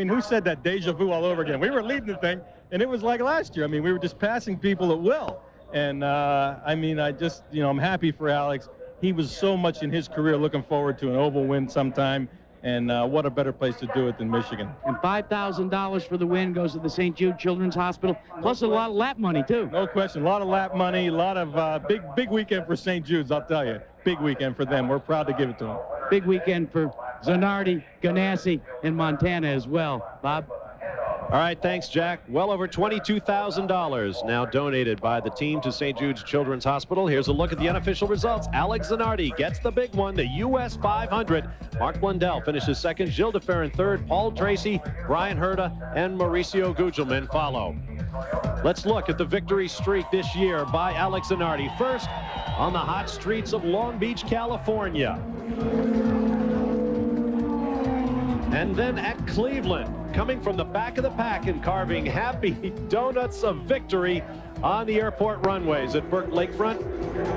who said that? Deja vu all over again. We were leading the thing, and it was like last year. I mean, we were just passing people at will. And, I mean, I'm happy for Alex. He was so much in his career looking forward to an oval win sometime. And what a better place to do it than Michigan. And $5,000 for the win goes to the St. Jude Children's Hospital, plus a lot of lap money, too. No question. A lot of lap money, a lot of big weekend for St. Jude's, I'll tell you. Big weekend for them. We're proud to give it to them. Big weekend for Zanardi, Ganassi, and Montana as well. Bob? All right, thanks, Jack. Well over $22,000 now donated by the team to St. Jude's Children's Hospital. Here's a look at the unofficial results. Alex Zanardi gets the big one, the US 500. Mark Blundell finishes second, Gilles Deferin third, Paul Tracy, Brian Herta, and Mauricio Gugelmin follow. Let's look at the victory streak this year by Alex Zanardi. First, on the hot streets of Long Beach, California. And then at Cleveland, coming from the back of the pack and carving happy donuts of victory on the airport runways at Burke Lakefront.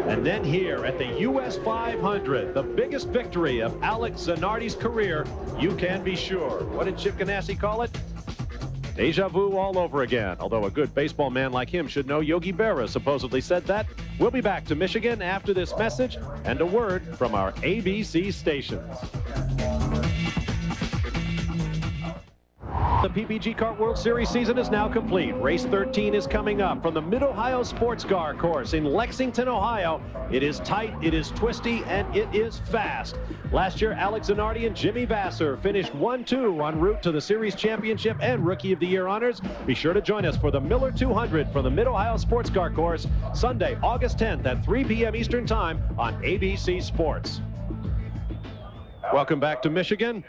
And then here at the US 500, the biggest victory of Alex Zanardi's career, you can be sure. What did Chip Ganassi call it? Deja vu all over again. Although a good baseball man like him should know Yogi Berra supposedly said that. We'll be back to Michigan after this message and a word from our ABC stations. The PPG Kart World Series season is now complete. Race 13 is coming up from the Mid-Ohio Sports Car Course in Lexington, Ohio. It is tight, it is twisty, and it is fast. Last year, Alex Zanardi and Jimmy Vassar finished 1-2 en route to the Series Championship and Rookie of the Year honors. Be sure to join us for the Miller 200 from the Mid-Ohio Sports Car Course, Sunday, August 10th at 3 p.m. Eastern Time on ABC Sports. Welcome back to Michigan.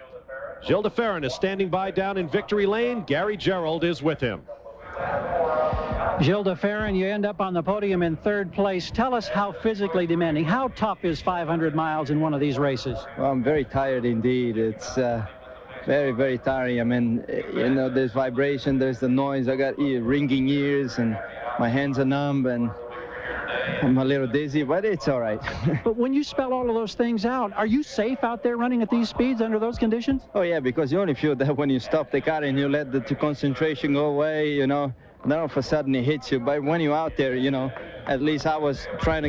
Gilles Deferin is standing by down in Victory Lane. Gary Gerald is with him. Gilles Deferin, you end up on the podium in third place. Tell us how physically demanding, how tough is 500 miles in one of these races? Well, I'm very tired indeed. It's very, very tiring. I mean, you know, there's vibration, there's the noise. I got ringing ears, and my hands are numb, and I'm a little dizzy, but it's all right. But when you spell all of those things out, are you safe out there running at these speeds under those conditions? Oh, yeah, because you only feel that when you stop the car and you let the concentration go away, you know, then all of a sudden it hits you. But when you're out there, you know, at least I was trying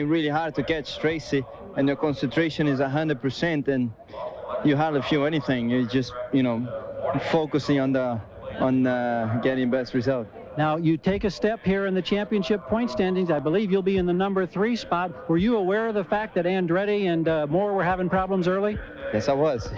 really hard to catch Tracy, and the concentration is 100%, and you hardly feel anything. You're just, you know, focusing on getting best result. Now, you take a step here in the championship point standings. I believe you'll be in the number 3 spot. Were you aware of the fact that Andretti and Moore were having problems early? Yes, I was.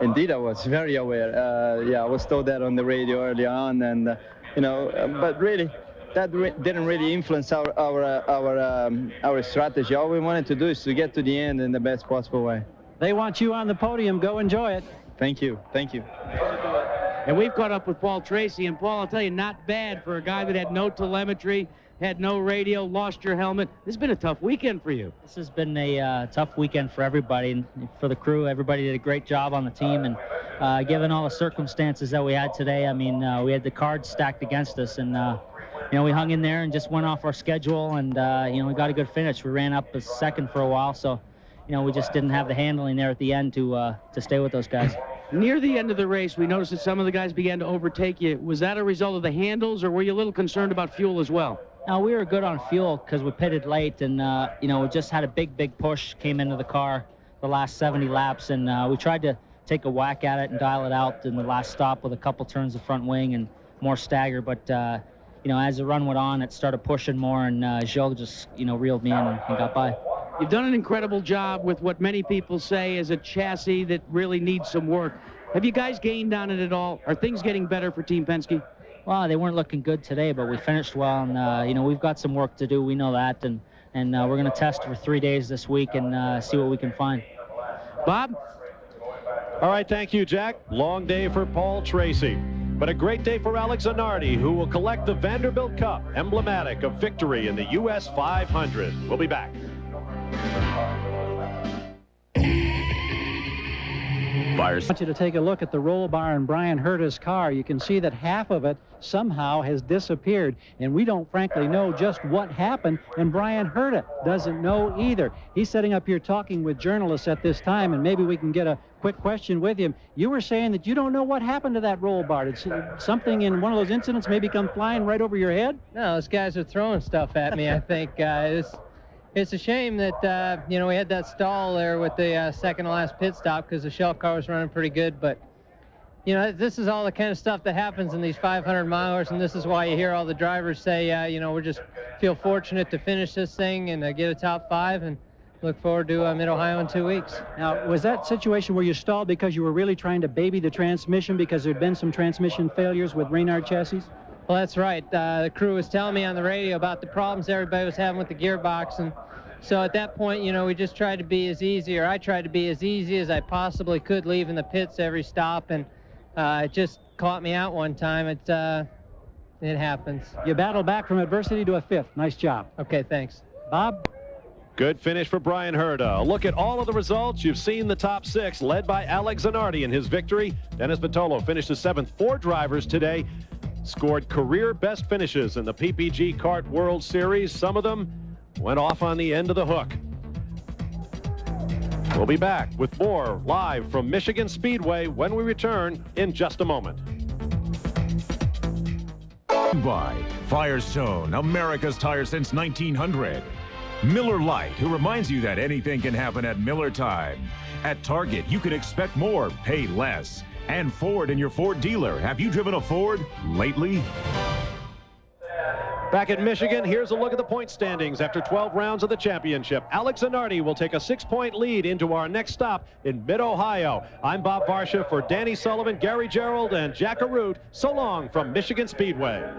Indeed, I was very aware. Yeah, I was told that on the radio early on, and you know, but really, that didn't really influence our strategy. All we wanted to do is to get to the end in the best possible way. They want you on the podium. Go enjoy it. Thank you. Thank you. And we've caught up with Paul Tracy, and Paul, I'll tell you, not bad for a guy that had no telemetry, had no radio, lost your helmet. This has been a tough weekend for you. This has been a tough weekend for everybody, and for the crew. Everybody did a great job on the team, and given all the circumstances that we had today, I mean, we had the cards stacked against us, and you know, we hung in there and just went off our schedule, and you know, we got a good finish. We ran up a second for a while, so you know, we just didn't have the handling there at the end to stay with those guys. Near the end of the race, we noticed that some of the guys began to overtake you. Was that a result of the handles, or were you a little concerned about fuel as well? No, we were good on fuel because we pitted late, and you know, we just had a big push, came into the car the last 70 laps, and we tried to take a whack at it and dial it out in the last stop with a couple turns of front wing and more stagger, but you know, as the run went on, it started pushing more, and Gilles just, you know, reeled me in and got by. You've done an incredible job with what many people say is a chassis that really needs some work. Have you guys gained on it at all? Are things getting better for Team Penske? Well, they weren't looking good today, but we finished well, and you know, we've got some work to do. We know that, and we're going to test for 3 days this week and see what we can find. Bob? All right, thank you, Jack. Long day for Paul Tracy. but a great day for Alex Zanardi, who will collect the Vanderbilt Cup, emblematic of victory in the U.S. 500. We'll be back. I want you to take a look at the roll bar in Brian Herta's car. You can see that half of it somehow has disappeared, and we don't frankly know just what happened, and Brian Herta doesn't know either. He's sitting up here talking with journalists at this time, and maybe we can get a quick question with him. You were saying that you don't know what happened to that roll bar. Did something in one of those incidents maybe come flying right over your head? No, those guys are throwing stuff at me, I think. It's a shame that, you know, we had that stall there with the second to last pit stop because the shell car was running pretty good. But, you know, this is all the kind of stuff that happens in these 500 milers, and this is why you hear all the drivers say, you know, we just feel fortunate to finish this thing and get a top 5 and look forward to Mid-Ohio in 2 weeks. Now, was that situation where you stalled because you were really trying to baby the transmission because there'd been some transmission failures with Reynard chassis? Well, that's right. The crew was telling me on the radio about the problems everybody was having with the gearbox, and so at that point, you know, we just tried to be as easy, or I tried to be as easy as I possibly could, leaving the pits every stop, and it just caught me out one time. It happens. You battled back from adversity to a 5th. Nice job. Okay, thanks. Bob? Good finish for Brian Herta. A look at all of the results. You've seen the top 6, led by Alex Zanardi in his victory. Dennis Vitolo finished as 7th. 4 drivers today scored career best finishes in the PPG Kart World Series. Some of them went off on the end of the hook. We'll be back with more live from Michigan Speedway when we return in just a moment. By Firestone, America's tire since 1900. Miller Lite, who reminds you that anything can happen at Miller time. At Target, you can expect more, pay less. And Ford and your Ford dealer. Have you driven a Ford lately? Back in Michigan, here's a look at the point standings after 12 rounds of the championship. Alex Zanardi will take a 6-point lead into our next stop in Mid-Ohio. I'm Bob Varsha for Danny Sullivan, Gary Gerald, and Jack Arute. So long from Michigan Speedway.